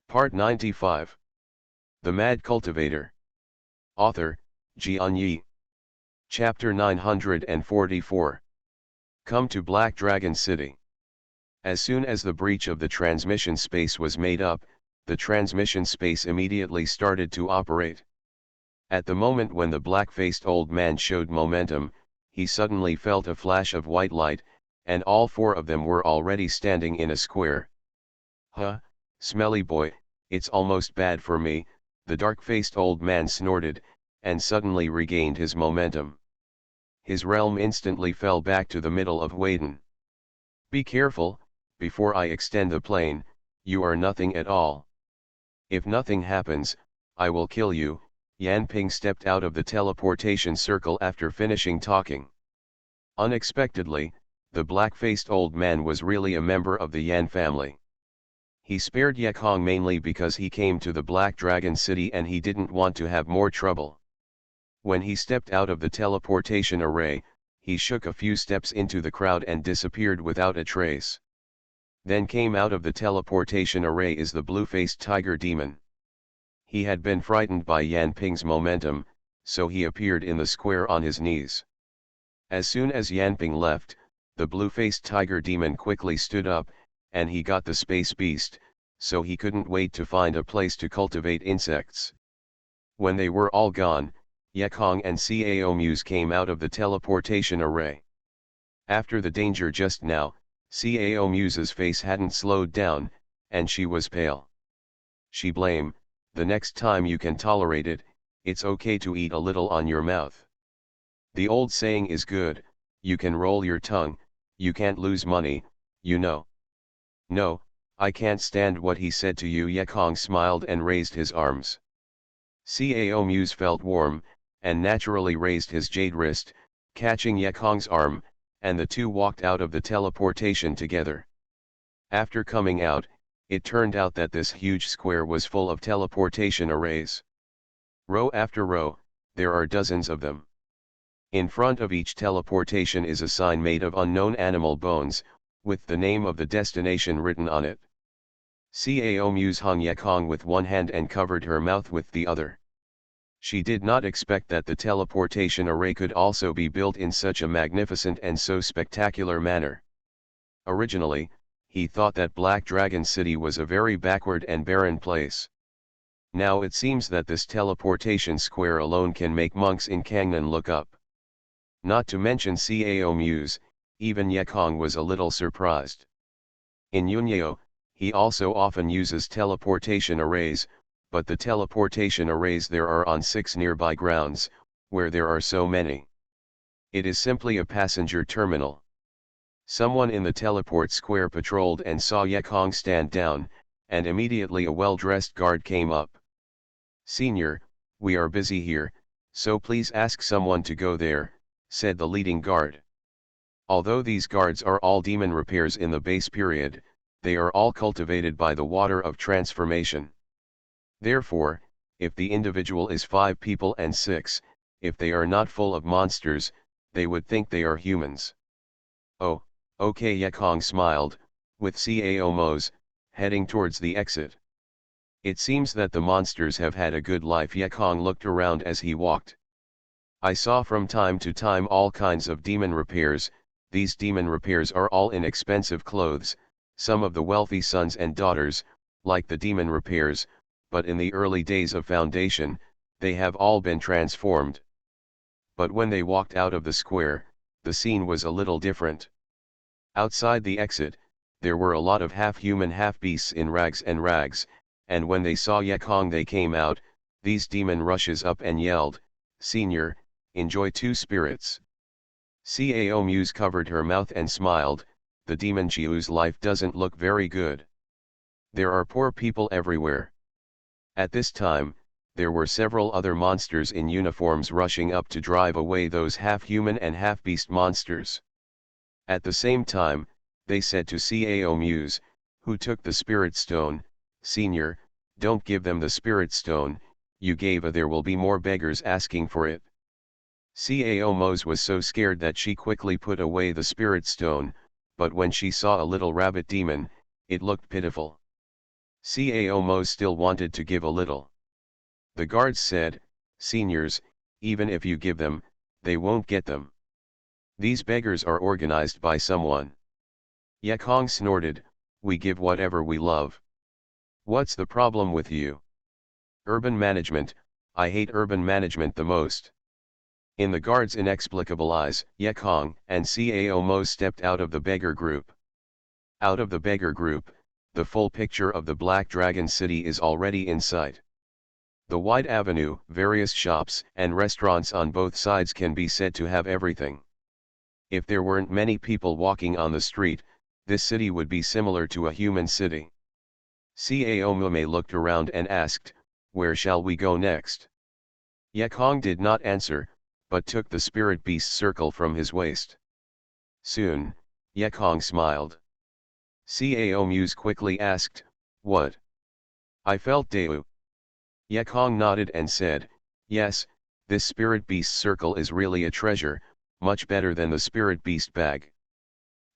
Part 95. The Mad Cultivator. Author, Xianxia. Chapter 944. Come to Black Dragon City. As soon as the breach of the transmission space was made up, the transmission space immediately started to operate. At the moment when the black-faced old man showed momentum, he suddenly felt a flash of white light, and all four of them were already standing in a square. Huh, smelly boy, it's almost bad for me, the dark-faced old man snorted, and suddenly regained his momentum. His realm instantly fell back to the middle of Waden. Be careful, before I extend the plane, you are nothing at all. If nothing happens, I will kill you. Yanping stepped out of the teleportation circle after finishing talking. Unexpectedly, the black-faced old man was really a member of the Yan family. He spared Yekong mainly because he came to the Black Dragon City and he didn't want to have more trouble. When he stepped out of the teleportation array, he shook a few steps into the crowd and disappeared without a trace. Then came out of the teleportation array is the blue-faced tiger demon. He had been frightened by Yanping's momentum, so he appeared in the square on his knees. As soon as Yanping left, the blue-faced tiger demon quickly stood up, and he got the space beast, so he couldn't wait to find a place to cultivate insects. When they were all gone, Yekong and Cao Muse came out of the teleportation array. After the danger just now, Cao Muse's face hadn't slowed down, and she was pale. She blamed, the next time you can tolerate it, it's okay to eat a little on your mouth. The old saying is good, you can roll your tongue, you can't lose money, you know. No, I can't stand what he said to you. Yekong smiled and raised his arms. Cao Muse felt warm, and naturally raised his jade wrist, catching Yekong's arm, and the two walked out of the teleportation together. After coming out, it turned out that this huge square was full of teleportation arrays. Row after row, there are dozens of them. In front of each teleportation is a sign made of unknown animal bones, with the name of the destination written on it. Cao Muse hung Yekong with one hand and covered her mouth with the other. She did not expect that the teleportation array could also be built in such a magnificent and so spectacular manner. Originally, he thought that Black Dragon City was a very backward and barren place. Now it seems that this teleportation square alone can make monks in Kangnan look up. Not to mention Cao Muse, even Yekong was a little surprised. In Yunyo, he also often uses teleportation arrays, but the teleportation arrays there are on 6 nearby grounds, where there are so many. It is simply a passenger terminal. Someone in the teleport square patrolled and saw Yekong stand down, and immediately a well-dressed guard came up. "Senior, we are busy here, so please ask someone to go there," said the leading guard. Although these guards are all demon repairs in the base period, they are all cultivated by the water of transformation. Therefore, if the individual is 5 people and 6, if they are not full of monsters, they would think they are humans. "Oh, okay," Yekong smiled, with Cao Mose, heading towards the exit. "It seems that the monsters have had a good life." Yekong looked around as he walked. "I saw from time to time all kinds of demon repairs. These demon repairs are all in expensive clothes, some of the wealthy sons and daughters, like the demon repairs, but in the early days of foundation, they have all been transformed." But when they walked out of the square, the scene was a little different. Outside the exit, there were a lot of half-human half-beasts in rags, and when they saw Yekong they came out. These demon rushes up and yelled, "Senior, enjoy 2 spirits." Cao Muse covered her mouth and smiled, the demon Chiu's life doesn't look very good. There are poor people everywhere. At this time, there were several other monsters in uniforms rushing up to drive away those half-human and half-beast monsters. At the same time, they said to Cao Muse, who took the spirit stone, "Senior, don't give them the spirit stone, you gave a there will be more beggars asking for it." Cao Mose was so scared that she quickly put away the spirit stone, but when she saw a little rabbit demon, it looked pitiful. Cao Mo still wanted to give a little. The guards said, "Seniors, even if you give them, they won't get them. These beggars are organized by someone." Yakong snorted, "We give whatever we love. What's the problem with you? Urban management, I hate urban management the most." In the guard's inexplicable eyes, Yakong and Cao Mo stepped out of the beggar group. Out of the beggar group, the full picture of the Black Dragon City is already in sight. The wide avenue, various shops and restaurants on both sides can be said to have everything. If there weren't many people walking on the street, this city would be similar to a human city. Cao Mume looked around and asked, "Where shall we go next?" Yakong did not answer, but took the spirit beast circle from his waist. Soon, Yakong smiled. Cao Muse quickly asked, "What?" "I felt Deu." Yakong nodded and said, "Yes, this spirit beast circle is really a treasure, much better than the spirit beast bag.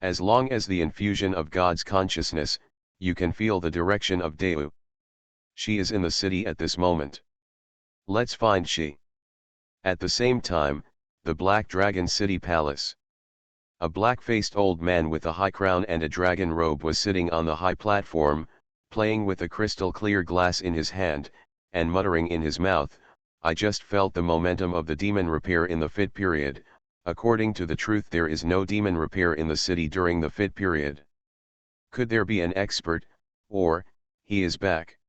As long as the infusion of God's consciousness, you can feel the direction of Deu. She is in the city at this moment. Let's find she." At the same time, the Black Dragon City Palace. A black-faced old man with a high crown and a dragon robe was sitting on the high platform, playing with a crystal-clear glass in his hand, and muttering in his mouth, "I just felt the momentum of the demon repair in the fit period. According to the truth, there is no demon repair in the city during the fit period. Could there be an expert, or, he is back?"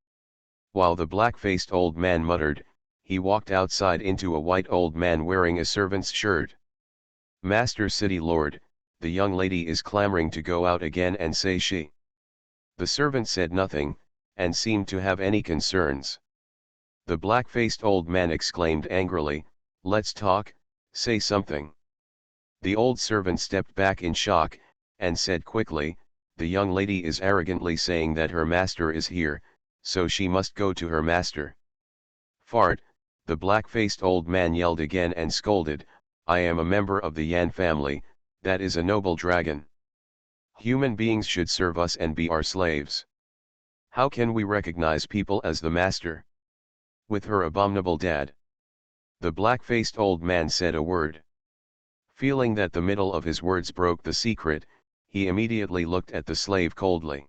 While the black-faced old man muttered, he walked outside into a white old man wearing a servant's shirt. "Master City Lord, the young lady is clamoring to go out again and say she." The servant said nothing, and seemed to have any concerns. The black-faced old man exclaimed angrily, "Let's talk, say something." The old servant stepped back in shock, and said quickly, "The young lady is arrogantly saying that her master is here, so she must go to her master." "Fart," the black-faced old man yelled again and scolded, "I am a member of the Yan family, that is a noble dragon. Human beings should serve us and be our slaves. How can we recognize people as the master? With her abominable dad." The black-faced old man said a word. Feeling that the middle of his words broke the secret, he immediately looked at the slave coldly.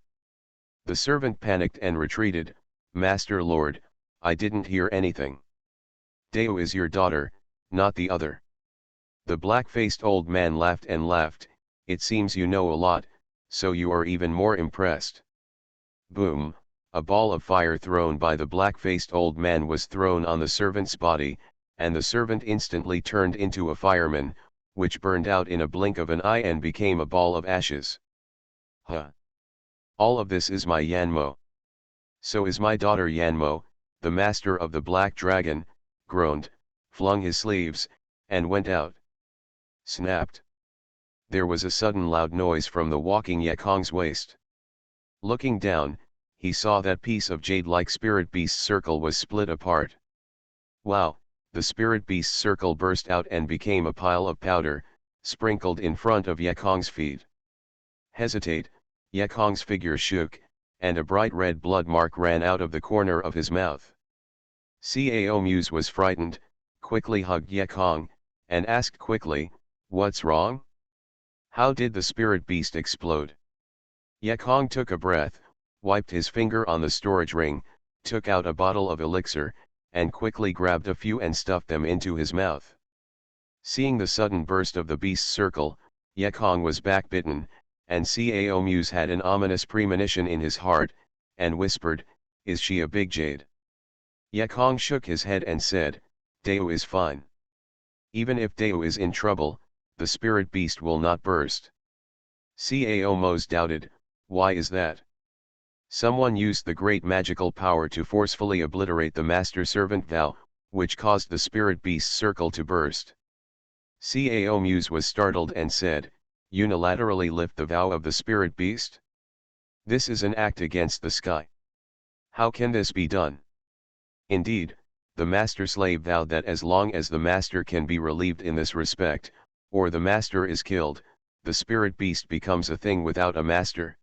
The servant panicked and retreated, "Master Lord, I didn't hear anything. Deo is your daughter, not the other." The black-faced old man laughed and laughed, "It seems you know a lot, so you are even more impressed." Boom, a ball of fire thrown by the black-faced old man was thrown on the servant's body, and the servant instantly turned into a fireman, which burned out in a blink of an eye and became a ball of ashes. "Huh! All of this is my Yanmo. So is my daughter Yanmo," the master of the Black Dragon, groaned, flung his sleeves, and went out. Snapped. There was a sudden loud noise from the walking Yakong's waist. Looking down, he saw that piece of jade-like spirit beast circle was split apart. Wow, the spirit beast circle burst out and became a pile of powder, sprinkled in front of Yakong's feet. Hesitate, Yakong's figure shook, and a bright red blood mark ran out of the corner of his mouth. Cao Muse was frightened, quickly hugged Yakong, and asked quickly, "What's wrong? How did the spirit beast explode?" Yakong took a breath, wiped his finger on the storage ring, took out a bottle of elixir, and quickly grabbed a few and stuffed them into his mouth. Seeing the sudden burst of the beast's circle, Yakong was backbitten, and Cao Muse had an ominous premonition in his heart, and whispered, "Is she a big jade?" Yakong shook his head and said, "Deo is fine. Even if Deo is in trouble, the spirit beast will not burst." Cao Mose doubted, "Why is that?" "Someone used the great magical power to forcefully obliterate the master-servant vow, which caused the spirit beast's circle to burst." Cao Muse was startled and said, "Unilaterally lift the vow of the spirit beast? This is an act against the sky. How can this be done?" Indeed, the master-slave vowed that as long as the master can be relieved in this respect, or the master is killed, the spirit beast becomes a thing without a master.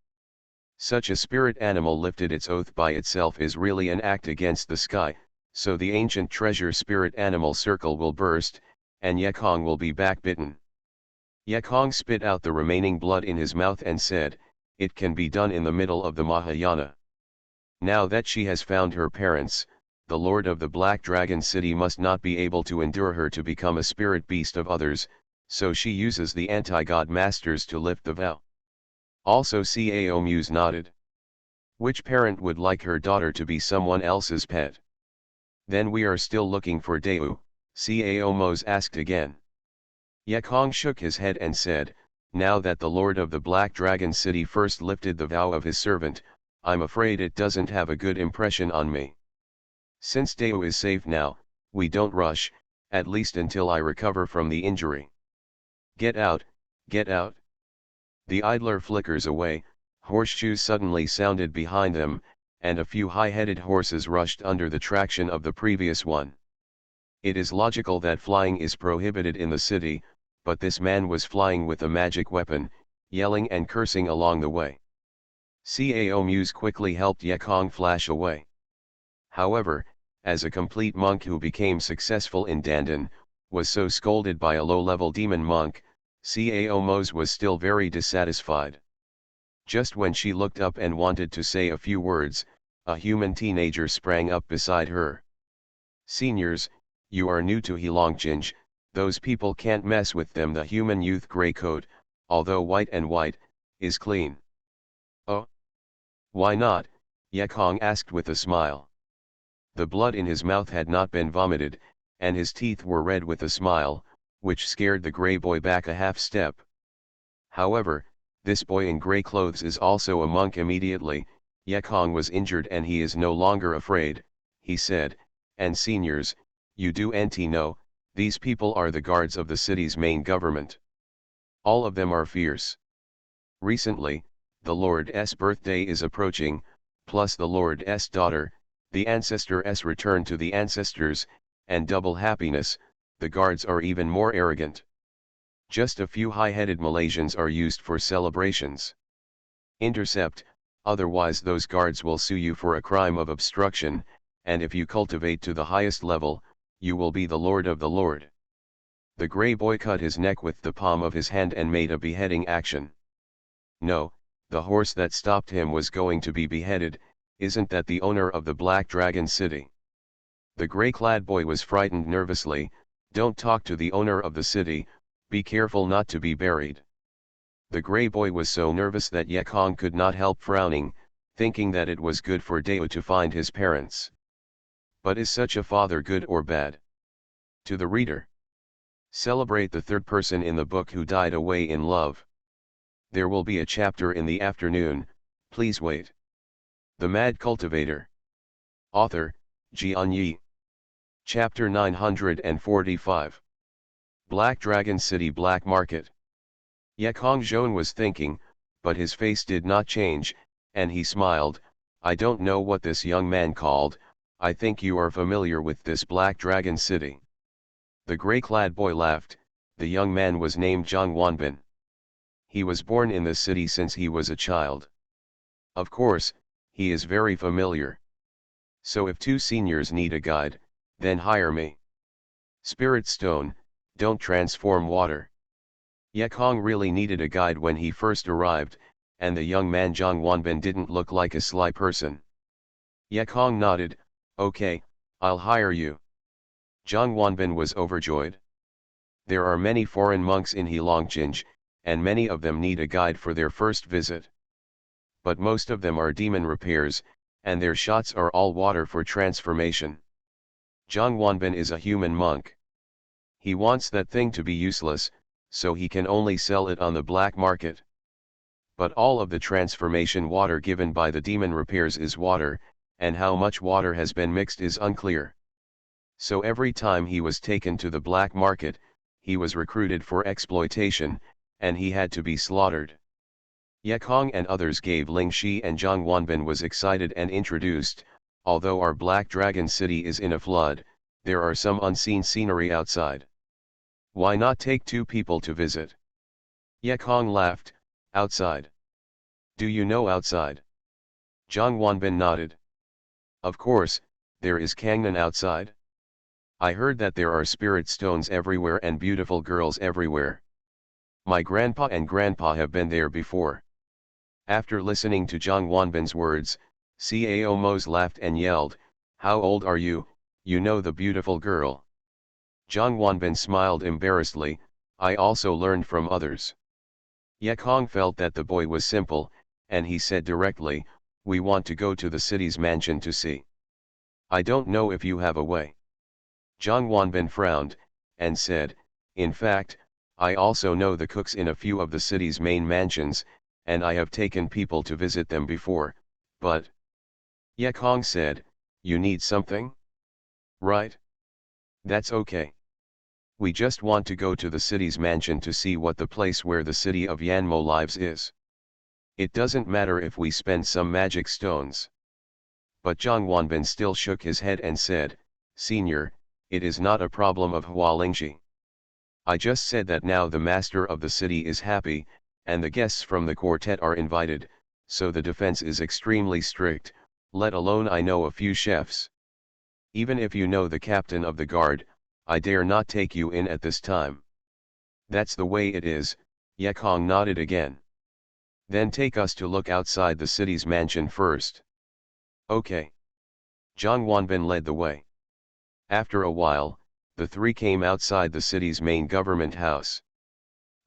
Such a spirit animal lifted its oath by itself is really an act against the sky, so the ancient treasure spirit animal circle will burst, and Yekong will be backbitten. Yekong spit out the remaining blood in his mouth and said, "It can be done in the middle of the Mahayana. Now that she has found her parents, the Lord of the Black Dragon City must not be able to endure her to become a spirit beast of others, so she uses the anti-god masters to lift the vow." Also Cao Muse nodded. Which parent would like her daughter to be someone else's pet? Then we are still looking for Deu, Cao Mose asked again. Yekong shook his head and said, "Now that the Lord of the Black Dragon City first lifted the vow of his servant, I'm afraid it doesn't have a good impression on me. Since Deu is safe now, we don't rush, at least until I recover from the injury. Get out, get out." The idler flickers away, horseshoes suddenly sounded behind them, and a few high-headed horses rushed under the traction of the previous one. It is logical that flying is prohibited in the city, but this man was flying with a magic weapon, yelling and cursing along the way. Cao Muse quickly helped Yekong flash away. However, as a complete monk who became successful in Dandan, was so scolded by a low-level demon monk, Cao Mose was still very dissatisfied. Just when she looked up and wanted to say a few words, a human teenager sprang up beside her. "Seniors, you are new to Heilongjiang, those people can't mess with them. The human youth gray coat, although white and white, is clean." "Oh? Why not?" Yekong asked with a smile. The blood in his mouth had not been vomited, and his teeth were red with a smile, which scared the gray boy back a half step. However, this boy in gray clothes is also a monk. Immediately, Yekong was injured and he is no longer afraid, he said, "And seniors, you do know, these people are the guards of the city's main government. All of them are fierce. Recently, the Lord's birthday is approaching, plus the Lord's daughter, the ancestor's return to the ancestors, and double happiness, the guards are even more arrogant. Just a few high-headed Malaysians are used for celebrations. Intercept, otherwise those guards will sue you for a crime of obstruction, and if you cultivate to the highest level, you will be the Lord of the Lord." The gray boy cut his neck with the palm of his hand and made a beheading action. "No, the horse that stopped him was going to be beheaded. Isn't that the owner of the Black Dragon City?" The gray-clad boy was frightened nervously. "Don't talk to the owner of the city, be careful not to be buried." The gray boy was so nervous that Yekong could not help frowning, thinking that it was good for Deu to find his parents. But is such a father good or bad? To the reader. Celebrate the third person in the book who died away in love. There will be a chapter in the afternoon, please wait. The Mad Cultivator. Author, Xianxia. Chapter 945. Black Dragon City Black Market. Yekong Zhon was thinking, but his face did not change, and he smiled. "I don't know what this young man called. I think you are familiar with this Black Dragon City." The gray-clad boy laughed. The young man was named Zhang Wanbin. He was born in the city since he was a child. Of course, he is very familiar. So if two seniors need a guide, then hire me. Spirit Stone, don't transform water. Yekong really needed a guide when he first arrived, and the young man Zhang Wanbin didn't look like a sly person. Yekong nodded. "Okay, I'll hire you." Zhang Wanbin was overjoyed. There are many foreign monks in Heilongjiang, and many of them need a guide for their first visit. But most of them are demon repairs, and their shots are all water for transformation. Zhang Wanbin is a human monk. He wants that thing to be useless, so he can only sell it on the black market. But all of the transformation water given by the demon repairs is water, and how much water has been mixed is unclear. So every time he was taken to the black market, he was recruited for exploitation, and he had to be slaughtered. Yekong and others gave Ling Shi, and Zhang Wanbin was excited and introduced. "Although our Black Dragon City is in a flood, there are some unseen scenery outside. Why not take two people to visit?" Yekong laughed. "Outside? Do you know outside?" Zhang Wanbin nodded. Of course, there is Kangnan outside. I heard that there are spirit stones everywhere and beautiful girls everywhere. My grandpa and grandpa have been there before. After listening to Zhang Wanbin's words, Cao Mose laughed and yelled, "How old are you, you know the beautiful girl?" Zhang Wanbin smiled embarrassedly, "I also learned from others." Ye Kong felt that the boy was simple, and he said directly, "We want to go to the city's mansion to see. I don't know if you have a way." Zhang Wanbin frowned, and said, "In fact, I also know the cooks in a few of the city's main mansions, and I have taken people to visit them before, but..." Ye Kong said, "You need something? Right? That's okay. We just want to go to the city's mansion to see what the place where the city of Yanmo lives is. It doesn't matter if we spend some magic stones." But Zhang Wanbin still shook his head and said, "Senior, it is not a problem of Hualingxi. I just said that now the master of the city is happy, and the guests from the quartet are invited, so the defense is extremely strict, let alone I know a few chefs. Even if you know the captain of the guard, I dare not take you in at this time." "That's the way it is," Ye Kong nodded again. "Then take us to look outside the city's mansion first." "Okay." Zhang Wanbin led the way. After a while, the three came outside the city's main government house.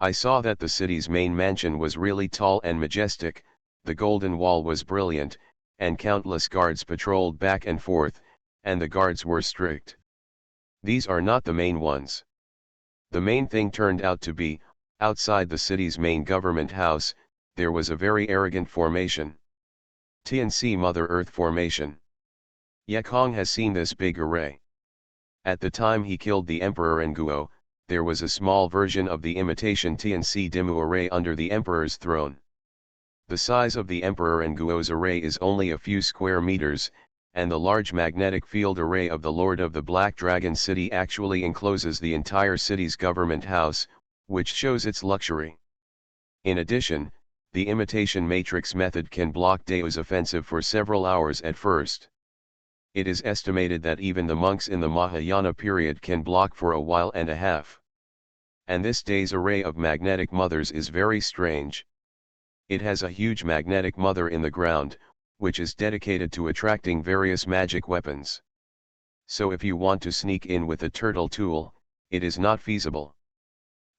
I saw that the city's main mansion was really tall and majestic, the golden wall was brilliant, and countless guards patrolled back and forth, and the guards were strict. These are not the main ones. The main thing turned out to be, outside the city's main government house, there was a very arrogant formation. TNC Mother Earth Formation. Ye Kong has seen this big array. At the time he killed the Emperor Nguo, there was a small version of the imitation TNC Dimu array under the Emperor's throne. The size of the Emperor Nguo's array is only a few square meters, and the large magnetic field array of the Lord of the Black Dragon City actually encloses the entire city's government house, which shows its luxury. In addition, the imitation matrix method can block Dao's offensive for several hours at first. It is estimated that even the monks in the Mahayana period can block for a while and a half. And this day's array of magnetic mothers is very strange. It has a huge magnetic mother in the ground, which is dedicated to attracting various magic weapons. So if you want to sneak in with a turtle tool, it is not feasible.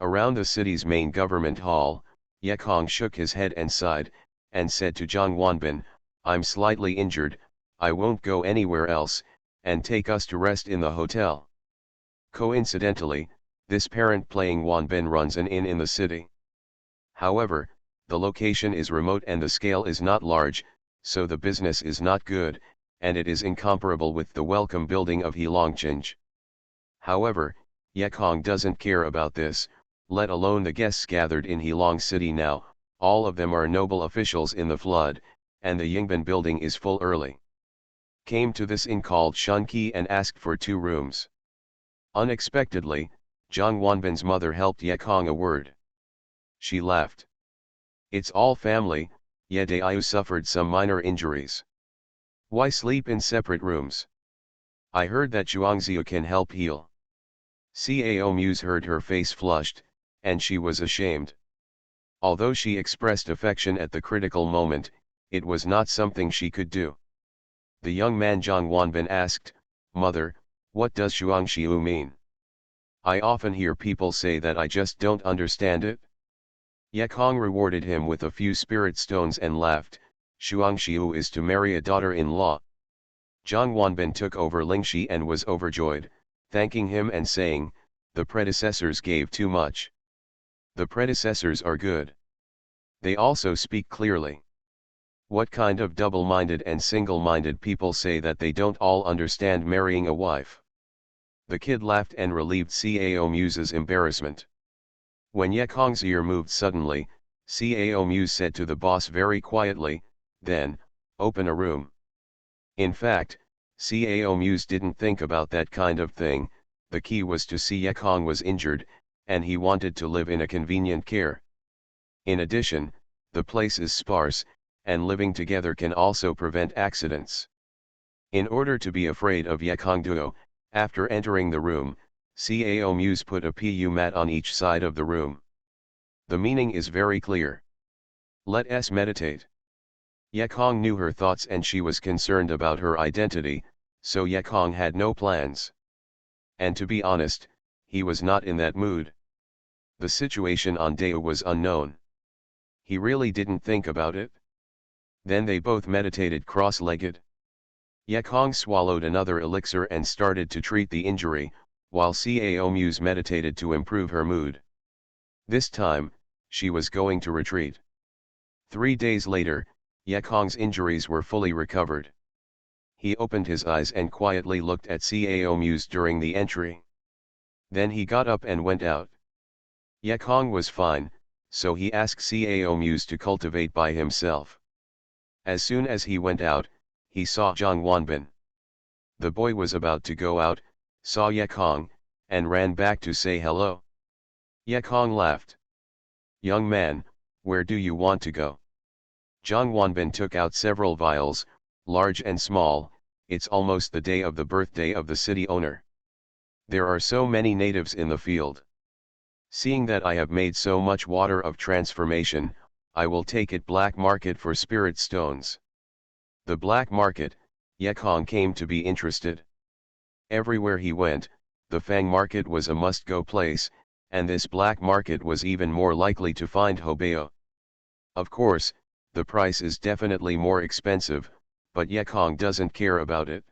Around the city's main government hall, Ye Kong shook his head and sighed, and said to Zhang Wanbin, "I'm slightly injured, I won't go anywhere else, and take us to rest in the hotel." Coincidentally, this parent playing Wanbin runs an inn in the city. However, the location is remote and the scale is not large, so the business is not good, and it is incomparable with the welcome building of Heilongchange. However, Ye Kong doesn't care about this, let alone the guests gathered in Heilong City now, all of them are noble officials in the flood, and the Yingban building is full early. Came to this inn called Xianxia and asked for 2 rooms. Unexpectedly, Zhang Wanbin's mother helped Ye Kong a word. She laughed. "It's all family, Ye Daiyu suffered some minor injuries. Why sleep in separate rooms? I heard that Xianxia can help heal." Cao Muse heard her face flushed, and she was ashamed. Although she expressed affection at the critical moment, it was not something she could do. The young man Zhang Wanbin asked, "Mother, what does Xianxia mean? I often hear people say that I just don't understand it." Ye Kong rewarded him with a few spirit stones and laughed, "Xianxia is to marry a daughter-in-law." Zhang Wanbin took over Lingxi and was overjoyed, thanking him and saying, "The predecessors gave too much. The predecessors are good. They also speak clearly. What kind of double-minded and single-minded people say that they don't all understand marrying a wife?" The kid laughed and relieved Cao Muse's embarrassment. When Ye Kong's ear moved suddenly, Cao Muse said to the boss very quietly, "Then, open a room." In fact, Cao Muse didn't think about that kind of thing, the key was to see Ye Kong was injured, and he wanted to live in a convenient care. In addition, the place is sparse, and living together can also prevent accidents. In order to be afraid of Yekong Duo, after entering the room, Cao Muse put a pu mat on each side of the room. The meaning is very clear. Let us meditate. Yekong knew her thoughts and she was concerned about her identity, so Yekong had no plans. And to be honest, he was not in that mood. The situation on Deo was unknown. He really didn't think about it. Then they both meditated cross-legged. Yekong swallowed another elixir and started to treat the injury, while Cao Muse meditated to improve her mood. This time, she was going to retreat. 3 days later, Yekong's injuries were fully recovered. He opened his eyes and quietly looked at Cao Muse during the entry. Then he got up and went out. Yekong was fine, so he asked Cao Muse to cultivate by himself. As soon as he went out, he saw Zhang Wanbin. The boy was about to go out, saw Yekong, and ran back to say hello. Yekong laughed. "Young man, where do you want to go?" Zhang Wanbin took out several vials, large and small. It's almost the day of the birthday of the city owner. There are so many natives in the field. Seeing that I have made so much water of transformation, I will take it black market for spirit stones. The black market, Yekong came to be interested. Everywhere he went, the Fang market was a must-go place, and this black market was even more likely to find Hobeo. Of course, the price is definitely more expensive, but Yekong doesn't care about it.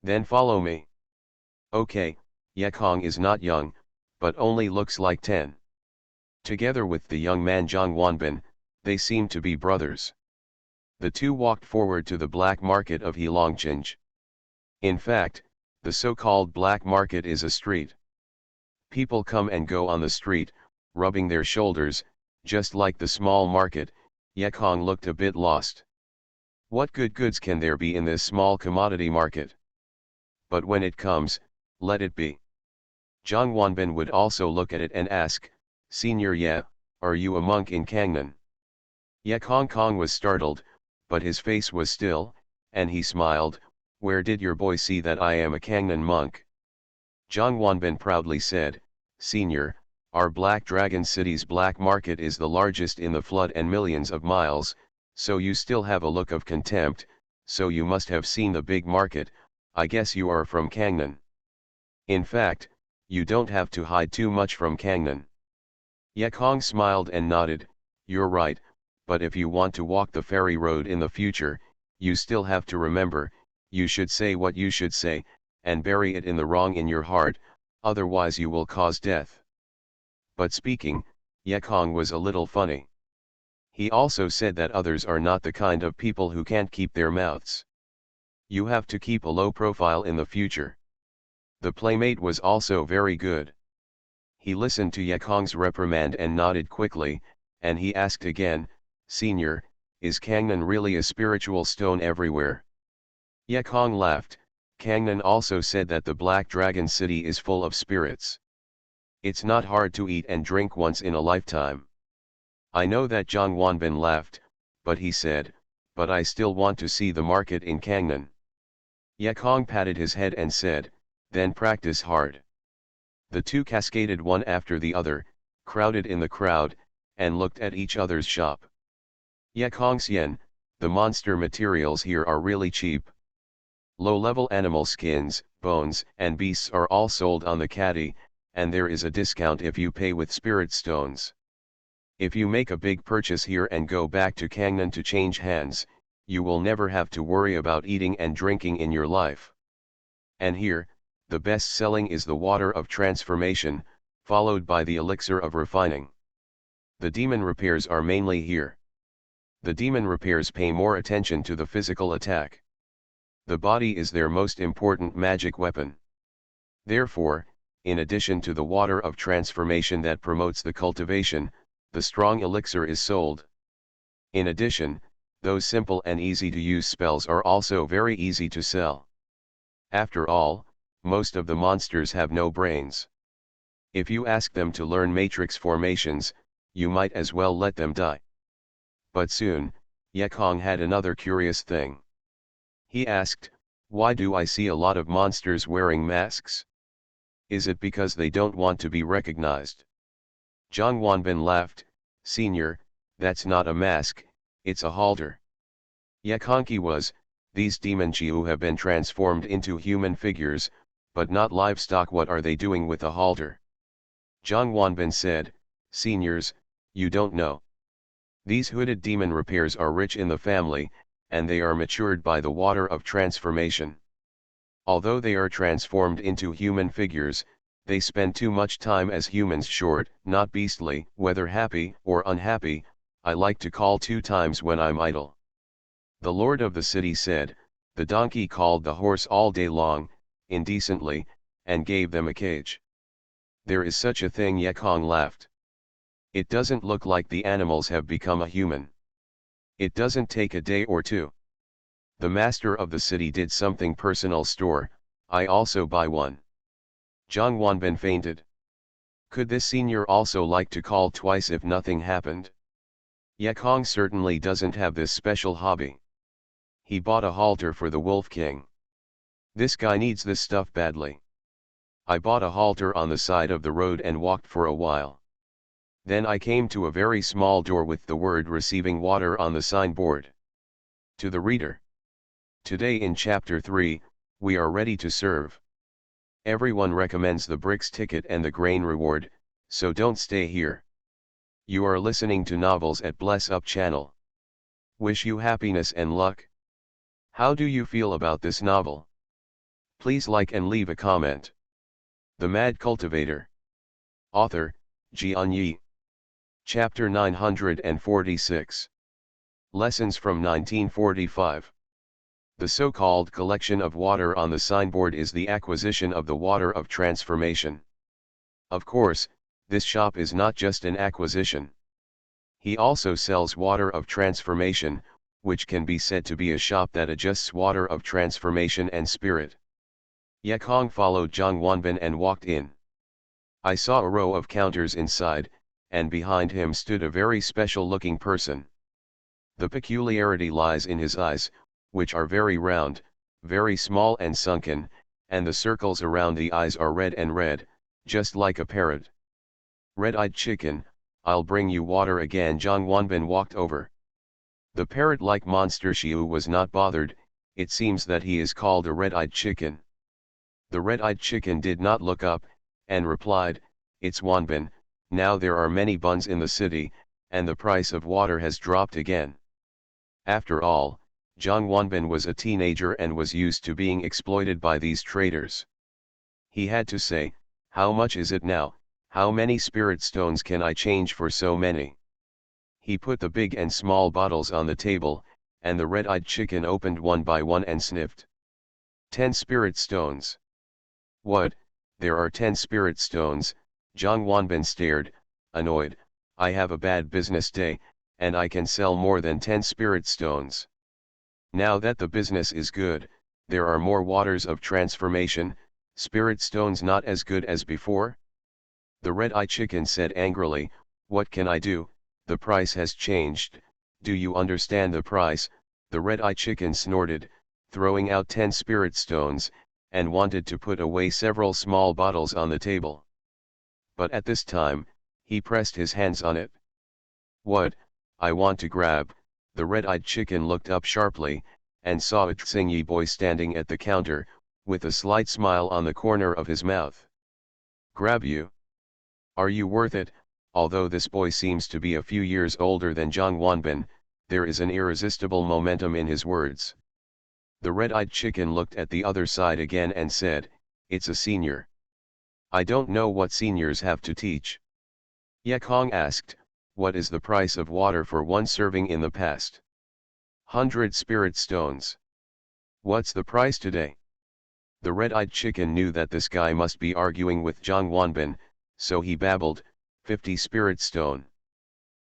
Then follow me. Okay, Yekong is not young, but only looks like 10. Together with the young man Zhang Wanbin, they seem to be brothers. The two walked forward to the black market of Heilongchange. In fact, the so-called black market is a street. People come and go on the street, rubbing their shoulders, just like the small market. Yekong looked a bit lost. What good goods can there be in this small commodity market? But when it comes, let it be. Zhang Wanbin would also look at it and ask, "Senior Ye, are you a monk in Kangnan?" Yekong Kong was startled, but his face was still, and he smiled. "Where did your boy see that I am a Kangnan monk?" Zhang Wanbin proudly said, "Senior, our Black Dragon City's black market is the largest in the flood and millions of miles, so you still have a look of contempt, so you must have seen the big market. I guess you are from Kangnan. In fact, you don't have to hide too much from Kangnan." Yekong smiled and nodded, "You're right, but if you want to walk the ferry road in the future, you still have to remember, you should say what you should say, and bury it in the wrong in your heart, otherwise you will cause death." But speaking, Yekong was a little funny. He also said that others are not the kind of people who can't keep their mouths. You have to keep a low profile in the future. The playmate was also very good. He listened to Yekong's reprimand and nodded quickly, and he asked again, "Senior, is Kangnan really a spiritual stone everywhere?" Yekong laughed. "Kangnan also said that the Black Dragon City is full of spirits. It's not hard to eat and drink once in a lifetime." I know that Zhang Wanbin laughed, but he said, "But I still want to see the market in Kangnan." Yekong patted his head and said, "Then practice hard." The two cascaded one after the other, crowded in the crowd, and looked at each other's shop. "Xian, the monster materials here are really cheap. Low-level animal skins, bones, and beasts are all sold on the caddy, and there is a discount if you pay with spirit stones. If you make a big purchase here and go back to Kangnan to change hands, you will never have to worry about eating and drinking in your life. And here, the best selling is the water of transformation, followed by the elixir of refining. The demon repairs are mainly here. The demon repairs pay more attention to the physical attack. The body is their most important magic weapon. Therefore, in addition to the water of transformation that promotes the cultivation, the strong elixir is sold. In addition, those simple and easy to use spells are also very easy to sell. After all, most of the monsters have no brains. If you ask them to learn matrix formations, you might as well let them die. But soon, Yekong had another curious thing. He asked, "Why do I see a lot of monsters wearing masks? Is it because they don't want to be recognized?" Zhang Wanbin laughed, "Senior, that's not a mask, it's a halter." Yekongki was, "These demon Chiu have been transformed into human figures, but not livestock. What are they doing with a halter?" Zhang Wanbin said, "Seniors, you don't know. These hooded demon repairs are rich in the family, and they are matured by the water of transformation. Although they are transformed into human figures, they spend too much time as humans, short, not beastly. Whether happy or unhappy, I like to call 2 times when I'm idle." The lord of the city said, "The donkey called the horse all day long, indecently, and gave them a cage." "There is such a thing?" Yekong laughed. "It doesn't look like the animals have become a human. It doesn't take a day or two. The master of the city did something personal store, I also buy one." Zhang Wanbin fainted. Could this senior also like to call twice if nothing happened? Yekong certainly doesn't have this special hobby. He bought a halter for the Wolf King. This guy needs this stuff badly. I bought a halter on the side of the road and walked for a while. Then I came to a very small door with the word "Receiving Water" on the signboard. To the reader. Today in Chapter 3, we are ready to serve. Everyone recommends the bricks ticket and the grain reward, so don't stay here. You are listening to Novels at Bless Up channel. Wish you happiness and luck. How do you feel about this novel? Please like and leave a comment. The Mad Cultivator. Author, Xianxia. Chapter 946. Lessons from 1945. The so-called collection of water on the signboard is the acquisition of the water of transformation. Of course, this shop is not just an acquisition. He also sells water of transformation, which can be said to be a shop that adjusts water of transformation and spirit. Yekong followed Zhang Wanbin and walked in. I saw a row of counters inside, and behind him stood a very special-looking person. The peculiarity lies in his eyes, which are very round, very small and sunken, and the circles around the eyes are red and red, just like a parrot. "Red-eyed chicken, I'll bring you water again." Zhang Wanbin walked over. The parrot-like monster Xiu was not bothered. It seems that he is called a red-eyed chicken. The red-eyed chicken did not look up, and replied, "It's Wanbin, now there are many buns in the city, and the price of water has dropped again." After all, Zhang Wanbin was a teenager and was used to being exploited by these traders. He had to say, "How much is it now? How many spirit stones can I change for so many?" He put the big and small bottles on the table, and the red-eyed chicken opened one by one and sniffed. 10 spirit stones. "What, there are 10 spirit stones?" Zhang Wanbin stared, annoyed. "I have a bad business day, and I can sell more than 10 spirit stones. Now that the business is good, there are more waters of transformation, spirit stones not as good as before?" The red-eyed chicken said angrily, "What can I do? The price has changed. Do you understand the price?" The red-eyed chicken snorted, throwing out 10 spirit stones, and wanted to put away several small bottles on the table. But at this time, he pressed his hands on it. "What, I want to grab." The red-eyed chicken looked up sharply, and saw a Xianxia boy standing at the counter, with a slight smile on the corner of his mouth. "Grab you? Are you worth it?" Although this boy seems to be a few years older than Zhang Wanbin, there is an irresistible momentum in his words. The red-eyed chicken looked at the other side again and said, "It's a senior. I don't know what seniors have to teach." Yekong asked, "What is the price of water for one serving in the past?" 100 spirit stones. "What's the price today?" The red-eyed chicken knew that this guy must be arguing with Zhang Wanbin, so he babbled, 50 spirit stone.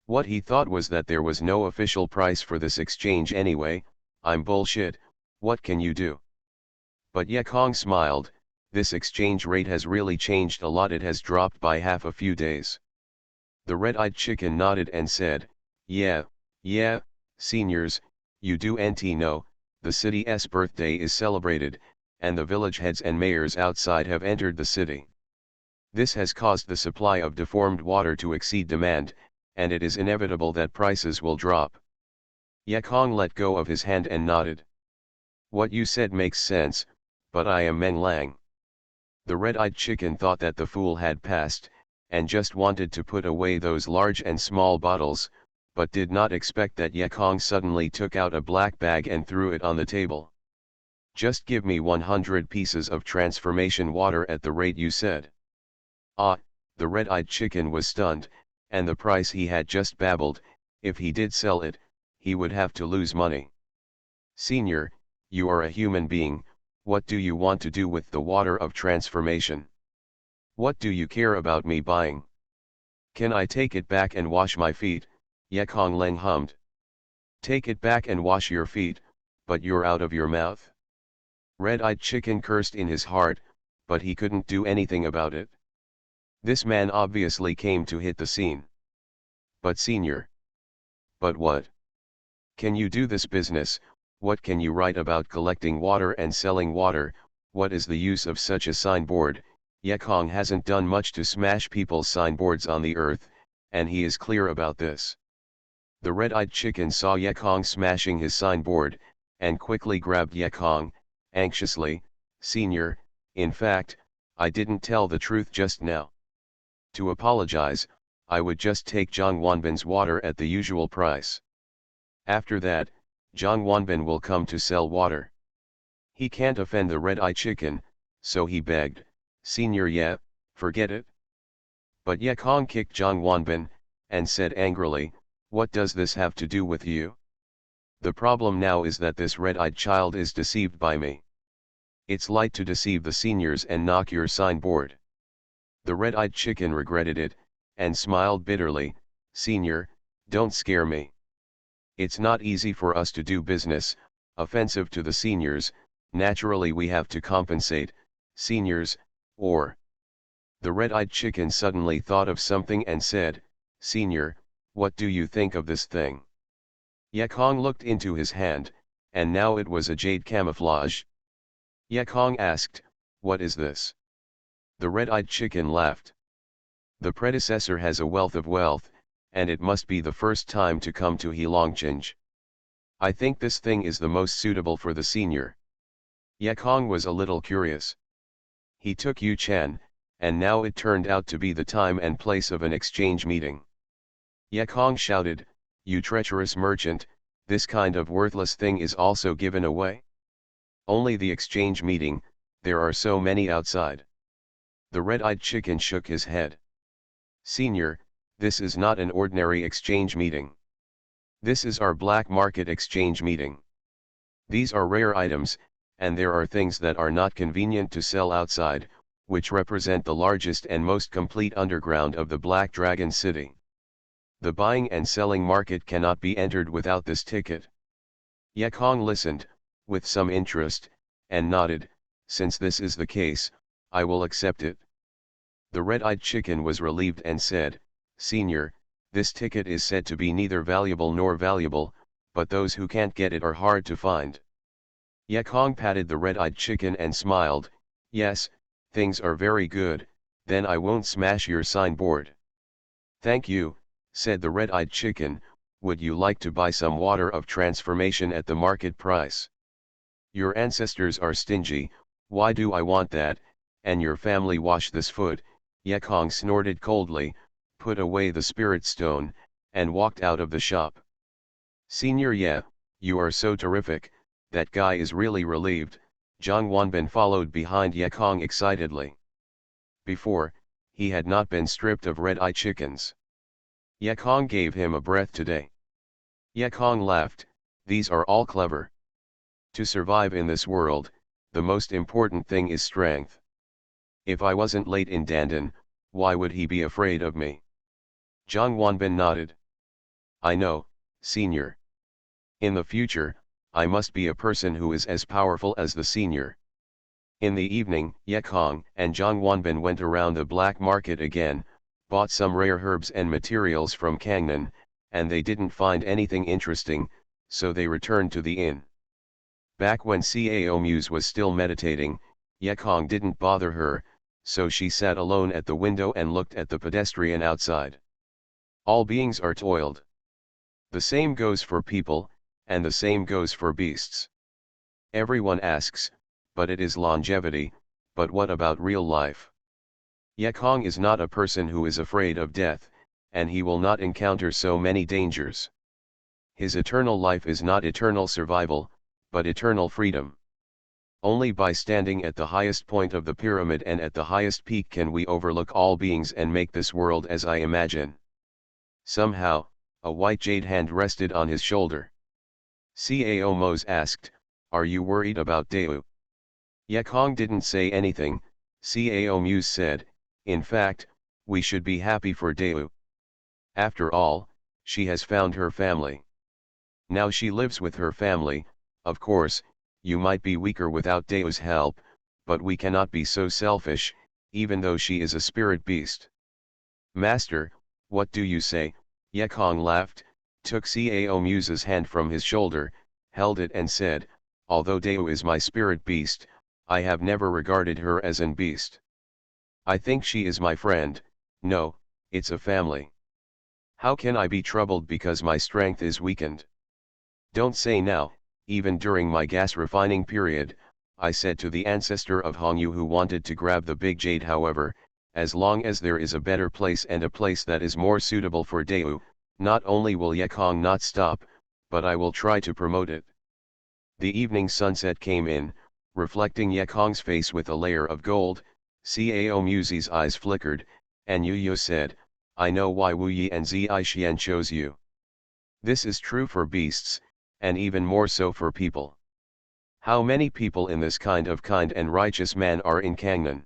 What he thought was that there was no official price for this exchange anyway. "I'm bullshit, what can you do?" But Yekong smiled, "This exchange rate has really changed a lot. It has dropped by half a few days." The red-eyed chicken nodded and said, yeah, Seniors, you do nt know, the city's birthday is celebrated, and the village heads and mayors outside have entered the city. This has caused the supply of deformed water to exceed demand, and it is inevitable that prices will drop. Yekong let go of his hand and nodded. What you said makes sense, but I am Meng Lang. The red-eyed chicken thought that the fool had passed, and just wanted to put away those large and small bottles, but did not expect that Yekong suddenly took out a black bag and threw it on the table. Just give me 100 pieces of transformation water at the rate you said. Ah, the red-eyed chicken was stunned, and the price he had just babbled, if he did sell it, he would have to lose money. Senior, you are a human being, what do you want to do with the water of transformation? What do you care about me buying? Can I take it back and wash my feet? Yekong Leng hummed. Take it back and wash your feet, but you're out of your mouth. Red-eyed chicken cursed in his heart, but he couldn't do anything about it. This man obviously came to hit the scene. But senior. But what? Can you do this business? What can you write about collecting water and selling water? What is the use of such a signboard? Yekong hasn't done much to smash people's signboards on the earth, and he is clear about this. The red-eyed chicken saw Yekong smashing his signboard, and quickly grabbed Yekong, anxiously. Senior, in fact, I didn't tell the truth just now. To apologize, I would just take Zhang Wanbin's water at the usual price. After that, Zhang Wanbin will come to sell water. He can't offend the red-eyed chicken, so he begged, Senior, yeah, forget it. But Yekong kicked Zhang Wanbin, and said angrily, what does this have to do with you? The problem now is that this red-eyed child is deceived by me. It's light to deceive the seniors and knock your signboard. The red-eyed chicken regretted it, and smiled bitterly, Senior, don't scare me. It's not easy for us to do business, offensive to the seniors, naturally we have to compensate, seniors, or... The red-eyed chicken suddenly thought of something and said, Senior, what do you think of this thing? Yekong looked into his hand, and now it was a jade camouflage. Yekong asked, what is this? The red-eyed chicken laughed. The predecessor has a wealth of wealth, and it must be the first time to come to Heilongchange. I think this thing is the most suitable for the senior. Yekong was a little curious. He took Yu Chan, and now it turned out to be the time and place of an exchange meeting. Yekong shouted, you treacherous merchant, this kind of worthless thing is also given away? Only the exchange meeting, there are so many outside. The red-eyed chicken shook his head. Senior, this is not an ordinary exchange meeting. This is our black market exchange meeting. These are rare items, and there are things that are not convenient to sell outside, which represent the largest and most complete underground of the Black Dragon City. The buying and selling market cannot be entered without this ticket. Yekong listened, with some interest, and nodded, since this is the case, I will accept it. The red-eyed chicken was relieved and said, Senior, this ticket is said to be neither valuable nor valuable, but those who can't get it are hard to find. Yekong patted the red-eyed chicken and smiled, yes, things are very good, then I won't smash your signboard. Thank you, said the red-eyed chicken, would you like to buy some water of transformation at the market price? Your ancestors are stingy, why do I want that, and your family wash this foot? Yekong snorted coldly, put away the spirit stone, and walked out of the shop. Senior, yeah, you are so terrific, that guy is really relieved. Zhang Wanbin followed behind Yekong excitedly. Before, he had not been stripped of red-eye chickens. Yekong gave him a breath today. Yekong laughed, these are all clever. To survive in this world, the most important thing is strength. If I wasn't late in Dandan, why would he be afraid of me? Zhang Wanbin nodded. I know, Senior. In the future, I must be a person who is as powerful as the senior. In the evening, Yekong and Zhang Wanbin went around the black market again, bought some rare herbs and materials from Kangnan, and they didn't find anything interesting, so they returned to the inn. Back when Cao Muse was still meditating, Yekong didn't bother her, so she sat alone at the window and looked at the pedestrian outside. All beings are toiled. The same goes for people, and the same goes for beasts. Everyone asks, but it is longevity, but what about real life? Yekong is not a person who is afraid of death, and he will not encounter so many dangers. His eternal life is not eternal survival, but eternal freedom. Only by standing at the highest point of the pyramid and at the highest peak can we overlook all beings and make this world as I imagine. Somehow, a white jade hand rested on his shoulder. Cao Mose asked, "Are you worried about Deu?" Yekong didn't say anything. Cao Muse said, "In fact, we should be happy for Deu. After all, she has found her family. Now she lives with her family. Of course, you might be weaker without Deu's help, but we cannot be so selfish, even though she is a spirit beast." "Master, what do you say?" Yekong laughed, took Cao Muse's hand from his shoulder, held it and said, "Although Deu is my spirit beast, I have never regarded her as an beast. I think she is my friend. No, it's a family. How can I be troubled because my strength is weakened? Don't say now, even during my gas refining period, I said to the ancestor of Hongyu who wanted to grab the big jade. However, as long as there is a better place and a place that is more suitable for Deu, not only will Yekong not stop, but I will try to promote it." The evening sunset came in, reflecting Yekong's face with a layer of gold. Cao Muse's eyes flickered, and Yu said, "I know why Wu Yi and Zixian chose you. This is true for beasts, and even more so for people. How many people in this kind and righteous man are in Kangnan?"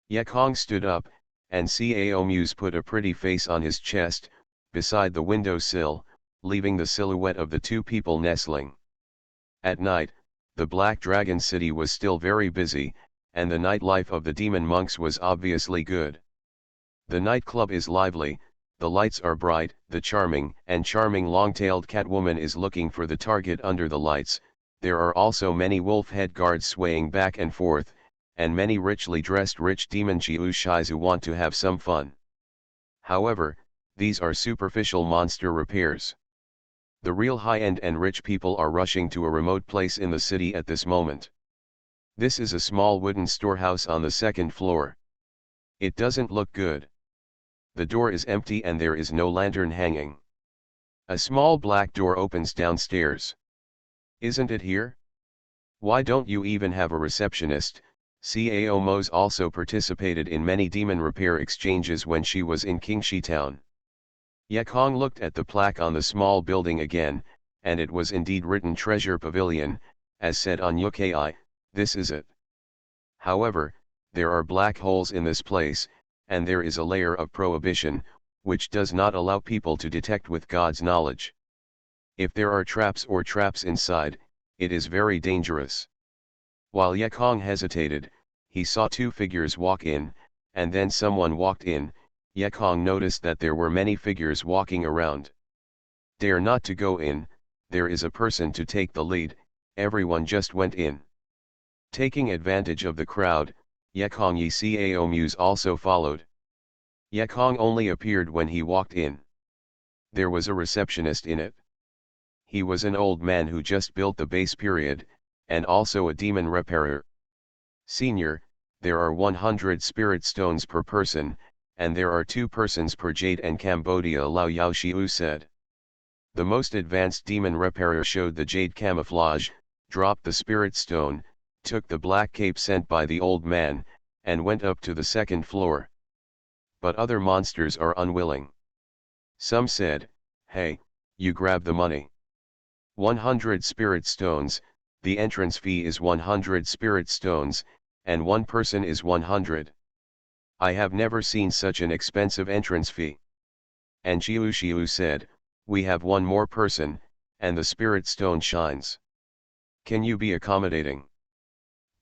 Yekong stood up, and Cao Muse put a pretty face on his chest, beside the window sill, leaving the silhouette of the two people nestling. At night, the Black Dragon City was still very busy, and the nightlife of the demon monks was obviously good. The nightclub is lively, the lights are bright, the charming long-tailed Catwoman is looking for the target under the lights. There are also many wolf-head guards swaying back and forth, and many richly dressed rich demon Jiushis who want to have some fun. However, these are superficial monster repairs. The real high-end and rich people are rushing to a remote place in the city at this moment. This is a small wooden storehouse on the second floor. It doesn't look good. The door is empty and there is no lantern hanging. A small black door opens downstairs. "Isn't it here? Why don't you even have a receptionist?" Cao Mose also participated in many demon repair exchanges when she was in Qingxi town. Yekong looked at the plaque on the small building again, and it was indeed written Treasure Pavilion, as said on Yukai, this is it. However, there are black holes in this place, and there is a layer of prohibition, which does not allow people to detect with God's knowledge. If there are traps inside, it is very dangerous. While Yekong hesitated, he saw two figures walk in, and then someone walked in. Yekong noticed that there were many figures walking around. Dare not to go in, there is a person to take the lead. Everyone just went in. Taking advantage of the crowd, Yekong Yi Cao Muse also followed. Yekong only appeared when he walked in. There was a receptionist in it. He was an old man who just built the base period, and also a demon repairer. "Senior, there are 100 spirit stones per person, and there are 2 persons per jade and Cambodia," Lao Yaoshiu said. The most advanced demon repairer showed the jade camouflage, dropped the spirit stone, took the black cape sent by the old man, and went up to the second floor. But other monsters are unwilling. Some said, "Hey, you grab the money. 100 spirit stones, the entrance fee is 100 spirit stones, and 1 person is 100. I have never seen such an expensive entrance fee." And Jiu said, "We have 1 more person, and the spirit stone shines. Can you be accommodating?"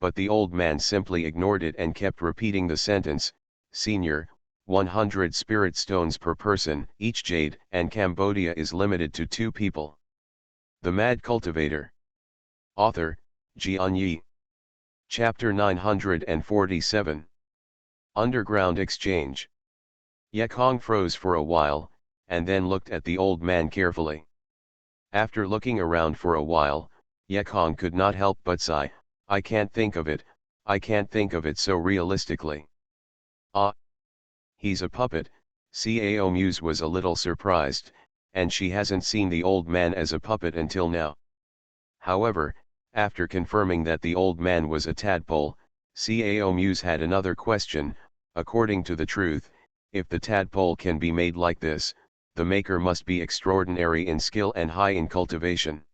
But the old man simply ignored it and kept repeating the sentence, "Senior, 100 spirit stones per person, each jade and Cambodia is limited to 2 people." The Mad Cultivator. Author, Xianxia. Chapter 947. Underground Exchange. Ecchi froze for a while, and then looked at the old man carefully. After looking around for a while, Ecchi could not help but sigh, I can't think of it so realistically. Ah! He's a puppet. Cao Muse was a little surprised, and she hasn't seen the old man as a puppet until now. However, after confirming that the old man was a tadpole, Cao Muse had another question. According to the truth, if the tadpole can be made like this, the maker must be extraordinary in skill and high in cultivation.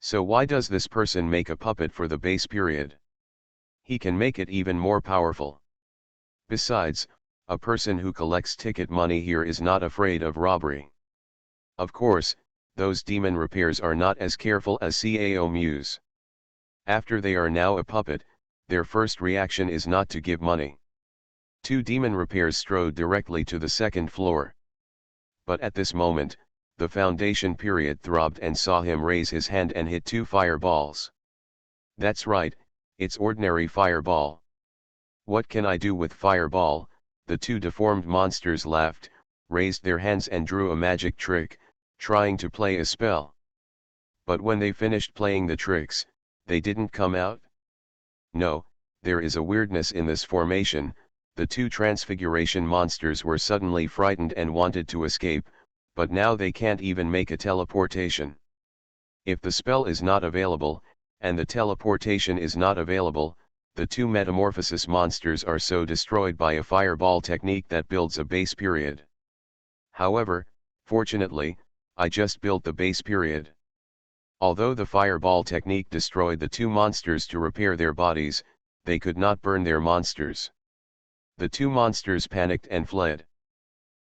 So why does this person make a puppet for the base period? He can make it even more powerful. Besides, a person who collects ticket money here is not afraid of robbery. Of course, those demon repairs are not as careful as Cao Muse. After they are now a puppet, their first reaction is not to give money. Two demon repairs strode directly to the second floor. But at this moment, the foundation period throbbed and saw him raise his hand and hit two fireballs. That's right, it's ordinary fireball. What can I do with fireball? The two deformed monsters laughed, raised their hands and drew a magic trick, trying to play a spell. But when they finished playing the tricks, they didn't come out. No, there is a weirdness in this formation. The two transfiguration monsters were suddenly frightened and wanted to escape, but now they can't even make a teleportation. If the spell is not available, and the teleportation is not available, the two metamorphosis monsters are so destroyed by a fireball technique that builds a base period. However, fortunately, I just built the base period. Although the fireball technique destroyed the two monsters to repair their bodies, they could not burn their monsters. The two monsters panicked and fled.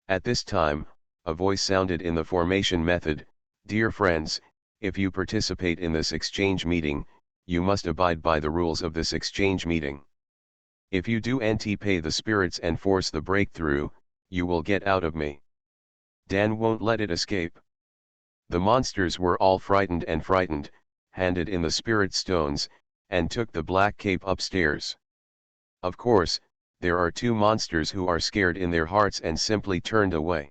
At this time, a voice sounded in the formation method, Dear friends, if you participate in this exchange meeting, you must abide by the rules of this exchange meeting. If you do not pay the spirits and force the breakthrough, you will get out of me. Dan won't let it escape. The monsters were all frightened, handed in the spirit stones, and took the black cape upstairs. Of course, there are two monsters who are scared in their hearts and simply turned away.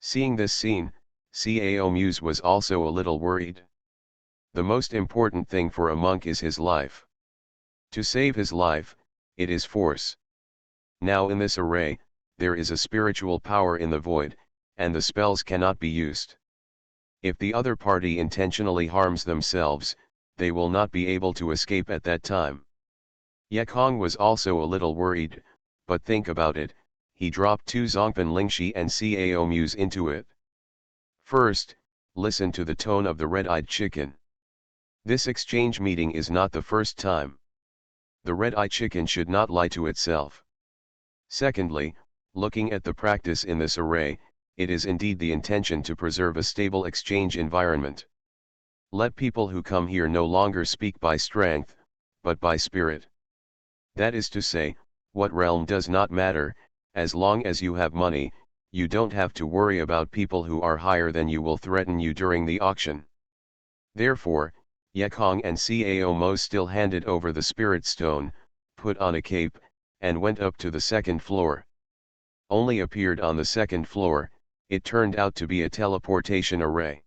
Seeing this scene, Cao Muse was also a little worried. The most important thing for a monk is his life. To save his life, it is force. Now in this array, there is a spiritual power in the void, and the spells cannot be used. If the other party intentionally harms themselves, they will not be able to escape at that time. Ecchi was also a little worried, but think about it, he dropped two Zongpan Lingxi and Cao Muse into it. First, listen to the tone of the red-eyed chicken. This exchange meeting is not the first time. The red-eyed chicken should not lie to itself. Secondly, looking at the practice in this array, it is indeed the intention to preserve a stable exchange environment. Let people who come here no longer speak by strength, but by spirit. That is to say, what realm does not matter, as long as you have money, you don't have to worry about people who are higher than you will threaten you during the auction. Therefore, Ecchi and Cao Muse still handed over the spirit stone, put on a cape, and went up to the second floor. Only appeared on the second floor, it turned out to be a teleportation array.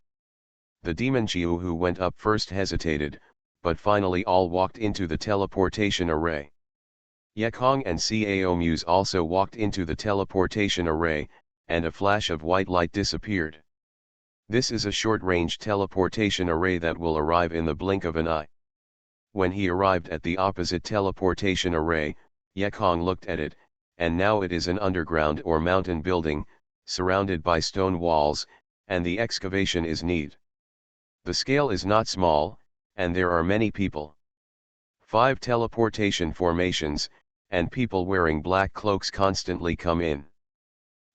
The demon Chiu who went up first hesitated, but finally all walked into the teleportation array. Ecchi and Cao Muse also walked into the teleportation array, and a flash of white light disappeared. This is a short-range teleportation array that will arrive in the blink of an eye. When he arrived at the opposite teleportation array, Ecchi looked at it, and now it is an underground or mountain building, surrounded by stone walls, and the excavation is neat. The scale is not small, and there are many people. 5 teleportation formations, and people wearing black cloaks constantly come in.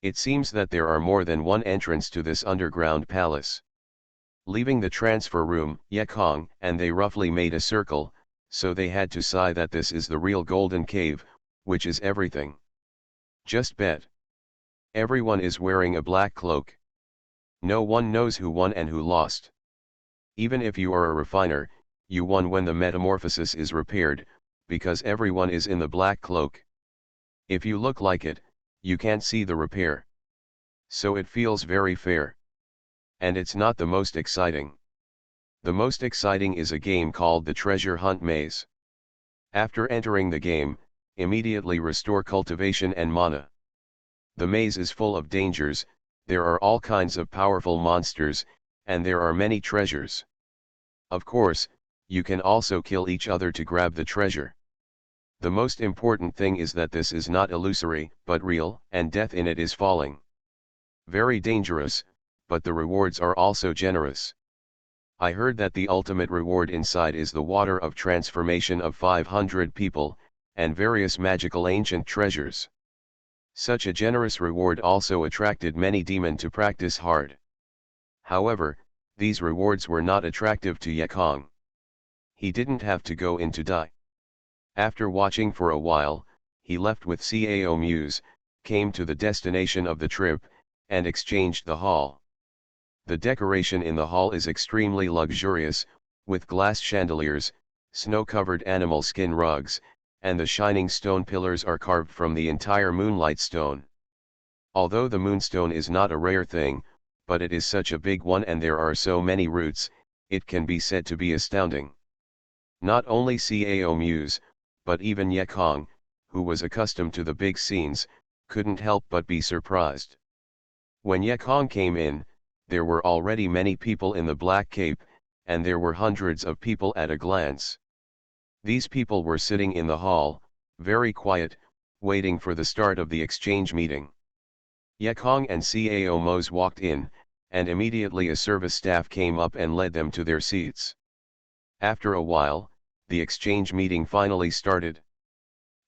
It seems that there are more than one entrance to this underground palace. Leaving the transfer room, Ecchi and they roughly made a circle, so they had to sigh that this is the real golden cave, which is everything. Just bet. Everyone is wearing a black cloak. No one knows who won and who lost. Even if you are a refiner, you won when the metamorphosis is repaired, because everyone is in the black cloak. If you look like it, you can't see the repair. So it feels very fair. And it's not the most exciting. The most exciting is a game called the Treasure Hunt Maze. After entering the game, immediately restore cultivation and mana. The maze is full of dangers, there are all kinds of powerful monsters, and there are many treasures. Of course, you can also kill each other to grab the treasure. The most important thing is that this is not illusory, but real, and death in it is falling. Very dangerous, but the rewards are also generous. I heard that the ultimate reward inside is the water of transformation of 500 people, and various magical ancient treasures. Such a generous reward also attracted many demons to practice hard. However, these rewards were not attractive to Yekong. He didn't have to go in to die. After watching for a while, he left with Cao Muse, came to the destination of the trip, and exchanged the hall. The decoration in the hall is extremely luxurious, with glass chandeliers, snow-covered animal skin rugs, and the shining stone pillars are carved from the entire moonlight stone. Although the moonstone is not a rare thing, but it is such a big one and there are so many roots, it can be said to be astounding. Not only Cao Muse, but even Yekong, who was accustomed to the big scenes, couldn't help but be surprised. When Yekong came in, there were already many people in the black cape, and there were hundreds of people at a glance. These people were sitting in the hall, very quiet, waiting for the start of the exchange meeting. Yekong and Cao Mose walked in, and immediately a service staff came up and led them to their seats. After a while, the exchange meeting finally started.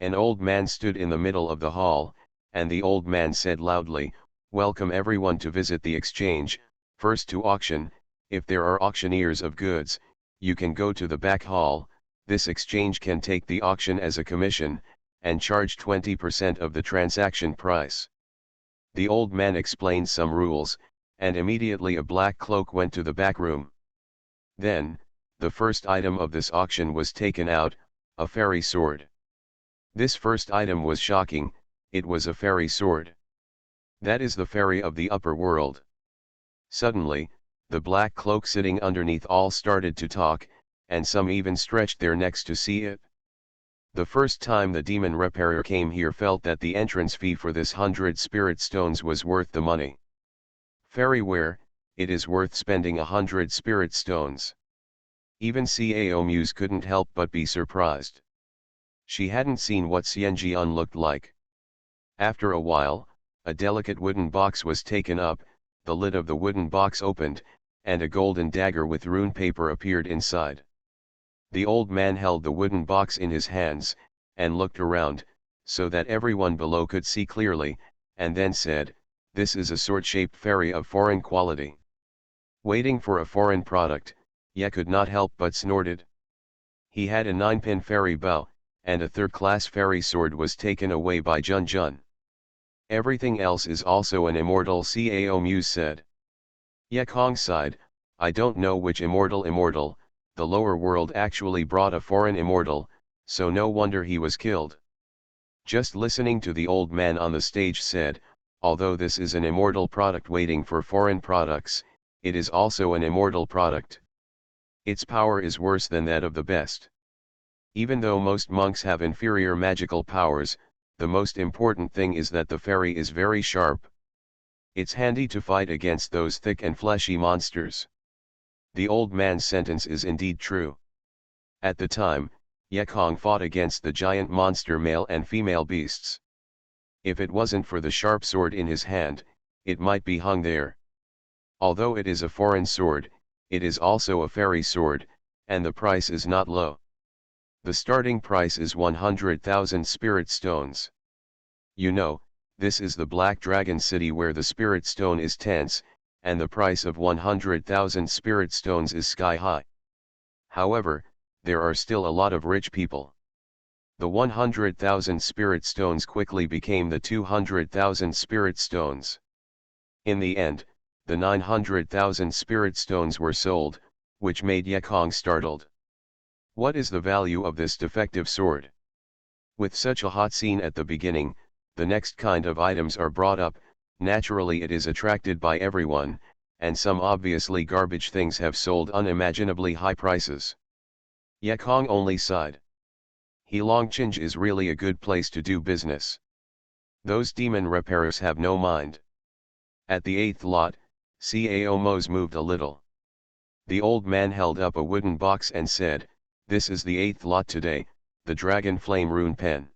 An old man stood in the middle of the hall, and the old man said loudly, "Welcome everyone to visit the exchange, first to auction. If there are auctioneers of goods, you can go to the back hall. This exchange can take the auction as a commission, and charge 20% of the transaction price." The old man explained some rules, and immediately a black cloak went to the back room. Then, the first item of this auction was taken out, a fairy sword. This first item was shocking, it was a fairy sword. That is the fairy of the upper world. Suddenly, the black cloak sitting underneath all started to talk, and some even stretched their necks to see it. The first time the demon repairer came here felt that the entrance fee for this 100 spirit stones was worth the money. Fairyware, it is worth spending 100 spirit stones. Even Cao Muse couldn't help but be surprised. She hadn't seen what Xianxia looked like. After a while, a delicate wooden box was taken up, the lid of the wooden box opened, and a golden dagger with rune paper appeared inside. The old man held the wooden box in his hands, and looked around, so that everyone below could see clearly, and then said, "This is a sword-shaped fairy of foreign quality." Waiting for a foreign product, Ye could not help but snorted. He had a 9-pin fairy bow, and a third-class fairy sword was taken away by Jun Jun. "Everything else is also an immortal," Cao Muse said. Yekong sighed, "I don't know which immortal, the lower world actually brought a foreign immortal, so no wonder he was killed." Just listening to the old man on the stage said, "Although this is an immortal product waiting for foreign products, it is also an immortal product. Its power is worse than that of the best. Even though most monks have inferior magical powers, the most important thing is that the fairy is very sharp. It's handy to fight against those thick and fleshy monsters." The old man's sentence is indeed true. At the time, Yekong fought against the giant monster male and female beasts. If it wasn't for the sharp sword in his hand, it might be hung there. Although it is a foreign sword, it is also a fairy sword, and the price is not low. The starting price is 100,000 spirit stones. You know, this is the Black Dragon City where the spirit stone is tense, and the price of 100,000 spirit stones is sky high. However, there are still a lot of rich people. The 100,000 spirit stones quickly became the 200,000 spirit stones. In the end, the 900,000 spirit stones were sold, which made Yekong startled. What is the value of this defective sword? With such a hot scene at the beginning, the next kind of items are brought up. Naturally it is attracted by everyone, and some obviously garbage things have sold unimaginably high prices. Yekong only sighed. Heilongchange is really a good place to do business. Those demon repairers have no mind. At the 8th lot, Cao Mo's moved a little. The old man held up a wooden box and said, "This is the 8th lot today, the Dragon Flame Rune Pen.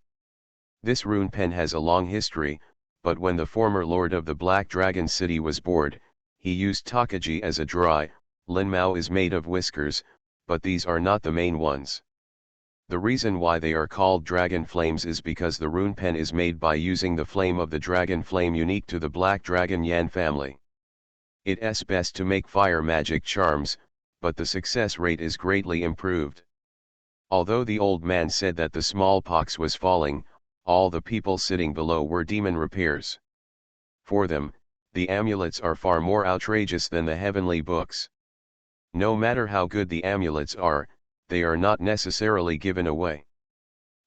This rune pen has a long history, but when the former lord of the Black Dragon City was bored, he used Takaji as a dry. Linmao is made of whiskers, but these are not the main ones. The reason why they are called dragon flames is because the rune pen is made by using the flame of the dragon flame unique to the Black Dragon Yan family. It's best to make fire magic charms, but the success rate is greatly improved." Although the old man said that the smallpox was falling, all the people sitting below were demon repairs. For them, the amulets are far more outrageous than the heavenly books. No matter how good the amulets are, they are not necessarily given away.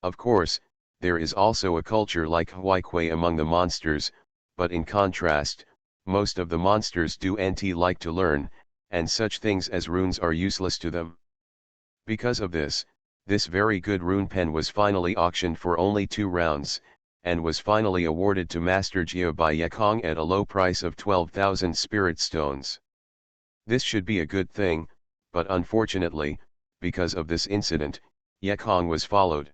Of course, there is also a culture like Huaikui among the monsters, but in contrast, most of the monsters do not like to learn, and such things as runes are useless to them. Because of this, this very good rune pen was finally auctioned for only 2 rounds, and was finally awarded to Master Jia by Yekong at a low price of 12,000 spirit stones. This should be a good thing, but unfortunately, because of this incident, Yekong was followed.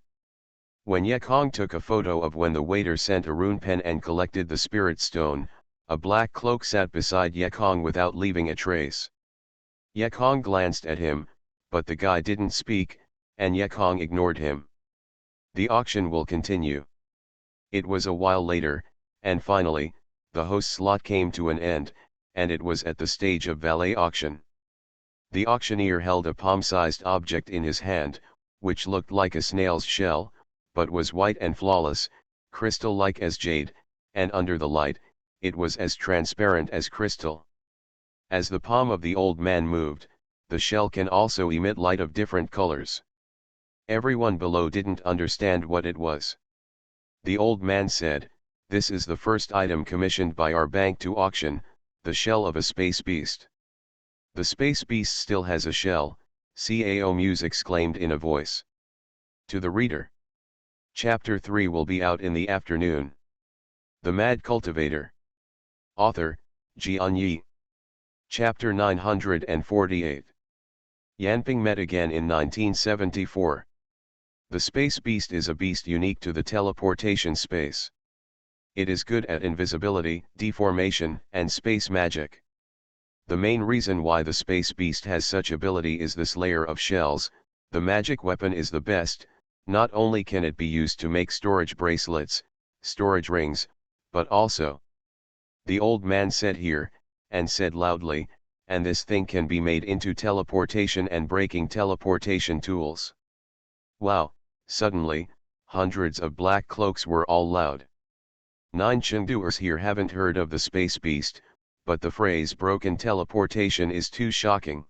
When Yekong took a photo of when the waiter sent a rune pen and collected the spirit stone, a black cloak sat beside Yekong without leaving a trace. Yekong glanced at him, but the guy didn't speak, and Yekong ignored him. The auction will continue. It was a while later, and finally, the host's lot came to an end, and it was at the stage of valet auction. The auctioneer held a palm-sized object in his hand, which looked like a snail's shell, but was white and flawless, crystal-like as jade, and under the light, it was as transparent as crystal. As the palm of the old man moved, the shell can also emit light of different colors. Everyone below didn't understand what it was. The old man said, "This is the first item commissioned by our bank to auction, the shell of a space beast." "The space beast still has a shell," Cao Muse exclaimed in a voice. To the reader. Chapter 3 will be out in the afternoon. The Mad Cultivator. Author, Xianxia. Chapter 948. Yanping met again in 1974. The space beast is a beast unique to the teleportation space. It is good at invisibility, deformation, and space magic. The main reason why the space beast has such ability is this layer of shells. The magic weapon is the best. Not only can it be used to make storage bracelets, storage rings, but also, the old man said here, and said loudly, and this thing can be made into teleportation and breaking teleportation tools. Wow, suddenly, hundreds of black cloaks were all loud. 9 Chengduers here haven't heard of the space beast, but the phrase broken teleportation is too shocking.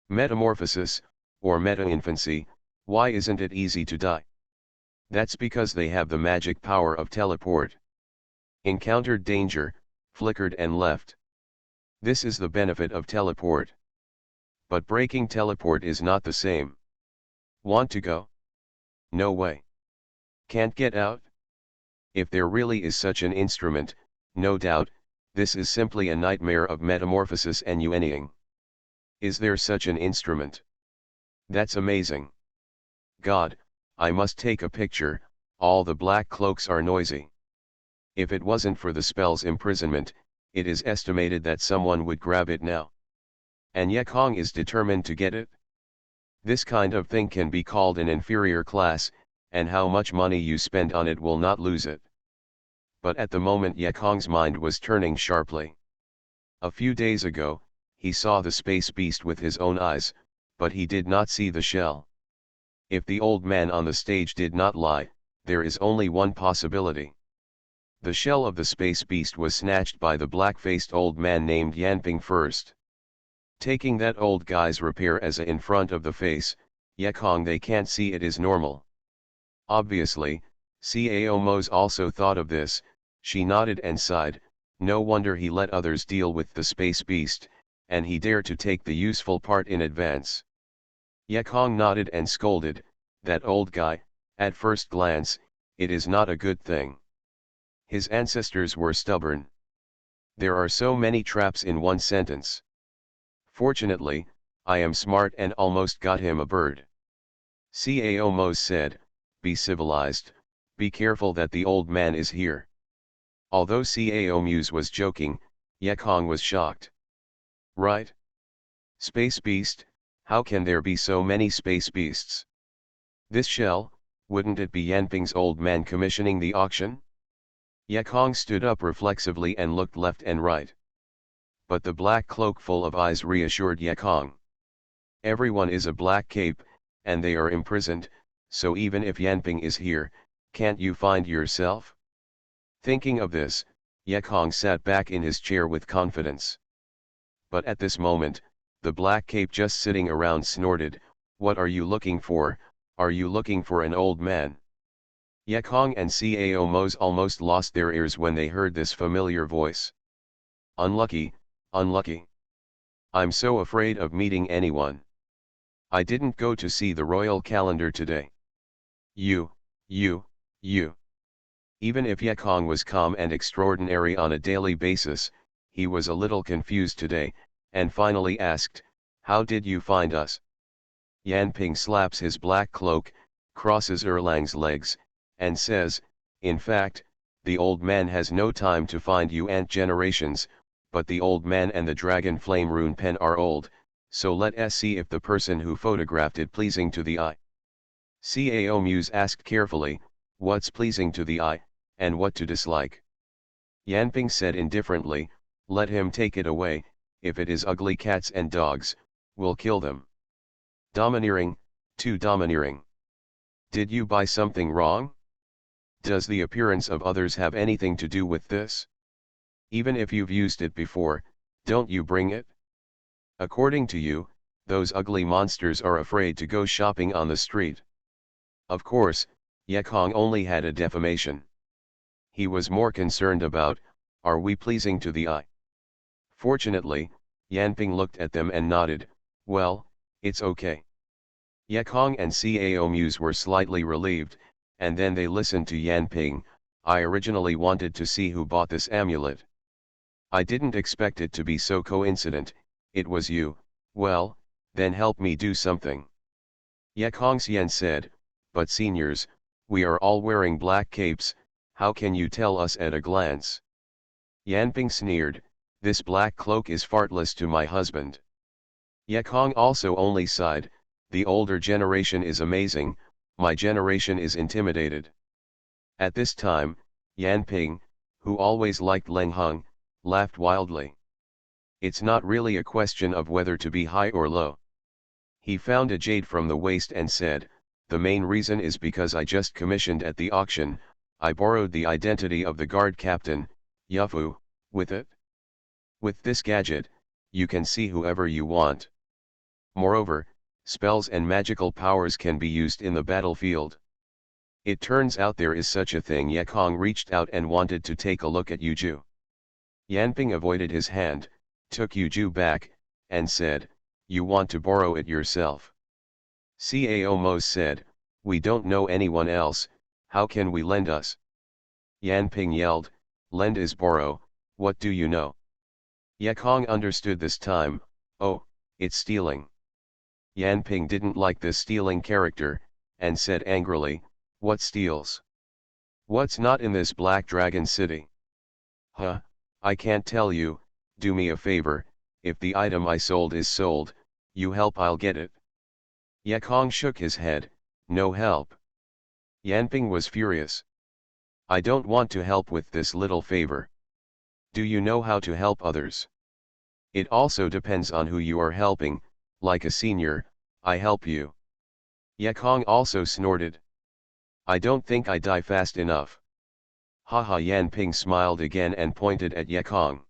Metamorphosis, or meta-infancy, why isn't it easy to die? That's because they have the magic power of teleport. Encountered danger, flickered and left. This is the benefit of teleport. But breaking teleport is not the same. Want to go? No way. Can't get out? If there really is such an instrument, no doubt, this is simply a nightmare of metamorphosis and yuanying. Is there such an instrument? That's amazing. God, I must take a picture, all the black cloaks are noisy. If it wasn't for the spell's imprisonment, it is estimated that someone would grab it now. And Yekong is determined to get it? This kind of thing can be called an inferior class, and how much money you spend on it will not lose it. But at the moment Yekong's mind was turning sharply. A few days ago, he saw the space beast with his own eyes, but he did not see the shell. If the old man on the stage did not lie, there is only one possibility. The shell of the space beast was snatched by the black-faced old man named Yanping first. Taking that old guy's repair as a in front of the face, Yekong they can't see it is normal. Obviously, Cao Mos also thought of this, she nodded and sighed, no wonder he let others deal with the space beast, and he dared to take the useful part in advance. Yekong nodded and scolded, that old guy, at first glance, it is not a good thing. His ancestors were stubborn. There are so many traps in one sentence. Fortunately, I am smart and almost got him a bird. Cao Mos said, be civilized, be careful that the old man is here. Although Cao Muse was joking, Yekong was shocked. Right? Space beast, how can there be so many space beasts? This shell, wouldn't it be Yanping's old man commissioning the auction? Yekong stood up reflexively and looked left and right. But the black cloak full of eyes reassured Yekong. Everyone is a black cape, and they are imprisoned, so even if Yanping is here, can't you find yourself? Thinking of this, Yekong sat back in his chair with confidence. But at this moment, the black cape just sitting around snorted, what are you looking for, are you looking for an old man? Yekong and Cao Mos almost lost their ears when they heard this familiar voice. Unlucky, unlucky. I'm so afraid of meeting anyone. I didn't go to see the royal calendar today. You. Even if Yekong was calm and extraordinary on a daily basis, he was a little confused today, and finally asked, how did you find us? Yanping slaps his black cloak, crosses Erlang's legs, and says, in fact, the old man has no time to find you ant generations, but the old man and the dragon flame rune pen are old, so let us see if the person who photographed it pleasing to the eye. Cao Muse asked carefully, what's pleasing to the eye, and what to dislike? Yanping said indifferently, let him take it away, if it is ugly cats and dogs, we'll kill them. Domineering, too domineering. Did you buy something wrong? Does the appearance of others have anything to do with this? Even if you've used it before, don't you bring it? According to you, those ugly monsters are afraid to go shopping on the street. Of course, Yekong only had a defamation. He was more concerned about, are we pleasing to the eye? Fortunately, Yanping looked at them and nodded, well, it's okay. Yekong and Cao Muse were slightly relieved, and then they listened to Yanping, I originally wanted to see who bought this amulet. I didn't expect it to be so coincident, it was you, well, then help me do something. Yekong Xian said, but seniors, we are all wearing black capes, how can you tell us at a glance? Yanping sneered, this black cloak is fartless to my husband. Yekong also only sighed, the older generation is amazing, my generation is intimidated. At this time, Yanping, who always liked Leng Heng, laughed wildly. It's not really a question of whether to be high or low. He found a jade from the waist and said, the main reason is because I just commissioned at the auction, I borrowed the identity of the guard captain, Yufu, with it. With this gadget, you can see whoever you want. Moreover, spells and magical powers can be used in the battlefield. It turns out there is such a thing. Yekong reached out and wanted to take a look at Yuju. Yanping avoided his hand, took Yuju back, and said, you want to borrow it yourself. Cao Mos said, we don't know anyone else, how can we lend us? Yanping yelled, lend is borrow, what do you know? Yekong understood this time, oh, it's stealing. Yanping didn't like this stealing character, and said angrily, what steals? What's not in this Black Dragon City? Huh, I can't tell you, do me a favor, if the item I sold is sold, you help I'll get it. Yekong shook his head, no help. Yanping was furious. I don't want to help with this little favor. Do you know how to help others? It also depends on who you are helping, like a senior, I help you. Yekong also snorted. I don't think I die fast enough. Haha. Yanping smiled again and pointed at Yekong.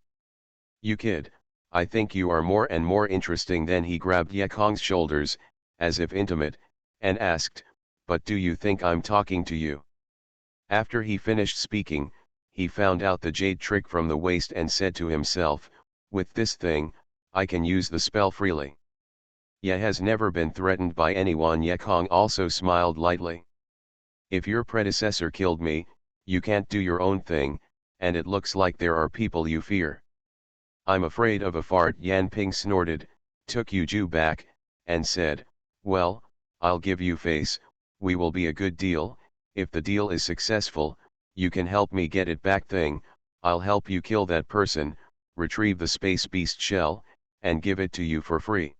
You kid, I think you are more and more interesting. Then he grabbed Yekong's shoulders, as if intimate, and asked, but do you think I'm talking to you? After he finished speaking, he found out the jade trick from the waist and said to himself, with this thing, I can use the spell freely. Ye has never been threatened by anyone. Yekong also smiled lightly. If your predecessor killed me, you can't do your own thing, and it looks like there are people you fear. I'm afraid of a fart. Yan Ping snorted, took Yuju back, and said, well, I'll give you face, we will be a good deal. If the deal is successful, you can help me get it back. Thing, I'll help you kill that person, retrieve the space beast shell, and give it to you for free.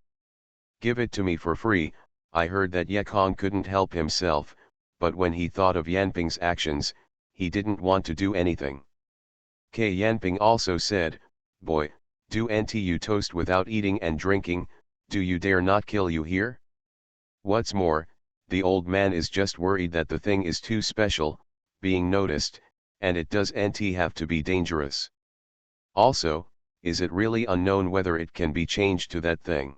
Give it to me for free. I heard that Yekong couldn't help himself, but when he thought of Yanping's actions, he didn't want to do anything. Yanping also said, boy, do you toast without eating and drinking, do you dare not kill you here? What's more, the old man is just worried that the thing is too special, being noticed, and it does have to be dangerous. Also, is it really unknown whether it can be changed to that thing?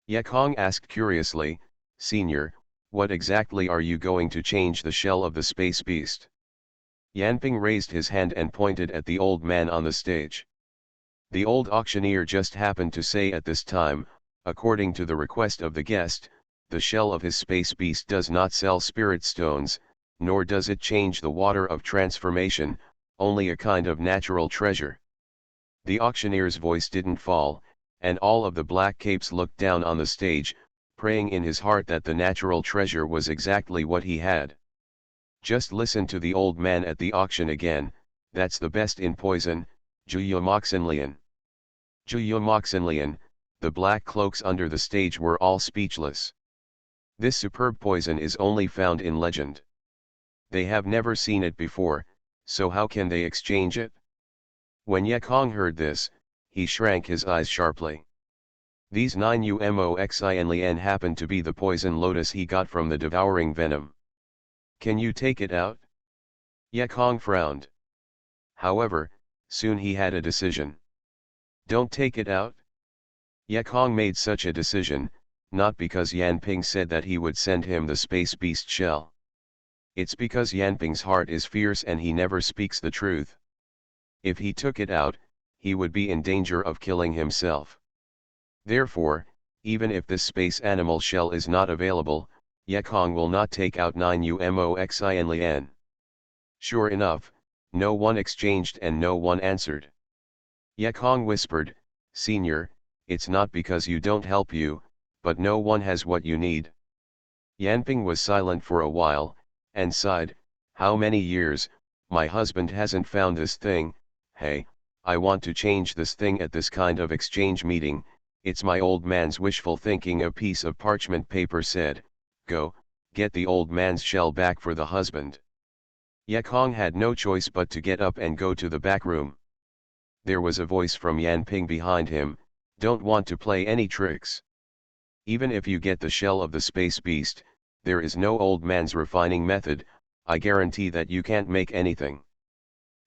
Yekong asked curiously, Senior, what exactly are you going to change the shell of the space beast? Yanping raised his hand and pointed at the old man on the stage. The old auctioneer just happened to say at this time, according to the request of the guest, the shell of his space beast does not sell spirit stones, nor does it change the water of transformation, only a kind of natural treasure. The auctioneer's voice didn't fall, and all of the black capes looked down on the stage, praying in his heart that the natural treasure was exactly what he had. Just listen to the old man at the auction again, that's the best in poison, Juyo Moxenlian. Juyo Moxenlian, the black cloaks under the stage were all speechless. This superb poison is only found in legend. They have never seen it before, so how can they exchange it? When Yekong heard this, he shrank his eyes sharply. These 9 Umoxinlian happened to be the poison lotus he got from the devouring venom. Can you take it out? Yekong frowned. However, soon he had a decision. Don't take it out? Yekong made such a decision, not because Yanping said that he would send him the space beast shell. It's because Yanping's heart is fierce and he never speaks the truth. If he took it out, he would be in danger of killing himself. Therefore, even if this space animal shell is not available, Yekong will not take out 9 Umoxinlian. Sure enough, no one exchanged and no one answered. Yekong whispered, Senior, it's not because you don't help you, but no one has what you need. Yanping was silent for a while, and sighed, how many years, my husband hasn't found this thing. Hey, I want to change this thing at this kind of exchange meeting. It's my old man's wishful thinking. A piece of parchment paper said, go, get the old man's shell back for the husband. Yekong had no choice but to get up and go to the back room. There was a voice from Yanping behind him, don't want to play any tricks. Even if you get the shell of the space beast, there is no old man's refining method, I guarantee that you can't make anything.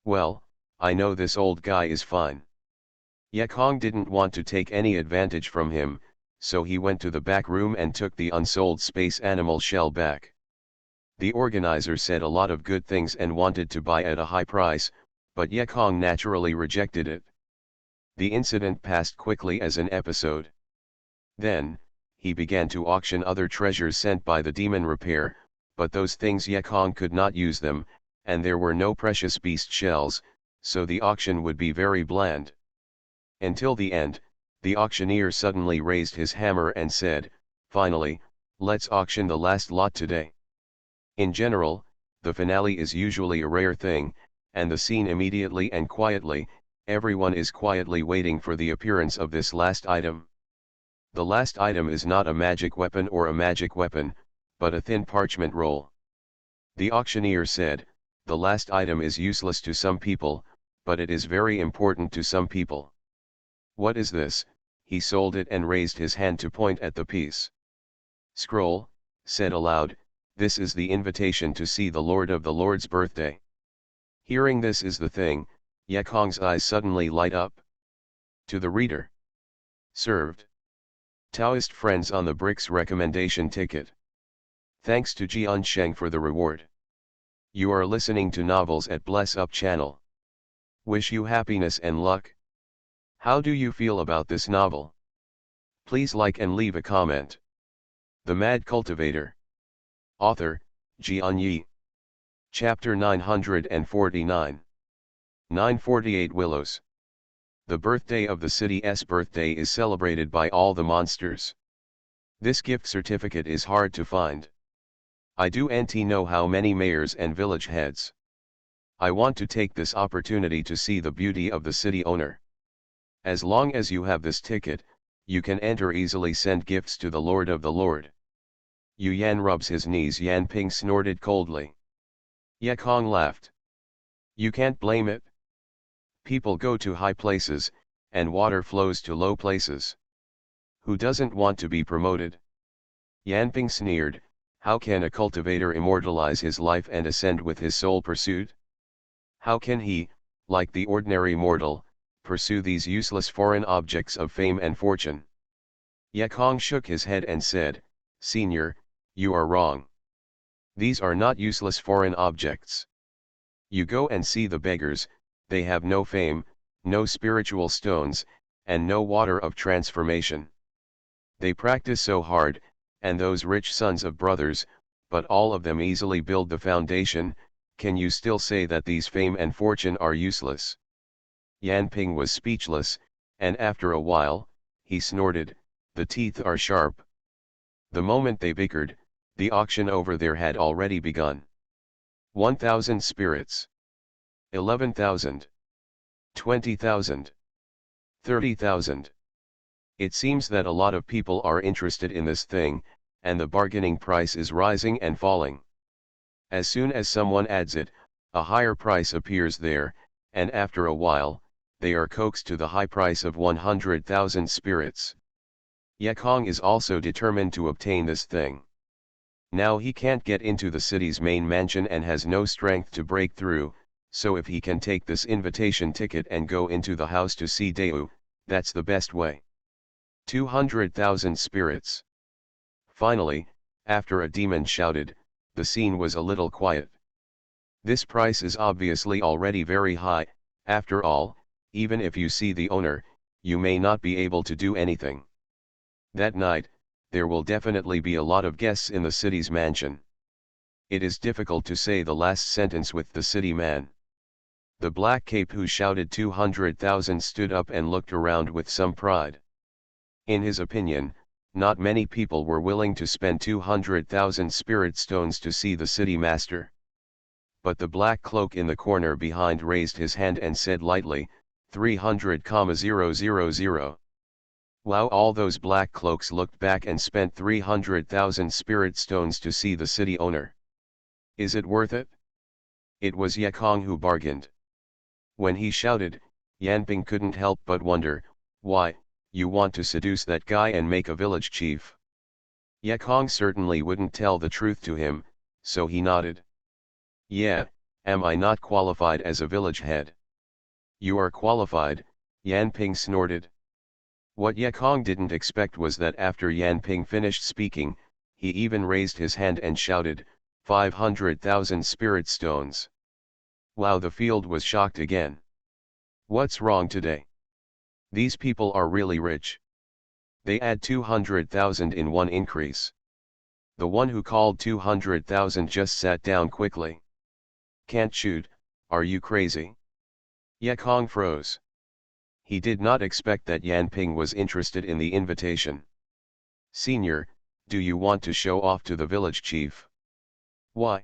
Well, I know this old guy is fine. Yekong didn't want to take any advantage from him, so he went to the back room and took the unsold space animal shell back. The organizer said a lot of good things and wanted to buy at a high price, but Yekong naturally rejected it. The incident passed quickly as an episode. Then, he began to auction other treasures sent by the demon repair, but those things Yekong could not use them, and there were no precious beast shells, so the auction would be very bland. Until the end, the auctioneer suddenly raised his hammer and said, finally, let's auction the last lot today. In general, the finale is usually a rare thing, and the scene immediately and quietly, everyone is quietly waiting for the appearance of this last item. The last item is not a magic weapon or a magic weapon, but a thin parchment roll. The auctioneer said, the last item is useless to some people, but it is very important to some people. What is this? He sold it and raised his hand to point at the piece. Scroll, said aloud, this is the invitation to see the Lord of the Lord's birthday. Hearing this is the thing, Yekong's eyes suddenly light up. To the reader. Served. Taoist friends on the bricks recommendation ticket. Thanks to Xianxia for the reward. You are listening to Novels at Bless Up channel. Wish you happiness and luck. How do you feel about this novel? Please like and leave a comment. The Mad Cultivator. Author, Xianxia. Chapter 949. 948 Willows. The birthday of the city's birthday is celebrated by all the monsters. This gift certificate is hard to find. I don't know how many mayors and village heads. I want to take this opportunity to see the beauty of the city owner. As long as you have this ticket, you can enter easily send gifts to the Lord of the Lord. Yu Yan rubs his knees. Yan Ping snorted coldly. Ye Kong laughed. You can't blame it. People go to high places, and water flows to low places. Who doesn't want to be promoted? Yan Ping sneered. How can a cultivator immortalize his life and ascend with his sole pursuit? How can he, like the ordinary mortal, pursue these useless foreign objects of fame and fortune? Ye Kong shook his head and said, Senior, you are wrong. These are not useless foreign objects. You go and see the beggars, they have no fame, no spiritual stones, and no water of transformation. They practice so hard, and those rich sons of brothers, but all of them easily build the foundation. Can you still say that these fame and fortune are useless? Yan Ping was speechless, and after a while, he snorted, the teeth are sharp. The moment they bickered, the auction over there had already begun. 1,000 spirits. 11,000. 20,000. 30,000. It seems that a lot of people are interested in this thing, and the bargaining price is rising and falling. As soon as someone adds it, a higher price appears there, and after a while, they are coaxed to the high price of 100,000 spirits. Ye Kong is also determined to obtain this thing. Now he can't get into the city's main mansion and has no strength to break through, so if he can take this invitation ticket and go into the house to see Deu, that's the best way. 200,000 spirits. Finally, after a demon shouted, the scene was a little quiet. This price is obviously already very high. After all, even if you see the owner, you may not be able to do anything. That night, there will definitely be a lot of guests in the city's mansion. It is difficult to say the last sentence with the city man. The black cape who shouted 200,000 stood up and looked around with some pride. In his opinion, not many people were willing to spend 200,000 spirit stones to see the city master. But the black cloak in the corner behind raised his hand and said lightly, 300,000. Wow! All those black cloaks looked back and spent 300,000 spirit stones to see the city owner. Is it worth it? It was Ye Kong who bargained. When he shouted, Yan Ping couldn't help but wonder, why, you want to seduce that guy and make a village chief? Ye Kong certainly wouldn't tell the truth to him, so he nodded. Yeah, am I not qualified as a village head? You are qualified, Yan Ping snorted. What Ye Kong didn't expect was that after Yan Ping finished speaking, he even raised his hand and shouted, 500,000 spirit stones. Wow! The field was shocked again. What's wrong today? These people are really rich. They add 200,000 in one increase. The one who called 200,000 just sat down quickly. Can't shoot, are you crazy? Ye Kong froze. He did not expect that Yan Ping was interested in the invitation. Senior, do you want to show off to the village chief? Why?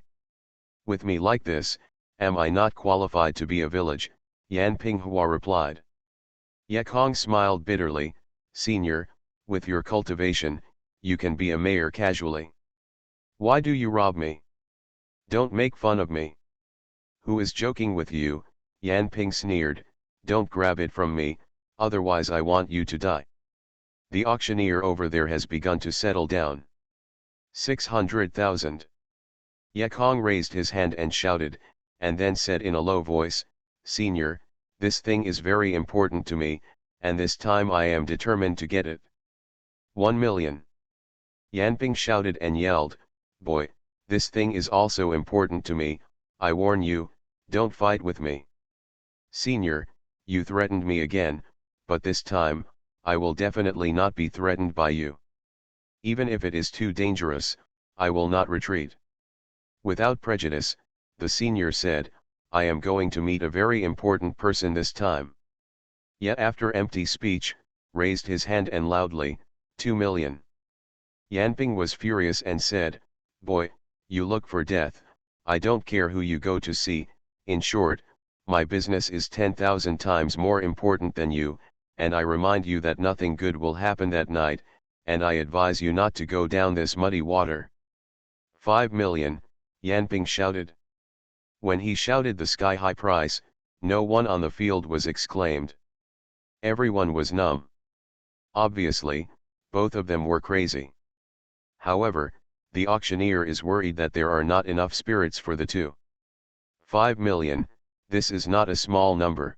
With me like this, am I not qualified to be a village? Yan Ping Hua replied. Ye Kong smiled bitterly, Senior, with your cultivation, you can be a mayor casually. Why do you rob me? Don't make fun of me. Who is joking with you? Yan Ping sneered, don't grab it from me, otherwise I want you to die. The auctioneer over there has begun to settle down. 600,000. Ye Kong raised his hand and shouted, and then said in a low voice, Senior, this thing is very important to me, and this time I am determined to get it. 1 million. Yanping shouted and yelled, "Boy, this thing is also important to me, I warn you, don't fight with me. Senior, you threatened me again, but this time, I will definitely not be threatened by you. Even if it is too dangerous, I will not retreat." Without prejudice, the senior said, "I am going to meet a very important person this time." Yet after empty speech, raised his hand and loudly, 2 million. Yanping was furious and said, "Boy, you look for death, I don't care who you go to see, in short, my business is 10,000 times more important than you, and I remind you that nothing good will happen that night, and I advise you not to go down this muddy water." 5 million, Yanping shouted. When he shouted the sky-high price, no one on the field was exclaimed. Everyone was numb. Obviously, both of them were crazy. However, the auctioneer is worried that there are not enough spirits for the two. 5 million, this is not a small number.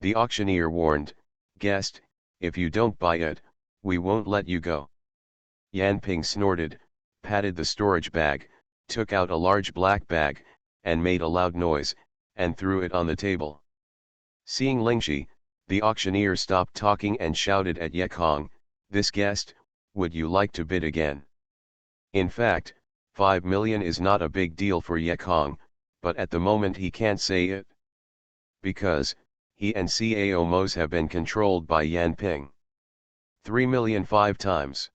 The auctioneer warned, "Guest, if you don't buy it, we won't let you go." Yanping snorted, patted the storage bag, took out a large black bag, and made a loud noise, and threw it on the table. Seeing Lingxi, the auctioneer stopped talking and shouted at Yekong, "This guest, would you like to bid again?" In fact, 5 million is not a big deal for Yekong, but at the moment he can't say it. Because, he and Cao Mos have been controlled by Yanping. 3 million 5 times.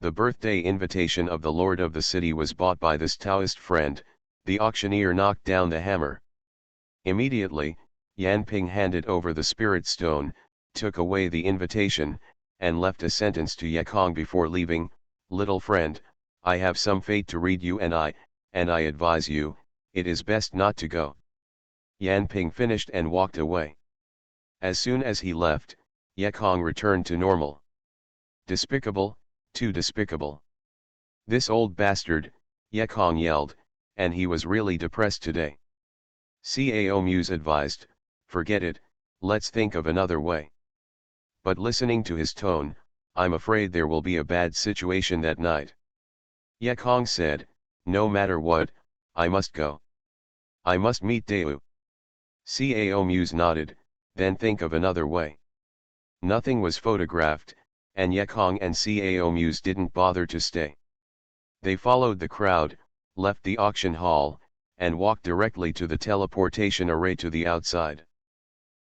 The birthday invitation of the lord of the city was bought by this Taoist friend. The auctioneer knocked down the hammer. Immediately, Yanping handed over the spirit stone, took away the invitation, and left a sentence to Yekong before leaving, "Little friend, I have some fate to read you and I advise you, it is best not to go." Yanping finished and walked away. As soon as he left, Yekong returned to normal. "Despicable, too despicable. This old bastard," Yekong yelled, and he was really depressed today. Cao Muse advised, "Forget it, let's think of another way." But listening to his tone, I'm afraid there will be a bad situation that night. Yekong said, "No matter what, I must go. I must meet Deu." Cao Muse nodded, "Then think of another way." Nothing was photographed, and Yekong and Cao Muse didn't bother to stay. They followed the crowd, left the auction hall, and walked directly to the teleportation array to the outside.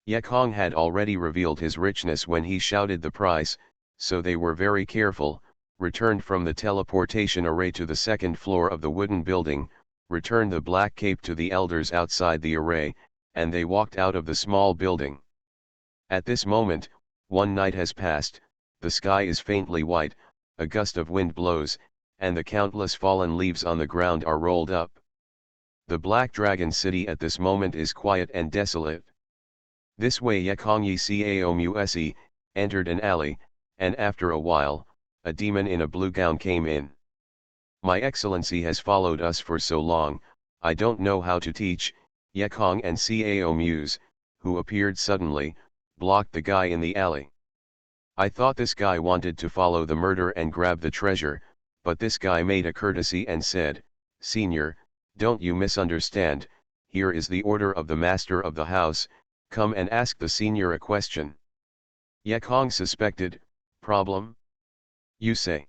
Yekong had already revealed his richness when he shouted the price, so they were very careful, returned from the teleportation array to the second floor of the wooden building, returned the black cape to the elders outside the array, and they walked out of the small building. At this moment, one night has passed, the sky is faintly white, a gust of wind blows, and the countless fallen leaves on the ground are rolled up. The Black Dragon City at this moment is quiet and desolate. This way Yekong Yi Cao Muse entered an alley, and after a while, a demon in a blue gown came in. "My Excellency has followed us for so long, I don't know how to teach." Yekong and Cao Muse, who appeared suddenly, blocked the guy in the alley. "I thought this guy wanted to follow the murder and grab the treasure, but this guy made a courtesy and said, 'Senior, don't you misunderstand, here is the order of the master of the house, come and ask the senior a question.'" Yekong suspected, "Problem? You say?"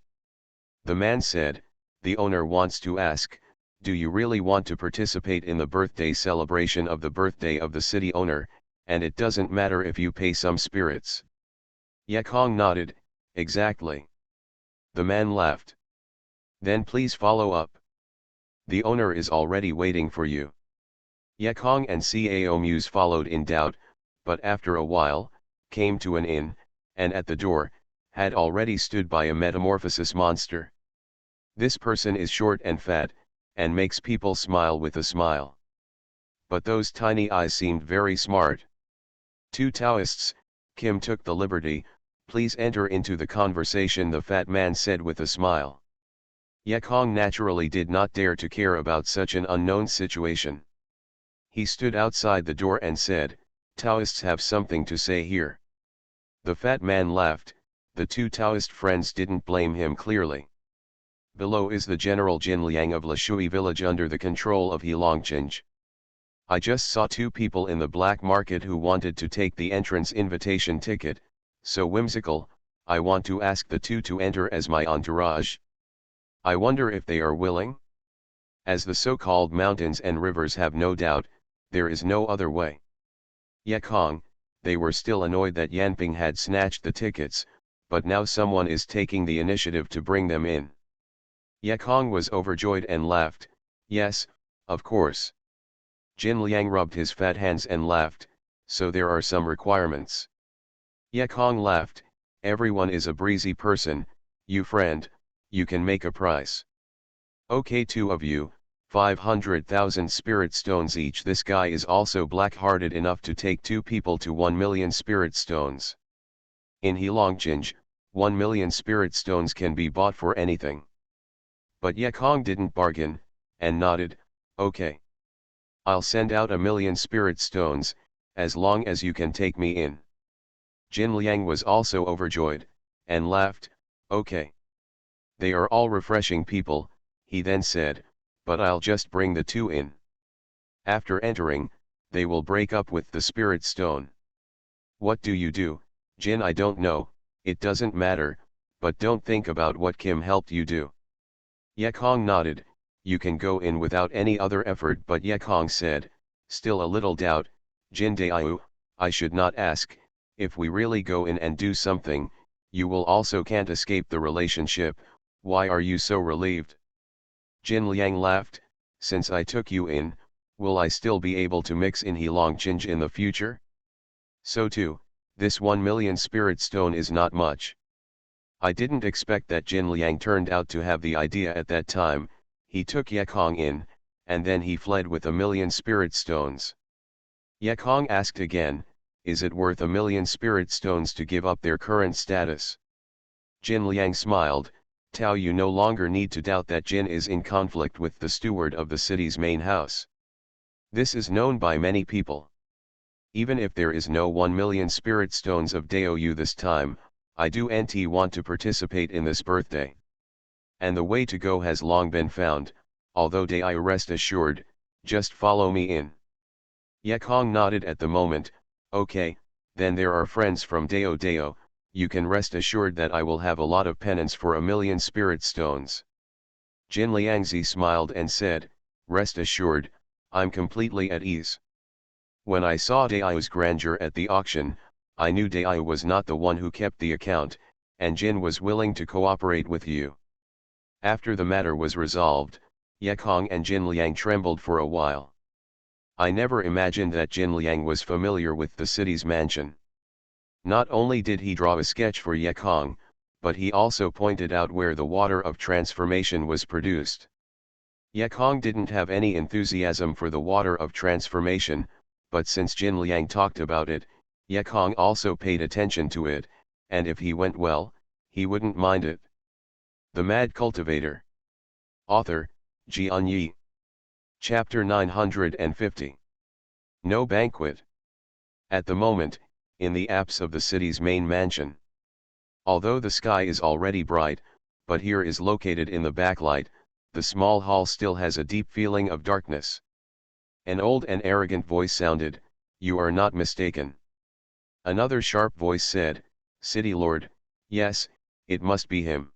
The man said, "The owner wants to ask, do you really want to participate in the birthday celebration of the birthday of the city owner, and it doesn't matter if you pay some spirits?" Yekong nodded, "Exactly." The man laughed. "Then please follow up. The owner is already waiting for you." Yekong and Cao Muse followed in doubt, but after a while, came to an inn, and at the door, had already stood by a metamorphosis monster. This person is short and fat, and makes people smile with a smile. But those tiny eyes seemed very smart. Two Taoists, Kim took the liberty, "Please enter into the conversation," the fat man said with a smile. Yekong naturally did not dare to care about such an unknown situation. He stood outside the door and said, "Taoists have something to say here." The fat man left. The two Taoist friends didn't blame him clearly. Below is the General Jin Liang of Lishui village under the control of He Longchenj. I just saw two people in the black market who wanted to take the entrance invitation ticket, so whimsical, I want to ask the two to enter as my entourage. I wonder if they are willing? As the so-called mountains and rivers have no doubt, there is no other way. Yekong, they were still annoyed that Yanping had snatched the tickets, but now someone is taking the initiative to bring them in. Yekong was overjoyed and laughed, yes, of course. Jin Liang rubbed his fat hands and laughed, so there are some requirements. Yekong laughed, everyone is a breezy person, you friend, you can make a price. Okay, two of you, 500,000 spirit stones each. This guy is also black-hearted enough to take two people to 1 million spirit stones. In He Longchenj, 1 million spirit stones can be bought for anything. But Yekong didn't bargain, and nodded, okay. I'll send out 1 million spirit stones, as long as you can take me in. Jin Liang was also overjoyed, and laughed, okay. They are all refreshing people, he then said, but I'll just bring the two in. After entering, they will break up with the spirit stone. What do you do, Jin? I don't know, it doesn't matter, but don't think about what Kim helped you do. Yekong nodded, you can go in without any other effort, but Yekong said, still a little doubt, Jin Daiyu, I should not ask, if we really go in and do something, you will also can't escape the relationship, why are you so relieved? Jin Liang laughed, since I took you in, will I still be able to mix in He Longchenj in the future? So too, this 1 million spirit stone is not much. I didn't expect that Jin Liang turned out to have the idea at that time. He took Yekong in, and then he fled with 1 million spirit stones. Yekong asked again, is it worth 1 million spirit stones to give up their current status? Jin Liang smiled, Tao, you no longer need to doubt that Jin is in conflict with the steward of the city's main house. This is known by many people. Even if there is no 1 million spirit stones of Daoyu this time, I do not want to participate in this birthday. And the way to go has long been found, although Daoyu, rest assured, just follow me in. Yekong nodded at the moment, okay, then there are friends from Dao, you can rest assured that I will have a lot of penance for 1 million spirit stones. Jin Liangzi smiled and said, rest assured, I'm completely at ease. When I saw Daoyu's grandeur at the auction, I knew Daoyu was not the one who kept the account, and Jin was willing to cooperate with you. After the matter was resolved, Yekong and Jin Liang trembled for a while. I never imagined that Jin Liang was familiar with the city's mansion. Not only did he draw a sketch for Yekong, but he also pointed out where the water of transformation was produced. Yekong didn't have any enthusiasm for the water of transformation, but since Jin Liang talked about it, Yekong also paid attention to it, and if he went well, he wouldn't mind it. The Mad Cultivator. Author, Xianxia. Chapter 950. No banquet. At the moment, in the apse of the city's main mansion. Although the sky is already bright, but here is located in the backlight, the small hall still has a deep feeling of darkness. An old and arrogant voice sounded, you are not mistaken. Another sharp voice said, City Lord, yes, it must be him.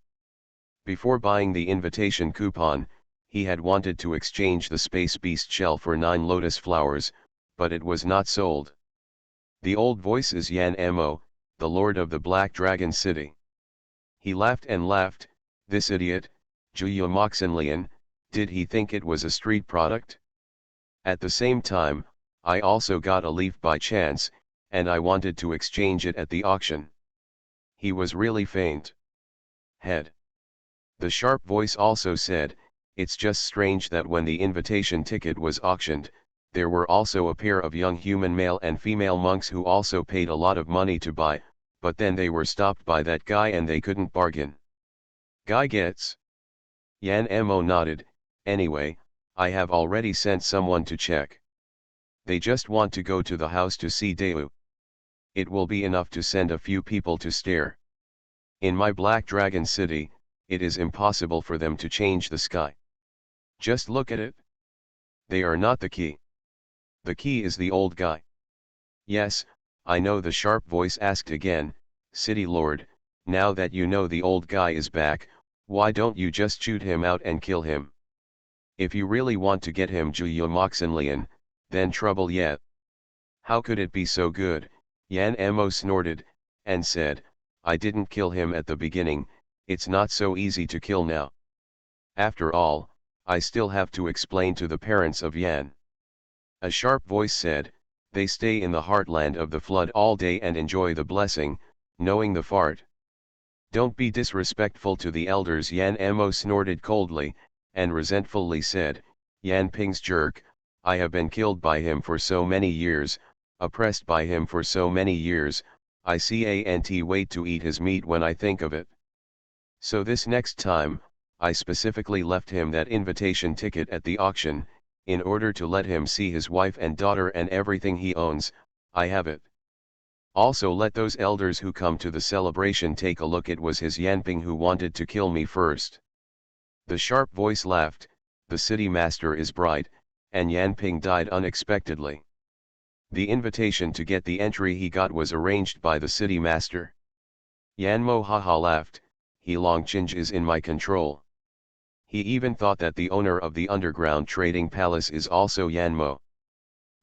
Before buying the invitation coupon, he had wanted to exchange the Space Beast shell for 9 lotus flowers, but it was not sold. The old voice is Yan Mo, the Lord of the Black Dragon City. He laughed and laughed, this idiot, Juya Moxenlian, did he think it was a street product? At the same time, I also got a leaf by chance, and I wanted to exchange it at the auction. He was really faint. Head. The sharp voice also said, it's just strange that when the invitation ticket was auctioned, there were also a pair of young human male and female monks who also paid a lot of money to buy, but then they were stopped by that guy and they couldn't bargain. Guy gets. Yan Mo nodded, anyway, I have already sent someone to check. They just want to go to the house to see Daoyu. It will be enough to send a few people to stare. In my Black Dragon City, it is impossible for them to change the sky. Just look at it. They are not the key. The key is the old guy. Yes, I know, the sharp voice asked again. City Lord, now that you know the old guy is back, why don't you just shoot him out and kill him? If you really want to get him Juyo Moxenlian, then trouble yet. How could it be so good? Yan Mo snorted, and said, I didn't kill him at the beginning, it's not so easy to kill now. After all, I still have to explain to the parents of Yan. A sharp voice said, they stay in the heartland of the flood all day and enjoy the blessing, knowing the fart. Don't be disrespectful to the elders. Yan Mo snorted coldly, and resentfully said, Yan Ping's jerk, I have been killed by him for so many years, oppressed by him for so many years, I can't wait to eat his meat when I think of it. So this next time, I specifically left him that invitation ticket at the auction, in order to let him see his wife and daughter and everything he owns. I have it. Also let those elders who come to the celebration take a look. It was his Yanping who wanted to kill me first. The sharp voice laughed, the city master is bright, and Yanping died unexpectedly. The invitation to get the entry he got was arranged by the city master. Yanmo haha laughed, he Longchinj is in my control. He even thought that the owner of the underground trading palace is also Yanmo.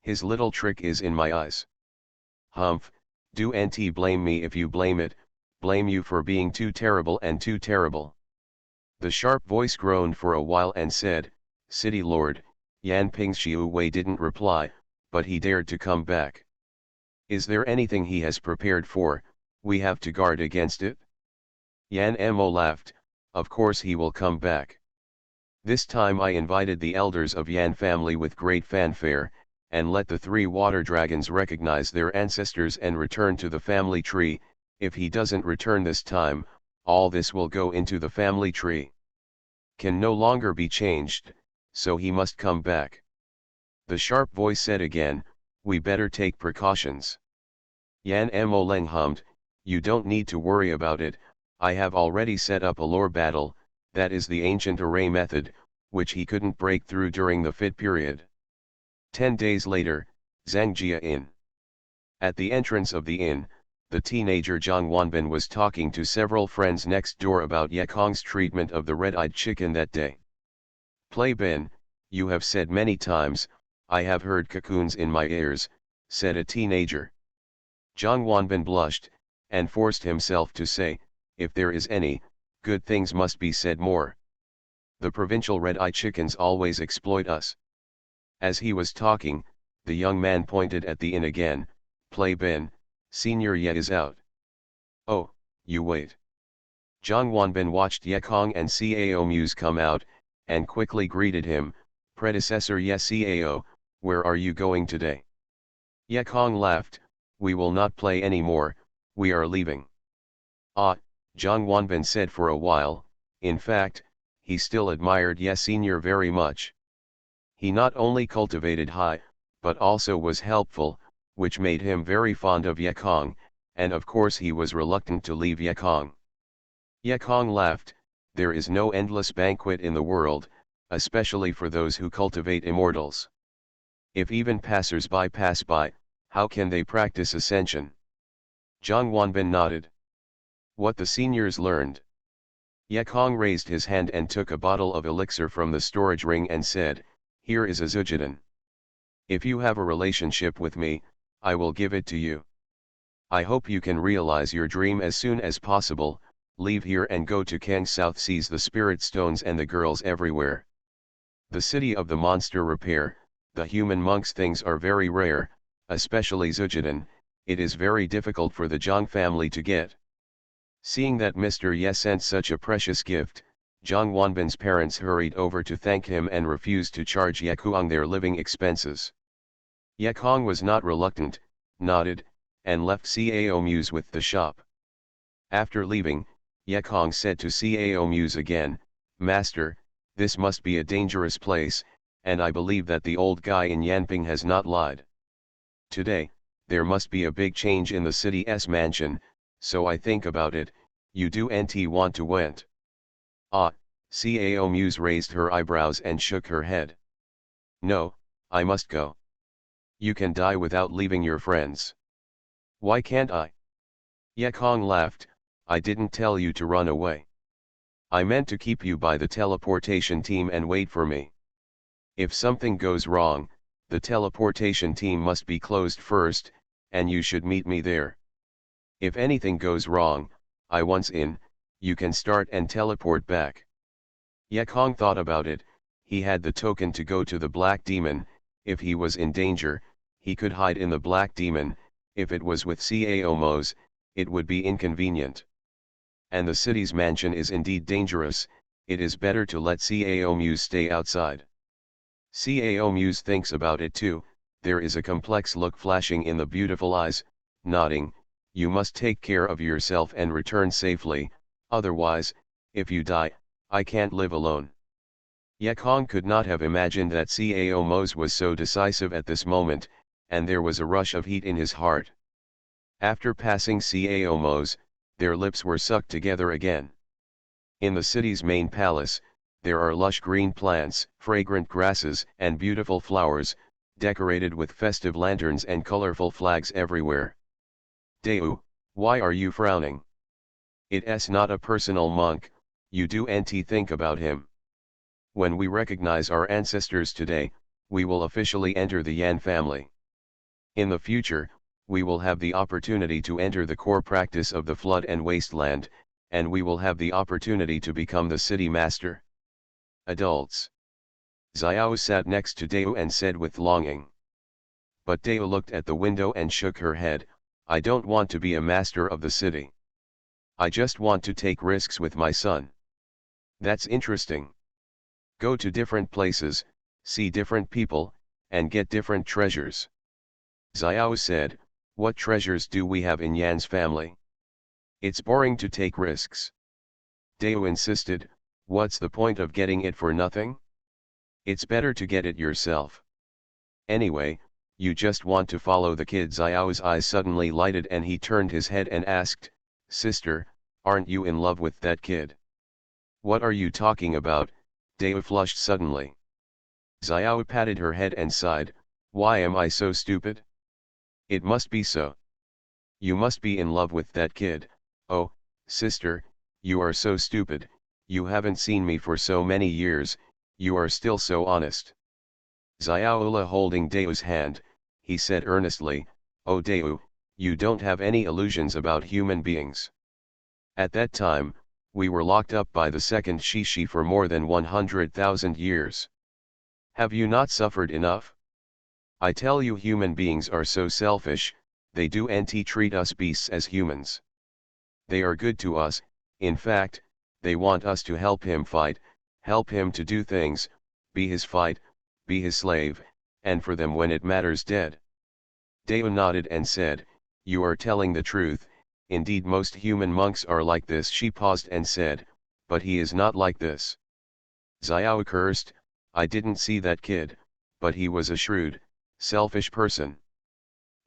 His little trick is in my eyes. Humph, do nt blame me if you blame it, blame you for being too terrible and too terrible. The sharp voice groaned for a while and said, City Lord, Yan Ping's Xiu Wei didn't reply, but he dared to come back. Is there anything he has prepared for, we have to guard against it? Yan Mo laughed, of course he will come back. This time I invited the elders of Yan family with great fanfare, and let the 3 water dragons recognize their ancestors and return to the family tree. If he doesn't return this time, all this will go into the family tree. Can no longer be changed, so he must come back. The sharp voice said again, we better take precautions. Yan Mo Leng hummed, you don't need to worry about it, I have already set up a lore battle, that is the ancient array method, which he couldn't break through during the fit period. 10 days later, Xianxia Inn. At the entrance of the inn, the teenager Zhang Wanbin was talking to several friends next door about Yekong's treatment of the red-eyed chicken that day. Play Bin, you have said many times, I have heard cocoons in my ears, said a teenager. Zhang Wanbin blushed, and forced himself to say, if there is any, good things must be said more. The provincial red-eye chickens always exploit us. As he was talking, the young man pointed at the inn again, Play Bin, Senior Ye is out. Oh, you wait. Zhang Wanbin watched Yekong and Cao Muse come out, and quickly greeted him, Predecessor Ye Cao, where are you going today? Yekong laughed, we will not play anymore, we are leaving. Ah, Zhang Wanbin said for a while, in fact, he still admired Ye Senior very much. He not only cultivated high, but also was helpful, which made him very fond of Yekong, and of course he was reluctant to leave Yekong. Yekong laughed, there is no endless banquet in the world, especially for those who cultivate immortals. If even passers-by pass by, how can they practice ascension? Zhang Wanbin nodded. What the seniors learned. Yekong raised his hand and took a bottle of elixir from the storage ring and said, here is a Zujidin. If you have a relationship with me, I will give it to you. I hope you can realize your dream as soon as possible, leave here and go to Kang South, seize the spirit stones and the girls everywhere. The city of the monster repair, the human monks things are very rare, especially Zujidin, it is very difficult for the Zhang family to get. Seeing that Mr. Ye sent such a precious gift, Zhang Wanbin's parents hurried over to thank him and refused to charge Yekong their living expenses. Yekong was not reluctant, nodded, and left Cao Muse with the shop. After leaving, Yekong said to Cao Muse again, Master, this must be a dangerous place, and I believe that the old guy in Yanping has not lied. Today, there must be a big change in the city's mansion, so I think about it. You do nt want to went? Ah, Cao Muse raised her eyebrows and shook her head. No, I must go. You can die without leaving your friends. Why can't I? Yekong laughed, I didn't tell you to run away. I meant to keep you by the teleportation team and wait for me. If something goes wrong, the teleportation team must be closed first, and you should meet me there. If anything goes wrong, once in, you can start and teleport back. Yekong thought about it. He had the token to go to the Black Demon. If he was in danger, he could hide in the Black Demon. If it was with Cao Mose, it would be inconvenient. And the city's mansion is indeed dangerous. It is better to let Cao Muse stay outside. Cao Muse thinks about it too. There is a complex look flashing in the beautiful eyes, nodding. You must take care of yourself and return safely, otherwise, if you die, I can't live alone. Yekong could not have imagined that Cao Mose was so decisive at this moment, and there was a rush of heat in his heart. After passing Cao Mose, their lips were sucked together again. In the city's main palace, there are lush green plants, fragrant grasses, and beautiful flowers, decorated with festive lanterns and colorful flags everywhere. Deu, why are you frowning? It's not a personal monk, you do nt think about him. When we recognize our ancestors today, we will officially enter the Yan family. In the future, we will have the opportunity to enter the core practice of the flood and wasteland, and we will have the opportunity to become the city master. Adults. Xiao sat next to Deu and said with longing. But Deu looked at the window and shook her head, I don't want to be a master of the city. I just want to take risks with my son. That's interesting. Go to different places, see different people, and get different treasures. Xiao said, what treasures do we have in Yan's family? It's boring to take risks. Deu insisted, what's the point of getting it for nothing? It's better to get it yourself. Anyway, you just want to follow the kid. Xiao's eyes suddenly lighted and he turned his head and asked, Sister, aren't you in love with that kid? What are you talking about? Deu flushed suddenly. Xiao patted her head and sighed, why am I so stupid? It must be so. You must be in love with that kid. Oh, sister, you are so stupid, you haven't seen me for so many years, you are still so honest. Xiaola holding Deu's hand, he said earnestly, oh Deu, you don't have any illusions about human beings. At that time, we were locked up by the second Shishi for more than 100,000 years. Have you not suffered enough? I tell you, human beings are so selfish, they do nt treat us beasts as humans. They are good to us, in fact, they want us to help him fight, help him to do things, be his fight, be his slave, and for them when it matters dead. Deu nodded and said, you are telling the truth, indeed most human monks are like this. She paused and said, but he is not like this. Xiao cursed, I didn't see that kid, but he was a shrewd, selfish person.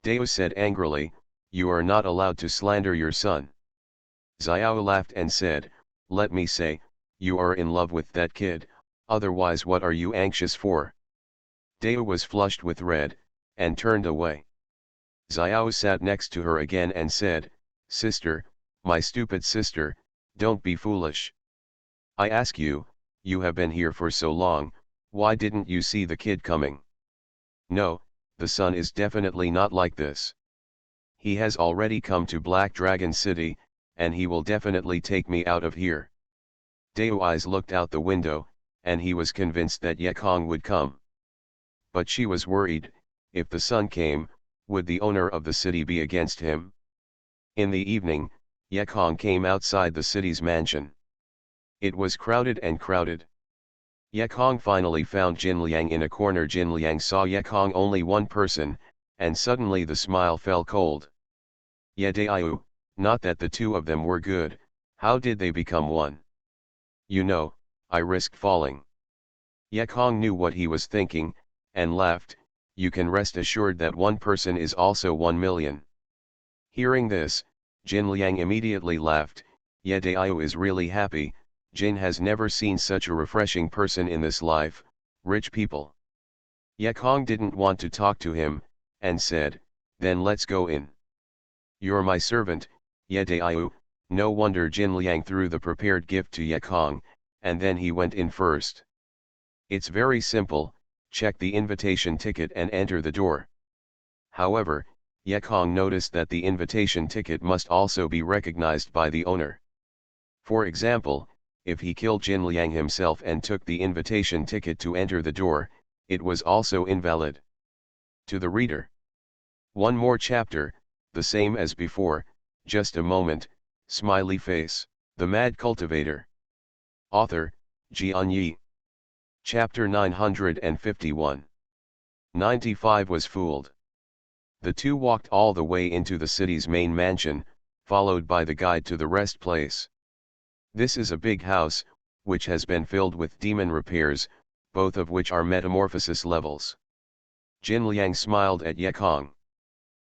Deu said angrily, you are not allowed to slander your son. Xiao laughed and said, let me say, you are in love with that kid, otherwise what are you anxious for? Deu was flushed with red, and turned away. Xiao sat next to her again and said, sister, my stupid sister, don't be foolish. I ask you, you have been here for so long, why didn't you see the kid coming? No, the son is definitely not like this. He has already come to Black Dragon City, and he will definitely take me out of here. Deu eyes looked out the window, and he was convinced that Yekong would come. But she was worried, if the son came, would the owner of the city be against him? In the evening, Yekong came outside the city's mansion. It was crowded and crowded. Yekong finally found Jinliang in a corner. Jinliang saw Yekong only one person, and suddenly the smile fell cold. Yedaiu, not that the two of them were good, how did they become one? You know, I risked falling. Yekong knew what he was thinking, and laughed, you can rest assured that one person is also 1,000,000. Hearing this, Jin Liang immediately laughed. Ye Dao is really happy. Jin has never seen such a refreshing person in this life. Rich people. Ye Kong didn't want to talk to him, and said, then let's go in. You're my servant, Ye Dao. No wonder Jin Liang threw the prepared gift to Ye Kong, and then he went in first. It's very simple, check the invitation ticket and enter the door. However, Ye Kong noticed that the invitation ticket must also be recognized by the owner. For example, if he killed Jin Liang himself and took the invitation ticket to enter the door, it was also invalid. To the reader. One more chapter, the same as before, just a moment, smiley face. The Mad Cultivator. Author, Xianxia. Chapter 951. 95 was fooled. The two walked all the way into the city's main mansion, followed by the guide to the rest place. This is a big house, which has been filled with demon repairs, both of which are metamorphosis levels. Jin Liang smiled at Ye Kong.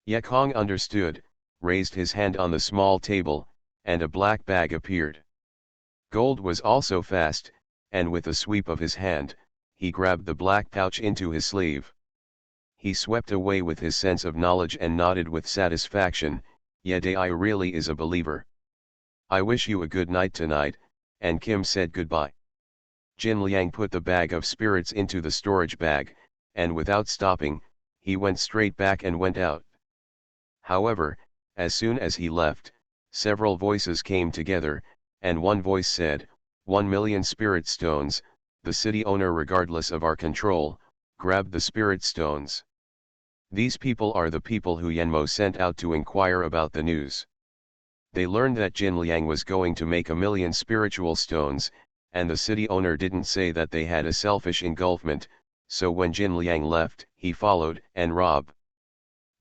Ye Kong understood, raised his hand on the small table, and a black bag appeared. Gold was also fast, and with a sweep of his hand, he grabbed the black pouch into his sleeve. He swept away with his sense of knowledge and nodded with satisfaction. Ye Dai really is a believer. I wish you a good night tonight, and Kim said goodbye. Jin Liang put the bag of spirits into the storage bag, and without stopping, he went straight back and went out. However, as soon as he left, several voices came together, and one voice said, 1,000,000 spirit stones, the city owner regardless of our control, grabbed the spirit stones. These people are the people who Yanmo sent out to inquire about the news. They learned that Jin Liang was going to make 1,000,000 spiritual stones, and the city owner didn't say that they had a selfish engulfment, so when Jin Liang left, he followed and robbed.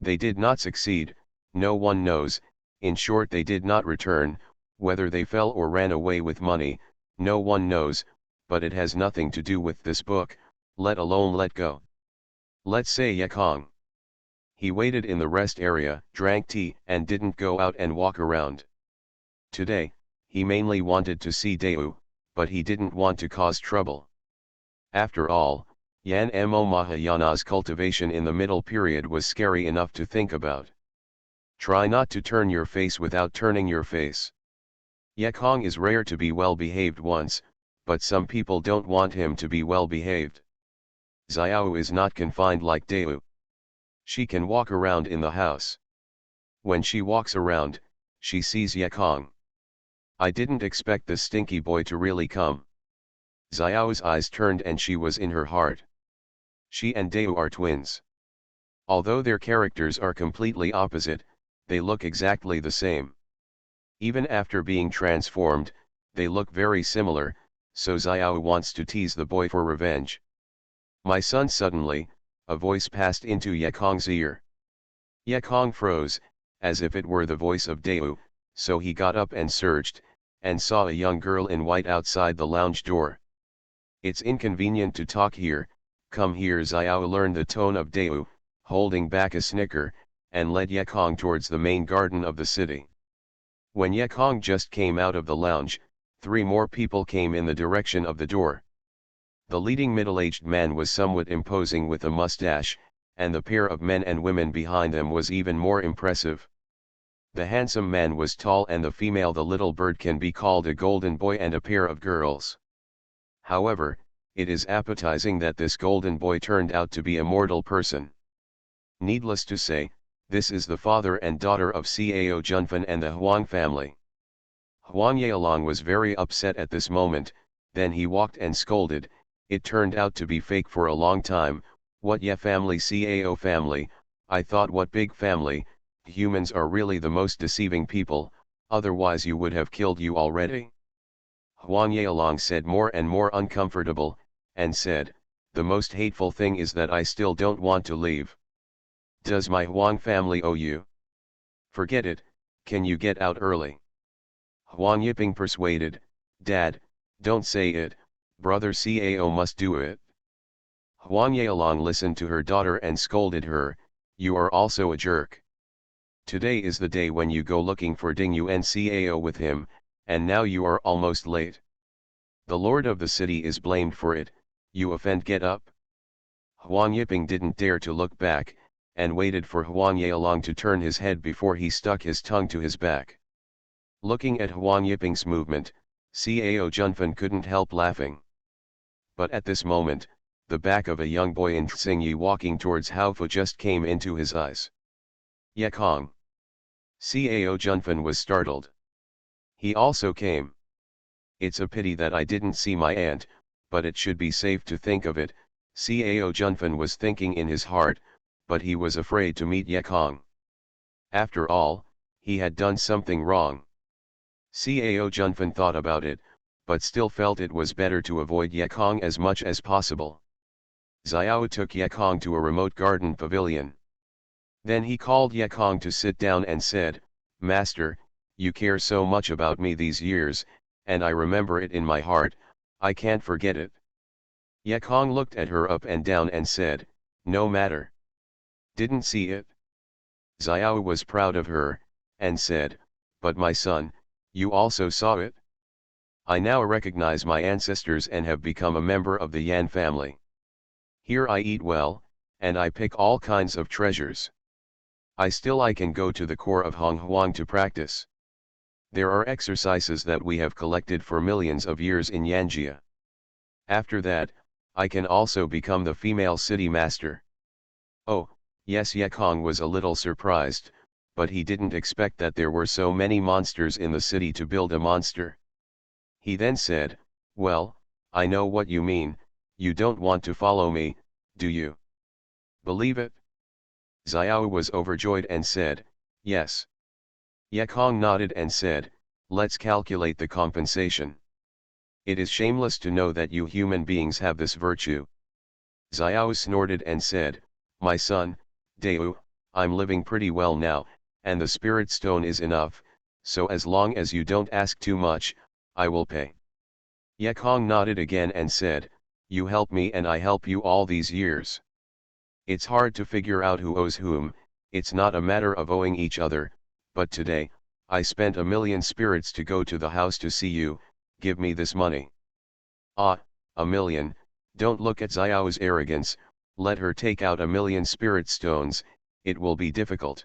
They did not succeed, no one knows, in short they did not return, whether they fell or ran away with money, no one knows, but it has nothing to do with this book, let alone let go. Let's say Ye Kong. He waited in the rest area, drank tea, and didn't go out and walk around. Today, he mainly wanted to see Daewoo, but he didn't want to cause trouble. After all, Yan Mo Mahayana's cultivation in the middle period was scary enough to think about. Try not to turn your face without turning your face. Ye Kong is rare to be well behaved once, but some people don't want him to be well behaved. Xiao is not confined like Daewoo. She can walk around in the house. When she walks around, she sees Ye Kong. I didn't expect this stinky boy to really come. Xiao's eyes turned and she was in her heart. She and Daewoo are twins. Although their characters are completely opposite, they look exactly the same. Even after being transformed, they look very similar, so Xiao wants to tease the boy for revenge. My son. Suddenly, a voice passed into Ye Kong's ear. Ye Kong froze, as if it were the voice of Daewoo, so he got up and searched, and saw a young girl in white outside the lounge door. It's inconvenient to talk here, come here. Xiao learned the tone of Daewoo, holding back a snicker, and led Ye Kong towards the main garden of the city. When Ye Kong just came out of the lounge, 3 more people came in the direction of the door. The leading middle-aged man was somewhat imposing with a mustache, and the pair of men and women behind them was even more impressive. The handsome man was tall and the female, the little bird, can be called a golden boy and a pair of girls. However, it is appetizing that this golden boy turned out to be a mortal person. Needless to say, this is the father and daughter of Cao Junfan and the Huang family. Huang Yaolong was very upset at this moment, then he walked and scolded. It turned out to be fake for a long time. What Ye family, Cao family, I thought what big family, humans are really the most deceiving people, otherwise you would have killed you already. Huang Yaolong said, more and more uncomfortable, and said, the most hateful thing is that I still don't want to leave. Does my Huang family owe you? Forget it, can you get out early? Huang Yiping persuaded, Dad, don't say it, brother Cao must do it. Huang Yalong listened to her daughter and scolded her, "You are also a jerk. Today is the day when you go looking for Ding Yuncao with him, and now you are almost late. The lord of the city is blamed for it, you offend, get up." Huang Yiping didn't dare to look back, and waited for Huang Yalong to turn his head before he stuck his tongue to his back. Looking at Huang Yiping's movement, Cao Junfen couldn't help laughing. But at this moment, the back of a young boy in Xingyi walking towards Haofu just came into his eyes. "Ye Kong." Cao Junfen was startled. He also came. "It's a pity that I didn't see my aunt, but it should be safe to think of it," Cao Junfen was thinking in his heart, but he was afraid to meet Ye Kong. After all, he had done something wrong. Cao Junfen thought about it, but still felt it was better to avoid Ye Kong as much as possible. Xiao took Ye Kong to a remote garden pavilion. Then he called Ye Kong to sit down and said, "Master, you care so much about me these years, and I remember it in my heart, I can't forget it." Ye Kong looked at her up and down and said, "No matter. Didn't see it." Xiao was proud of her, and said, "But my son, you also saw it? I now recognize my ancestors and have become a member of the Yan family. Here I eat well, and I pick all kinds of treasures. I can go to the core of Hong Huang to practice. There are exercises that we have collected for millions of years in Yanjia. After that, I can also become the female city master." Oh, yes, Ye Kong was a little surprised, but he didn't expect that there were so many monsters in the city to build a monster. He then said, "Well, I know what you mean, you don't want to follow me, do you? Believe it?" Xiao was overjoyed and said, "Yes." Ye Kong nodded and said, "Let's calculate the compensation. It is shameless to know that you human beings have this virtue." Xiao snorted and said, "My son, Deu, I'm living pretty well now, and the spirit stone is enough, so as long as you don't ask too much, I will pay." Ye Kong nodded again and said, "You help me and I help you all these years. It's hard to figure out who owes whom, it's not a matter of owing each other, but today, I spent 1,000,000 spirits to go to the house to see you, give me this money." "Ah, 1,000,000, don't look at Xiao's arrogance, let her take out 1,000,000 spirit stones, it will be difficult.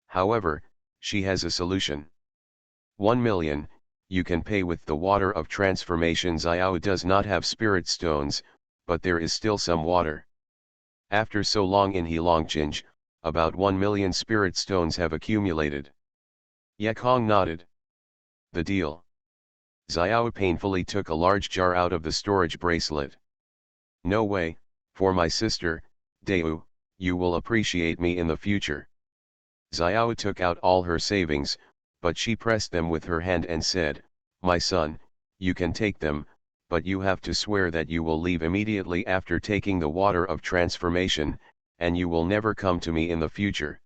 However, she has a solution. 1,000,000, you can pay with the water of transformation. Xiao does not have spirit stones, but there is still some water. After so long in Heilongqing, about 1,000,000 spirit stones have accumulated." Ye Kong nodded. "The deal." Xiao painfully took a large jar out of the storage bracelet. "No way, for my sister, Deu, you will appreciate me in the future." Xiao took out all her savings, but she pressed them with her hand and said, "My son, you can take them, but you have to swear that you will leave immediately after taking the water of transformation, and you will never come to me in the future."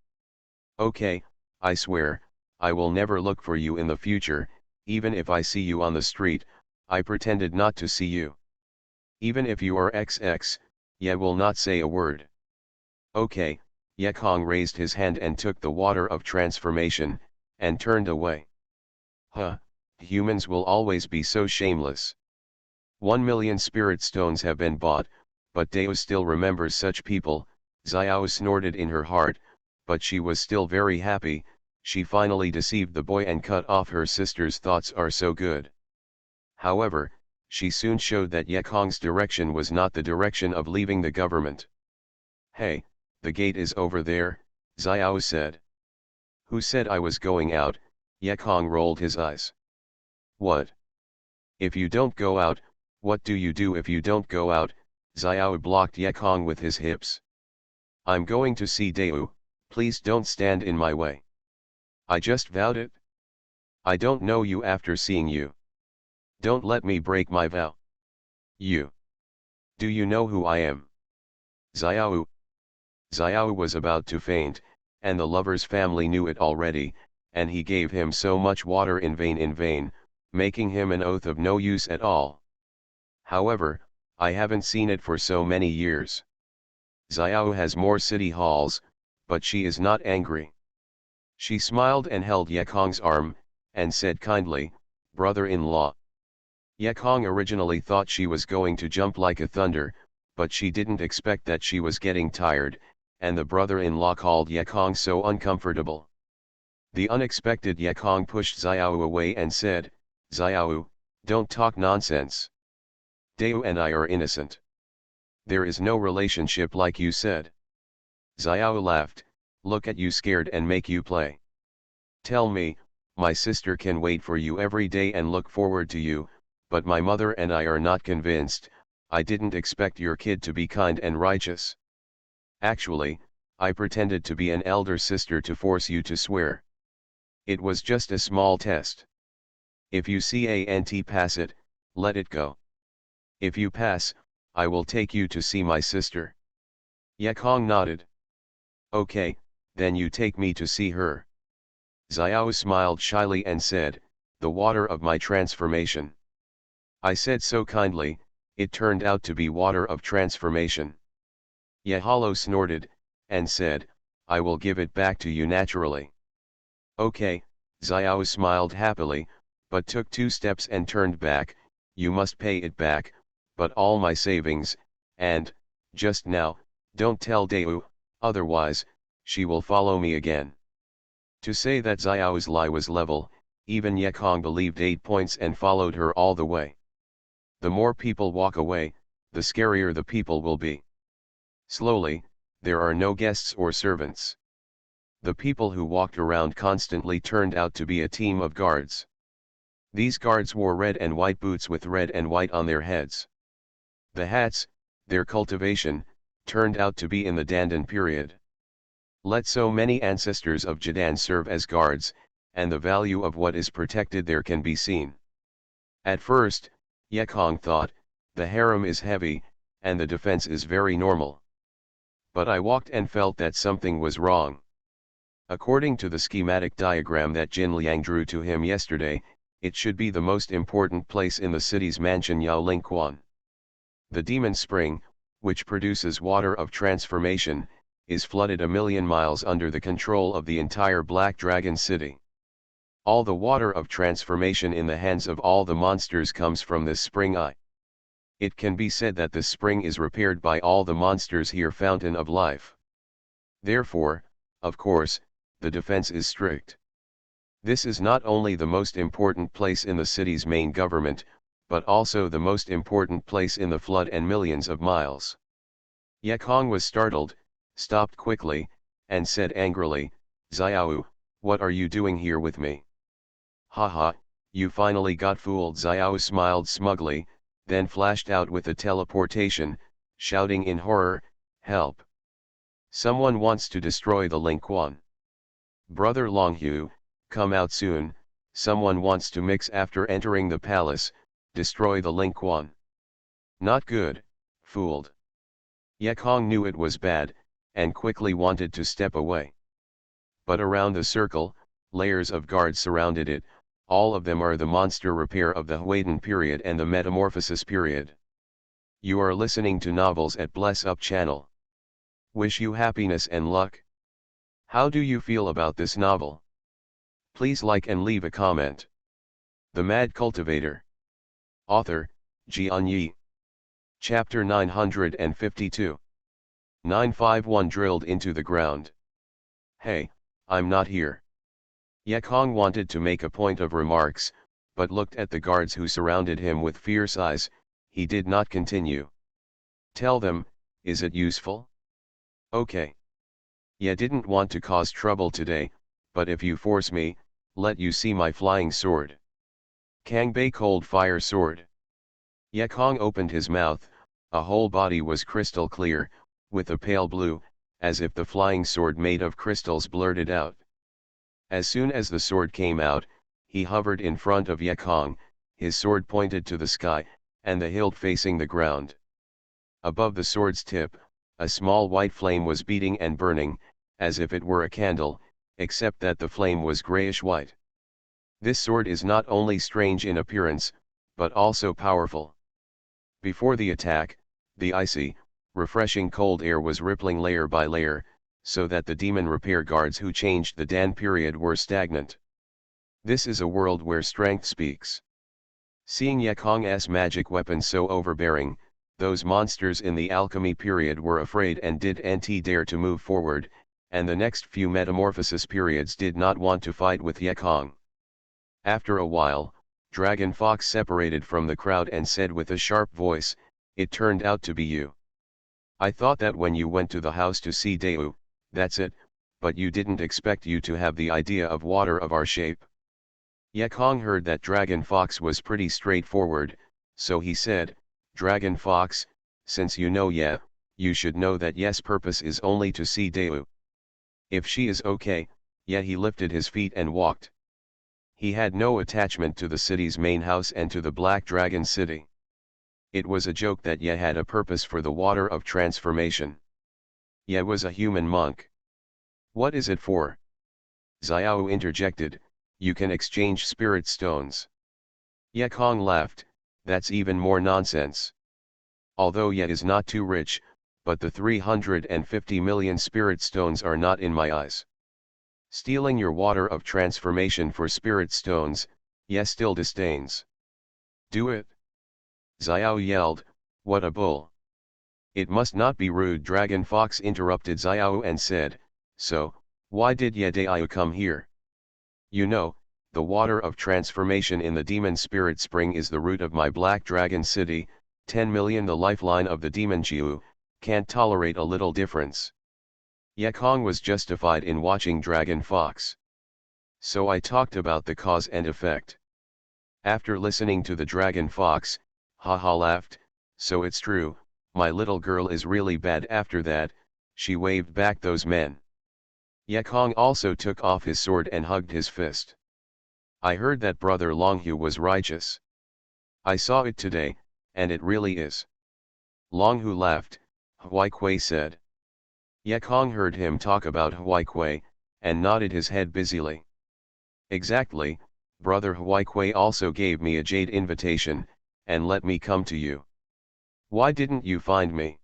"Okay, I swear, I will never look for you in the future, even if I see you on the street, I pretended not to see you. Even if you are XX, Ye will not say a word." "Okay." Ye Kong raised his hand and took the water of transformation, and turned away. Huh, humans will always be so shameless. 1,000,000 spirit stones have been bought, but Deo still remembers such people. Xiao snorted in her heart, but she was still very happy, she finally deceived the boy and cut off her sister's thoughts are so good. However, she soon showed that Ye Kong's direction was not the direction of leaving the government. "Hey, the gate is over there," Xiao said. "Who said I was going out?" Ye Kong rolled his eyes. "What? If you don't go out, what do you do if you don't go out?" Xiao blocked Ye Kong with his hips. "I'm going to see Deu, please don't stand in my way. I just vowed it. I don't know you after seeing you. Don't let me break my vow." "You. Do you know who I am?" "Xiao." Xiao was about to faint, and the lover's family knew it already, and he gave him so much water in vain, making him an oath of no use at all. However, I haven't seen it for so many years. Xiao has more city halls, but she is not angry. She smiled and held Yekong's arm, and said kindly, brother-in-law. Yekong originally thought she was going to jump like a thunder, but she didn't expect that she was getting tired, and the brother-in-law called Yekong so uncomfortable. The unexpected Yekong pushed Xiao away and said, Xiao, don't talk nonsense. Dao and I are innocent. There is no relationship like you said. Xiao laughed, look at you scared and make you play. Tell me, my sister can wait for you every day and look forward to you, but my mother and I are not convinced. I didn't expect your kid to be kind and righteous. Actually, I pretended to be an elder sister to force you to swear. It was just a small test. If you can't pass it, let it go. If you pass, I will take you to see my sister. Yekong nodded. Okay, then you take me to see her. Xiao smiled shyly and said, the water of my transformation. I said so kindly, it turned out to be water of transformation. Yehalo snorted, and said, I will give it back to you naturally. Okay, Xiao smiled happily, but took 2 steps and turned back, you must pay it back, but all my savings, and, just now, don't tell Dao, otherwise, she will follow me again. To say that Xiao's lie was level, even Yekong believed 8 points and followed her all the way. The more people walk away, the scarier the people will be. Slowly, there are no guests or servants. The people who walked around constantly turned out to be a team of guards. These guards wore red and white boots with red and white on their heads. The hats, their cultivation, turned out to be in the Dandan period. Let so many ancestors of Jadan serve as guards, and the value of what is protected there can be seen. At first, Yekong thought, the harem is heavy, and the defense is very normal. But I walked and felt that something was wrong. According to the schematic diagram that Jin Liang drew to him yesterday, it should be the most important place in the city's mansion Yao Lingquan. The demon spring, which produces water of transformation, is flooded 1,000,000 miles under the control of the entire Black Dragon City. All the water of transformation in the hands of all the monsters comes from this spring. It can be said that the spring is repaired by all the monsters here, fountain of life. Therefore, of course, the defense is strict. This is not only the most important place in the city's main government, but also the most important place in the flood and millions of miles. Yekong was startled, stopped quickly, and said angrily, Xiao, what are you doing here with me? Haha, you finally got fooled. Xiao smiled smugly, then flashed out with a teleportation, shouting in horror, help! Someone wants to destroy the Lingquan. Brother Longhu, come out soon, someone wants to mix after entering the palace, destroy the Lingquan. Not good, fooled. Yekong knew it was bad, and quickly wanted to step away. But around the circle, layers of guards surrounded it, all of them are the monster repair of the Huadan period and the metamorphosis period. You are listening to novels at Bless Up channel. Wish you happiness and luck. How do you feel about this novel? Please like and leave a comment. The Mad Cultivator. Author, Xianxia. Chapter 952. 951 drilled into the ground. Hey, I'm not here. Yekong wanted to make a point of remarks, but looked at the guards who surrounded him with fierce eyes. He did not continue. Tell them, is it useful? Okay. Yeah, didn't want to cause trouble today, but if you force me, let you see my flying sword. Kangbei cold fire sword. Yekong opened his mouth, a whole body was crystal clear, with a pale blue, as if the flying sword made of crystals blurted out. As soon as the sword came out, he hovered in front of Yekong, his sword pointed to the sky, and the hilt facing the ground. Above the sword's tip, a small white flame was beating and burning, as if it were a candle, except that the flame was grayish-white. This sword is not only strange in appearance, but also powerful. Before the attack, the icy, refreshing cold air was rippling layer by layer, so that the demon repair guards who changed the Dan period were stagnant. This is a world where strength speaks. Seeing Yekong's magic weapon so overbearing, those monsters in the alchemy period were afraid and didn't dare to move forward, and the next few metamorphosis periods did not want to fight with Yekong. After a while, Dragon Fox separated from the crowd and said with a sharp voice, "It turned out to be you. I thought that when you went to the house to see Deu, that's it, but you didn't expect you to have the idea of water of our shape." Yekong heard that Dragon Fox was pretty straightforward, so he said, "Dragon Fox, since you know Ye, you should know that Ye's purpose is only to see Deu. If she is okay, Ye." He lifted his feet and walked. He had no attachment to the city's main house and to the Black Dragon City. It was a joke that Ye had a purpose for the water of transformation. Ye was a human monk. "What is it for?" Xiao interjected, "You can exchange spirit stones." Yekong laughed, "That's even more nonsense. Although Ye is not too rich, but the 350 million spirit stones are not in my eyes. Stealing your water of transformation for spirit stones, Ye still disdains. Do it." Xiao yelled, "What a bull!" "It must not be rude." Dragon Fox interrupted Xiao and said, "So, why did Ye Daiyu come here? You know, the water of transformation in the demon spirit spring is the root of my Black Dragon City, 10 million the lifeline of the demon Jiu, can't tolerate a little difference." Yekong was justified in watching Dragon Fox. "So I talked about the cause and effect." After listening to the Dragon Fox, Haha laughed, "So it's true, my little girl is really bad." After that, she waved back those men. Yekong also took off his sword and hugged his fist. "I heard that Brother Longhu was righteous. I saw it today, and it really is." Longhu laughed, Huai Kuei said. Yekong heard him talk about Huai Kuei, and nodded his head busily. "Exactly, Brother Huai Kuei also gave me a jade invitation, and let me come to you. Why didn't you find me?"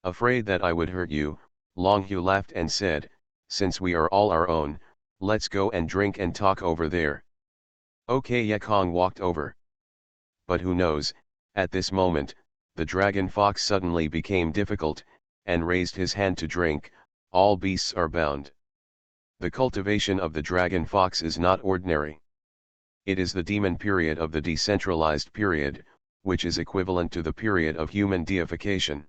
"Afraid that I would hurt you," Longhu laughed and said, "Since we are all our own, let's go and drink and talk over there." Okay, Yekong walked over. But who knows, at this moment, the Dragon Fox suddenly became difficult, and raised his hand to drink. All beasts are bound. The cultivation of the Dragon Fox is not ordinary. It is the demon period of the decentralized period, which is equivalent to the period of human deification.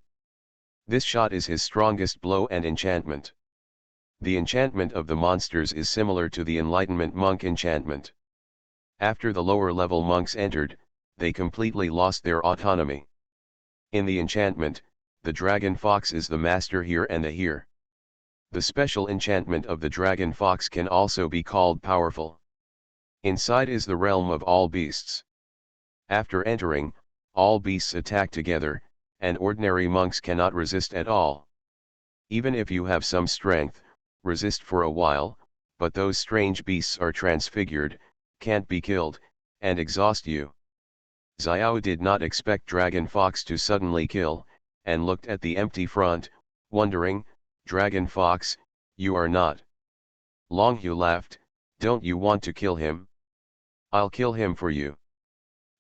This shot is his strongest blow and enchantment. The enchantment of the monsters is similar to the Enlightenment monk enchantment. After the lower level monks entered, they completely lost their autonomy. In the enchantment, the Dragon Fox is the master here and the here. The special enchantment of the Dragon Fox can also be called powerful. Inside is the realm of all beasts. After entering, all beasts attack together, and ordinary monks cannot resist at all. Even if you have some strength, resist for a while, but those strange beasts are transfigured, can't be killed, and exhaust you. Xiao did not expect Dragon Fox to suddenly kill, and looked at the empty front, wondering, "Dragon Fox, you are not." Longhu laughed, "Don't you want to kill him?" "I'll kill him for you."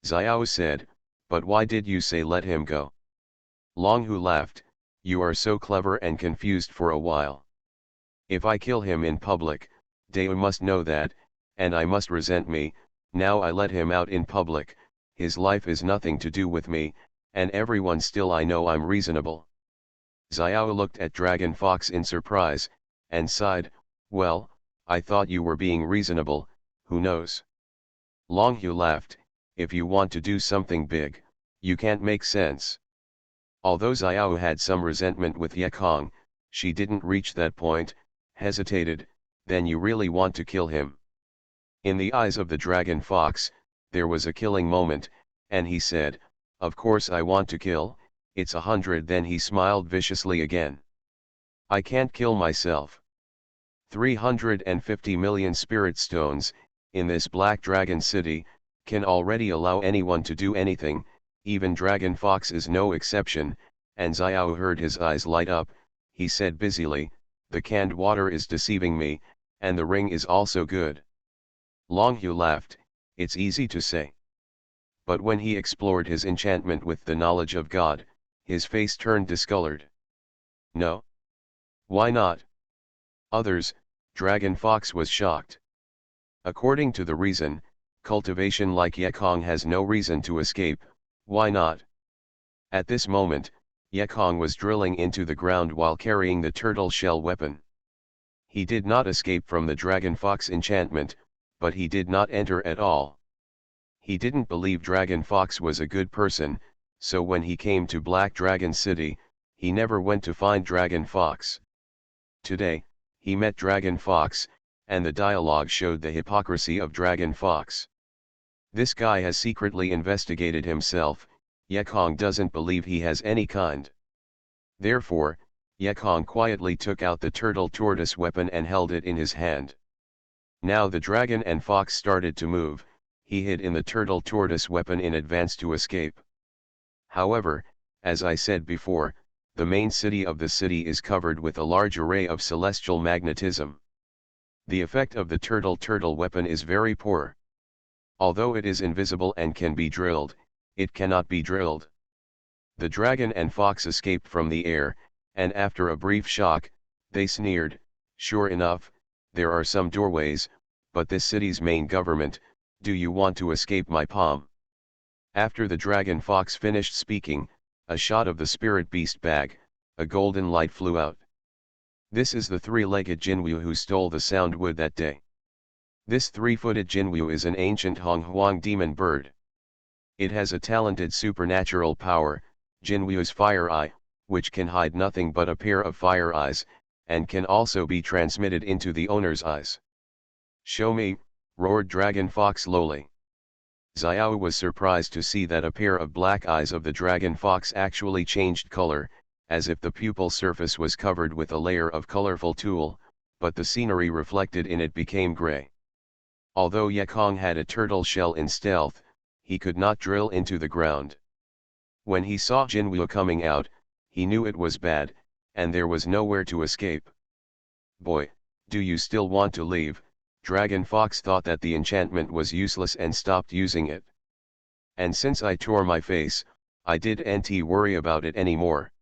Xiao said, "But why did you say let him go?" Longhu laughed, "You are so clever and confused for a while. If I kill him in public, Deu must know that, and I must resent me. Now I let him out in public, his life is nothing to do with me, and everyone still I know I'm reasonable." Xiao looked at Dragon Fox in surprise, and sighed, "Well, I thought you were being reasonable, who knows?" Longhu laughed, "If you want to do something big, you can't make sense." Although Xiao had some resentment with Yekong, she didn't reach that point, hesitated, "Then you really want to kill him?" In the eyes of the Dragon Fox, there was a killing moment, and he said, "Of course I want to kill, it's 100." Then he smiled viciously again. "I can't kill myself. 350 million spirit stones, in this Black Dragon City, can already allow anyone to do anything, Even Dragon Fox is no exception, and Xiao heard his eyes light up. He said busily, "The canned water is deceiving me, and the ring is also good." Longhu laughed, "It's easy to say." But when he explored his enchantment with the knowledge of God, his face turned discolored. "No? Why not?" Others, Dragon Fox was shocked. According to the reason, cultivation like Yekong has no reason to escape. Why not? At this moment, Yekong was drilling into the ground while carrying the turtle shell weapon. He did not escape from the Dragon Fox enchantment, but he did not enter at all. He didn't believe Dragon Fox was a good person, so when he came to Black Dragon City, he never went to find Dragon Fox. Today, he met Dragon Fox, and the dialogue showed the hypocrisy of Dragon Fox. This guy has secretly investigated himself. Yekong doesn't believe he has any kind. Therefore, Yekong quietly took out the turtle tortoise weapon and held it in his hand. Now the dragon and fox started to move. He hid in the turtle tortoise weapon in advance to escape. However, as I said before, the main city of the city is covered with a large array of celestial magnetism. The effect of the turtle weapon is very poor. Although it is invisible and can be drilled, it cannot be drilled. The dragon and fox escaped from the air, and after a brief shock, they sneered, "Sure enough, there are some doorways, but this city's main government, do you want to escape my palm?" After the dragon fox finished speaking, a shot of the spirit beast bag, a golden light flew out. This is the three-legged Jinwu who stole the sound wood that day. This three-footed Jinwu is an ancient Honghuang demon bird. It has a talented supernatural power, Jinwu's fire eye, which can hide nothing but a pair of fire eyes, and can also be transmitted into the owner's eyes. "Show me," roared Dragon Fox lowly. Xiao was surprised to see that a pair of black eyes of the Dragon Fox actually changed color, as if the pupil surface was covered with a layer of colorful tulle, but the scenery reflected in it became gray. Although Yekong had a turtle shell in stealth, he could not drill into the ground. When he saw Jinwu coming out, he knew it was bad, and there was nowhere to escape. "Boy, do you still want to leave?" Dragon Fox thought that the enchantment was useless and stopped using it. "And since I tore my face, I didn't worry about it anymore.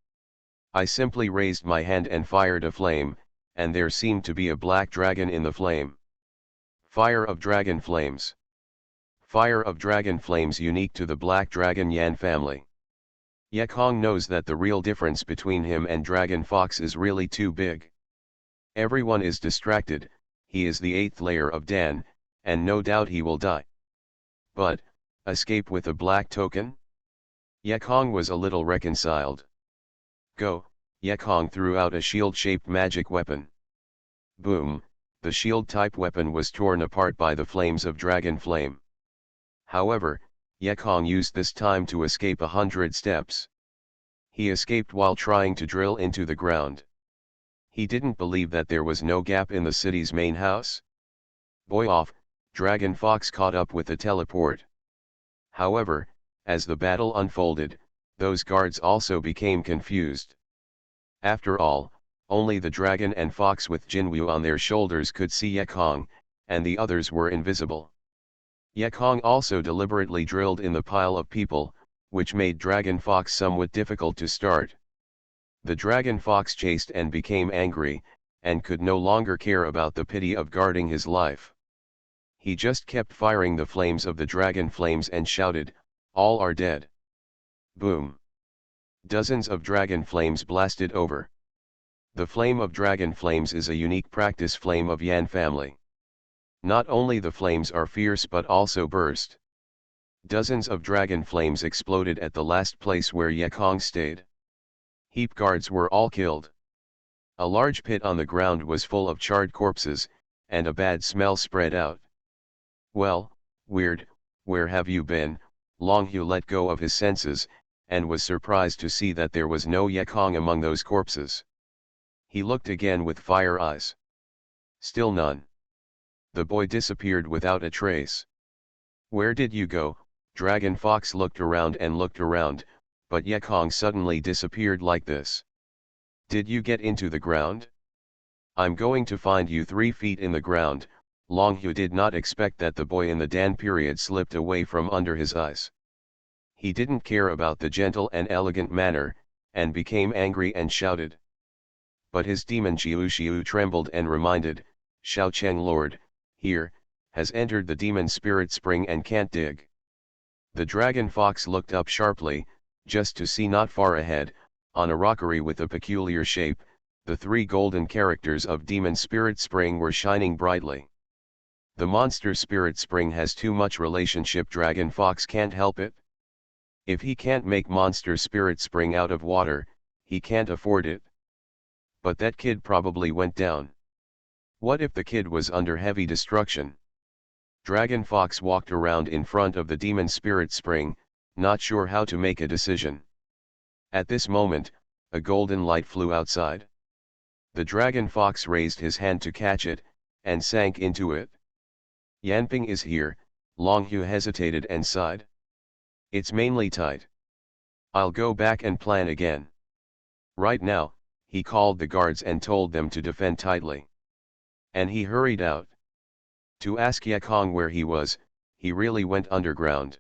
I simply raised my hand and fired a flame, and there seemed to be a black dragon in the flame. Fire of dragon flames. Fire of dragon flames unique to the black dragon Yan family. Yekong knows that the real difference between him and Dragon Fox is really too big. Everyone is distracted. He is the 8th layer of Dan, and no doubt he will die. But, escape with a black token? Yekong was a little reconciled. "Go," Yekong threw out a shield-shaped magic weapon. Boom, the shield-type weapon was torn apart by the flames of Dragon Flame. However, Yekong used this time to escape 100 steps. He escaped while trying to drill into the ground. He didn't believe that there was no gap in the city's main house. Boy off, Dragon Fox caught up with the teleport. However, as the battle unfolded, those guards also became confused. After all, only the dragon and fox with Jinwu on their shoulders could see Yekong, and the others were invisible. Yekong also deliberately drilled in the pile of people, which made Dragon Fox somewhat difficult to start. The Dragon Fox chased and became angry, and could no longer care about the pity of guarding his life. He just kept firing the flames of the dragon flames and shouted, "All are dead." Boom! Dozens of dragon flames blasted over. The flame of dragon flames is a unique practice flame of Yan family. Not only the flames are fierce but also burst. Dozens of dragon flames exploded at the last place where Yekong stayed. Heap guards were all killed. A large pit on the ground was full of charred corpses, and a bad smell spread out. "Well, weird, where have you been?" Longhu let go of his senses, and was surprised to see that there was no Yekong among those corpses. He looked again with fire eyes. Still none. The boy disappeared without a trace. "Where did you go, Dragon Fox looked around, but Yekong suddenly disappeared like this. Did you get into the ground? I'm going to find you 3 feet in the ground. Longhu did not expect that the boy in the Dan period slipped away from under his eyes. He didn't care about the gentle and elegant manner, and became angry and shouted. But his demon Xiu trembled and reminded, Xiao Cheng Lord, here, has entered the demon spirit spring and can't dig. The dragon fox looked up sharply, just to see not far ahead, on a rockery with a peculiar shape, the 3 golden characters of demon spirit spring were shining brightly. The monster spirit spring has too much relationship. Dragon fox can't help it. If he can't make monster spirit spring out of water, he can't afford it. But that kid probably went down. What if the kid was under heavy destruction? Dragon Fox walked around in front of the demon spirit spring, not sure how to make a decision. At this moment, a golden light flew outside. The Dragon Fox raised his hand to catch it, and sank into it. Yanping is here. Longhu hesitated and sighed. It's mainly tight. I'll go back and plan again. Right now, he called the guards and told them to defend tightly. And he hurried out. To ask Yekong where he was, he really went underground.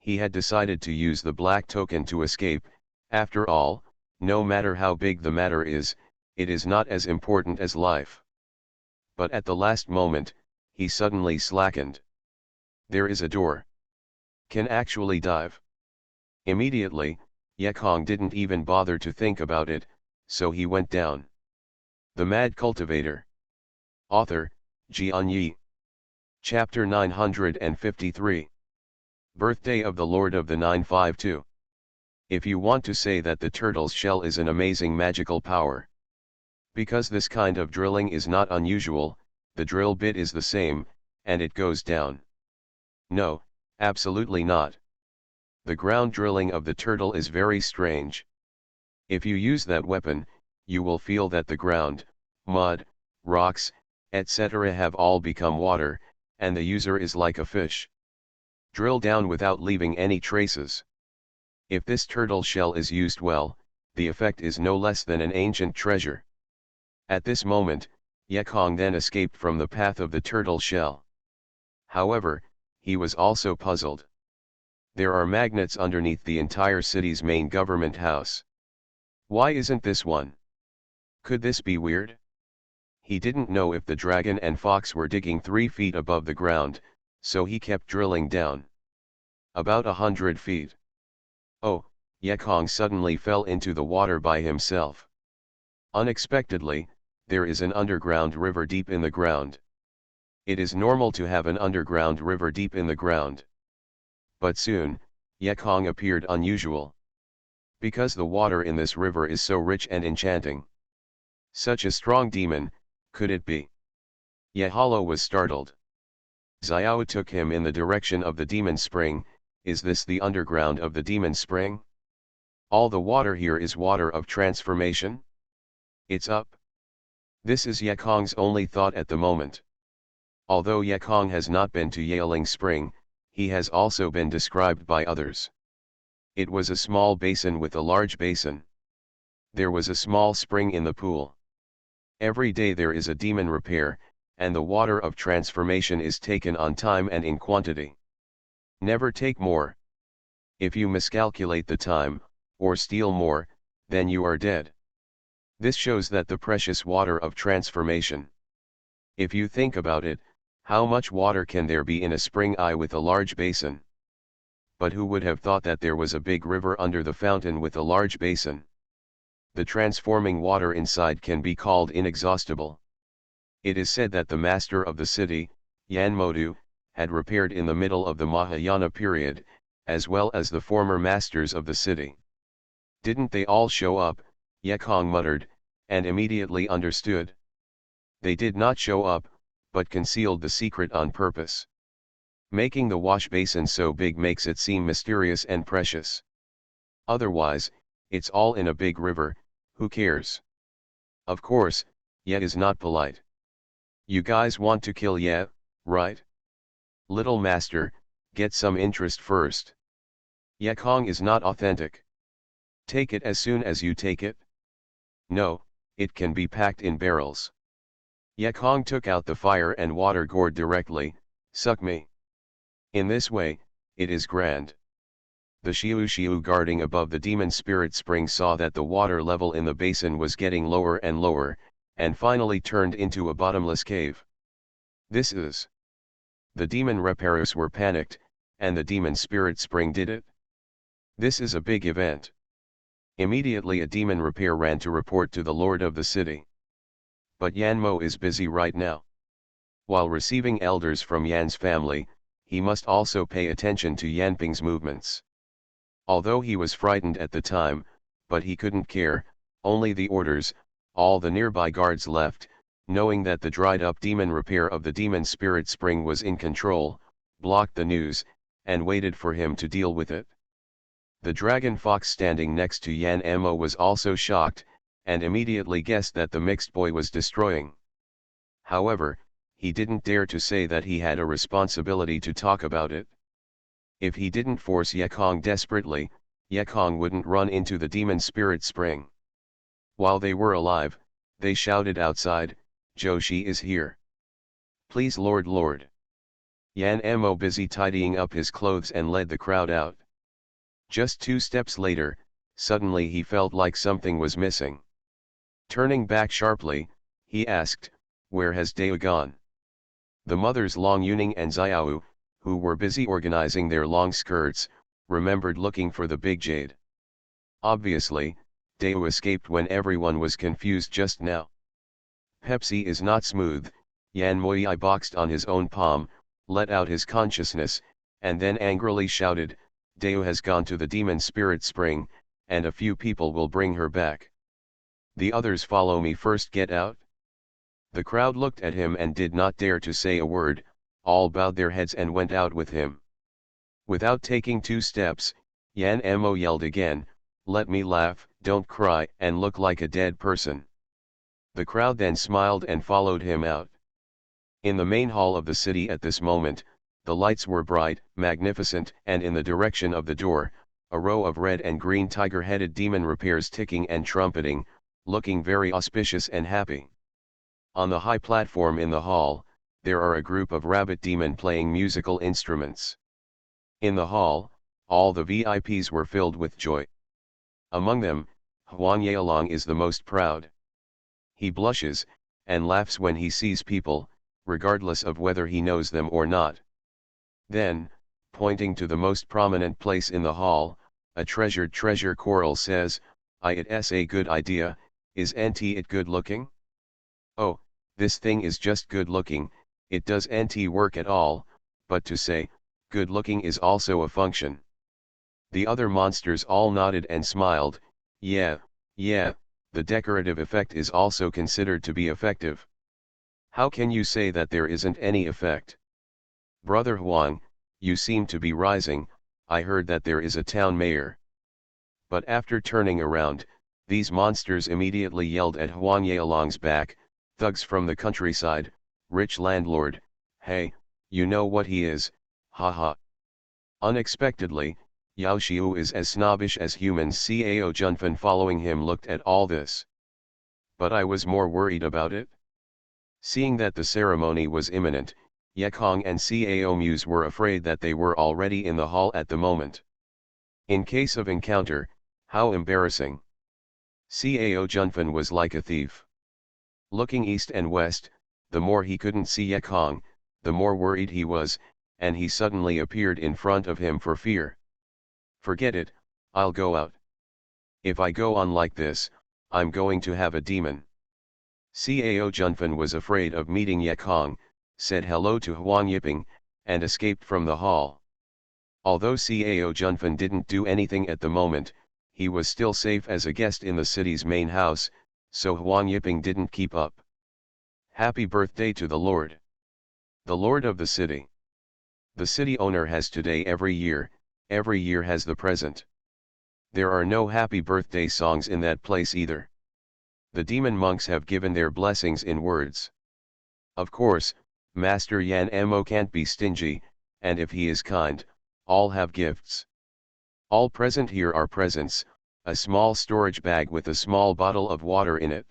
He had decided to use the black token to escape. After all, no matter how big the matter is, it is not as important as life. But at the last moment, he suddenly slackened. There is a door. Can actually dive. Immediately, Yekong didn't even bother to think about it, so he went down. The Mad Cultivator. Author, Xianxia. Chapter 953. Birthday of the Lord of the 952. If you want to say that the turtle's shell is an amazing magical power. Because this kind of drilling is not unusual, the drill bit is the same, and it goes down. No, absolutely not. The ground drilling of the turtle is very strange. If you use that weapon, you will feel that the ground, mud, rocks, etc. have all become water, and the user is like a fish. Drill down without leaving any traces. If this turtle shell is used well, the effect is no less than an ancient treasure. At this moment, Yekong then escaped from the path of the turtle shell. However, he was also puzzled. There are magnets underneath the entire city's main government house. Why isn't this one? Could this be weird? He didn't know if the dragon and fox were digging 3 feet above the ground, so he kept drilling down. About 100 feet. Oh, Yekong suddenly fell into the water by himself. Unexpectedly, there is an underground river deep in the ground. It is normal to have an underground river deep in the ground. But soon, Yekong appeared unusual. Because the water in this river is so rich and enchanting. Such a strong demon, could it be? Yehalo was startled. Xiao took him in the direction of the demon spring. Is this the underground of the demon spring? All the water here is water of transformation? It's up. This is Yekong's only thought at the moment. Although Yekong has not been to Yaling Spring, he has also been described by others. It was a small basin with a large basin. There was a small spring in the pool. Every day there is a demon repair, and the water of transformation is taken on time and in quantity. Never take more. If you miscalculate the time, or steal more, then you are dead. This shows that the precious water of transformation. If you think about it, how much water can there be in a spring eye with a large basin? But who would have thought that there was a big river under the fountain with a large basin? The transforming water inside can be called inexhaustible. It is said that the master of the city, Yanmodu, had repaired in the middle of the Mahayana period, as well as the former masters of the city. Didn't they all show up? Yekong muttered, and immediately understood. They did not show up, but concealed the secret on purpose. Making the wash basin so big makes it seem mysterious and precious. Otherwise, it's all in a big river, who cares? Of course, Ye is not polite. You guys want to kill Ye, right? Little master, get some interest first. Yekong is not authentic. Take it as soon as you take it? No, it can be packed in barrels. Yekong took out the fire and water gourd directly, suck me. In this way, it is grand. The Xiu guarding above the demon spirit spring saw that the water level in the basin was getting lower and lower, and finally turned into a bottomless cave. This is. The demon repairers were panicked, and the demon spirit spring did it. This is a big event. Immediately a demon repair ran to report to the lord of the city. But Yan Mo is busy right now. While receiving elders from Yan's family, he must also pay attention to Yanping's movements. Although he was frightened at the time, but he couldn't care, only the orders, all the nearby guards left, knowing that the dried-up demon repair of the demon spirit spring was in control, blocked the news, and waited for him to deal with it. The dragon fox standing next to Yan Mo was also shocked, and immediately guessed that the mixed boy was destroying. However, he didn't dare to say that he had a responsibility to talk about it. If he didn't force Yekong desperately, Yekong wouldn't run into the demon spirit spring. While they were alive, they shouted outside, "Joshi is here. Please Lord Lord." Yan Mo busy tidying up his clothes and led the crowd out. Just 2 steps later, suddenly he felt like something was missing. Turning back sharply, he asked, "Where has Dao gone?" The mothers Long Yuning and Xiao, who were busy organizing their long skirts, remembered looking for the big jade. Obviously, Dao escaped when everyone was confused just now. Pepsi is not smooth. Yan Moi boxed on his own palm, let out his consciousness, and then angrily shouted, "Dao has gone to the demon spirit spring, and a few people will bring her back. The others follow me first, get out." The crowd looked at him and did not dare to say a word, all bowed their heads and went out with him. Without taking 2 steps, Yan Mo yelled again, "Let me laugh, don't cry and look like a dead person." The crowd then smiled and followed him out. In the main hall of the city at this moment, the lights were bright, magnificent, and in the direction of the door, a row of red and green tiger-headed demon repairs ticking and trumpeting, looking very auspicious and happy. On the high platform in the hall, there are a group of rabbit demon playing musical instruments. In the hall, all the VIPs were filled with joy. Among them, Huang Yaolong is the most proud. He blushes, and laughs when he sees people, regardless of whether he knows them or not. Then, pointing to the most prominent place in the hall, a treasured treasure coral says, "It's a good idea, isn't it good looking? Oh, this thing is just good looking, it doesn't work at all, but to say, good looking is also a function." The other monsters all nodded and smiled, yeah, the decorative effect is also considered to be effective. How can you say that there isn't any effect? Brother Huang, you seem to be rising, I heard that there is a town mayor. But after turning around, these monsters immediately yelled at Huang Yaolong's back, "Thugs from the countryside, rich landlord, hey, you know what he is, haha." Unexpectedly, Yao Xiu is as snobbish as humans. Cao Junfan following him looked at all this. But I was more worried about it. Seeing that the ceremony was imminent, Yekong and Cao Muse were afraid that they were already in the hall at the moment. In case of encounter, how embarrassing. Cao Junfan was like a thief. Looking east and west, the more he couldn't see Yekong, the more worried he was, and he suddenly appeared in front of him for fear. "Forget it, I'll go out. If I go on like this, I'm going to have a demon." Cao Junfan was afraid of meeting Yekong, said hello to Huang Yiping, and escaped from the hall. Although Cao Junfan didn't do anything at the moment, he was still safe as a guest in the city's main house, so Huang Yiping didn't keep up. Happy birthday to the Lord. The Lord of the city. The city owner has today every year has the present. There are no happy birthday songs in that place either. The demon monks have given their blessings in words. Of course, Master Yan Mo can't be stingy, and if he is kind, all have gifts. All present here are presents, a small storage bag with a small bottle of water in it.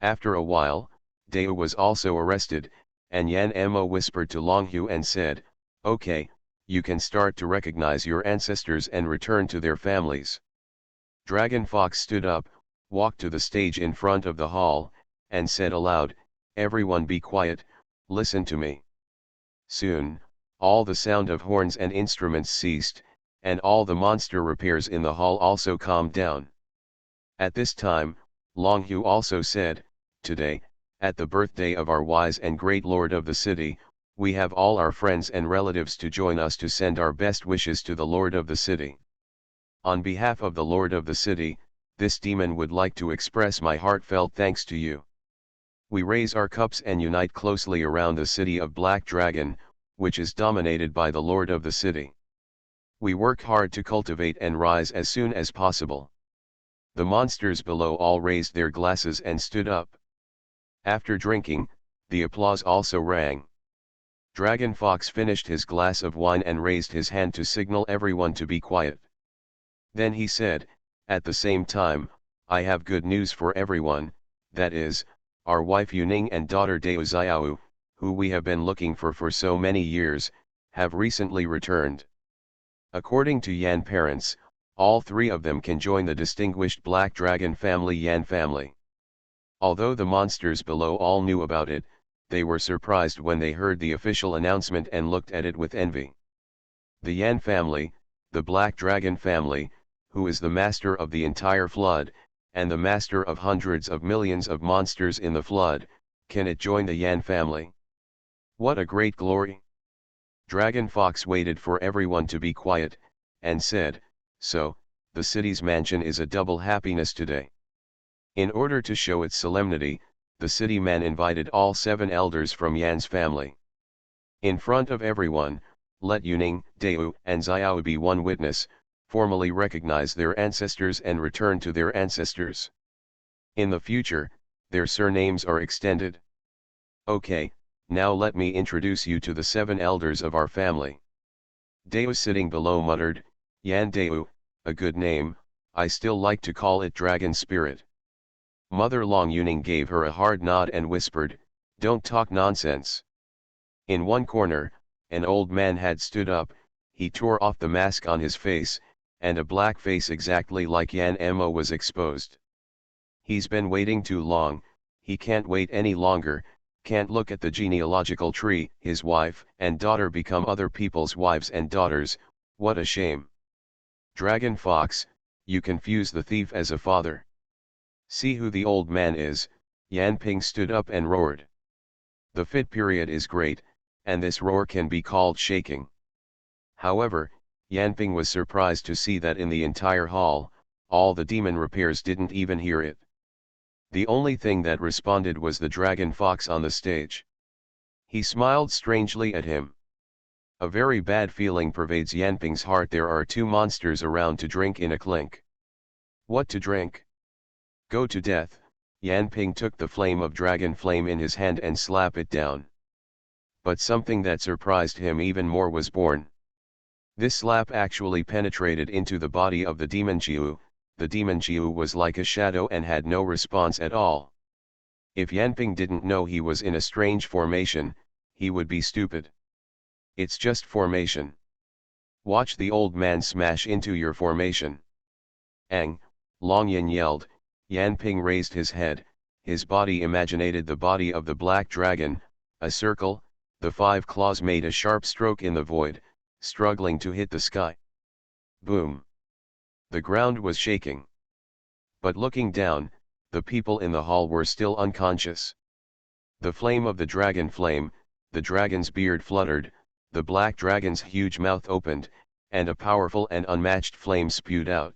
After a while, Dao was also arrested, and Yan Mo whispered to Longhu and said, "Okay, you can start to recognize your ancestors and return to their families." Dragon Fox stood up, walked to the stage in front of the hall, and said aloud, "Everyone be quiet, listen to me." Soon, all the sound of horns and instruments ceased, and all the monster repairs in the hall also calmed down. At this time, Longhu also said, "Today, at the birthday of our wise and great lord of the city, we have all our friends and relatives to join us to send our best wishes to the lord of the city. On behalf of the lord of the city, this demon would like to express my heartfelt thanks to you. We raise our cups and unite closely around the city of Black Dragon, which is dominated by the lord of the city. We work hard to cultivate and rise as soon as possible." The monsters below all raised their glasses and stood up. After drinking, the applause also rang. Dragon Fox finished his glass of wine and raised his hand to signal everyone to be quiet. Then he said, "At the same time, I have good news for everyone, that is, our wife Yuning and daughter Dao Xiao, who we have been looking for so many years, have recently returned. According to Yan parents, all three of them can join the distinguished Black Dragon family Yan family." Although the monsters below all knew about it, they were surprised when they heard the official announcement and looked at it with envy. The Yan family, the Black Dragon family, who is the master of the entire flood, and the master of hundreds of millions of monsters in the flood, can it join the Yan family? What a great glory! Dragon Fox waited for everyone to be quiet, and said, "So, the city's mansion is a double happiness today." In order to show its solemnity, the city man invited all 7 elders from Yan's family. In front of everyone, let Yuning, Dao, and Xiao be one witness, formally recognize their ancestors and return to their ancestors. In the future, their surnames are extended. Okay, now let me introduce you to the 7 elders of our family. Dao sitting below muttered, "Yan Dao, a good name, I still like to call it Dragon Spirit." Mother Long Yuning gave her a hard nod and whispered, "Don't talk nonsense." In one corner, an old man had stood up, he tore off the mask on his face, and a black face exactly like Yan Mo was exposed. "He's been waiting too long, he can't wait any longer, can't look at the genealogical tree, his wife and daughter become other people's wives and daughters, what a shame. Dragon Fox, you confuse the thief as a father. See who the old man is." Yan Ping stood up and roared. The fit period is great, and this roar can be called shaking. However, Yan Ping was surprised to see that in the entire hall, all the demon repairs didn't even hear it. The only thing that responded was the Dragon Fox on the stage. He smiled strangely at him. A very bad feeling pervades Yan Ping's heart. There are 2 monsters around to drink in a clink. What to drink? Go to death. Yan Ping took the flame of dragon flame in his hand and slapped it down. But something that surprised him even more was born. This slap actually penetrated into the body of the demon Jiu. The demon Jiu was like a shadow and had no response at all. If Yanping didn't know he was in a strange formation, he would be stupid. It's just formation. Watch the old man smash into your formation. Ang, Longyan yelled. Yanping raised his head, his body imaginated the body of the black dragon, a circle, the 5 claws made a sharp stroke in the void, struggling to hit the sky. Boom! The ground was shaking. But looking down, the people in the hall were still unconscious. The flame of the dragon flame, the dragon's beard fluttered, the black dragon's huge mouth opened, and a powerful and unmatched flame spewed out.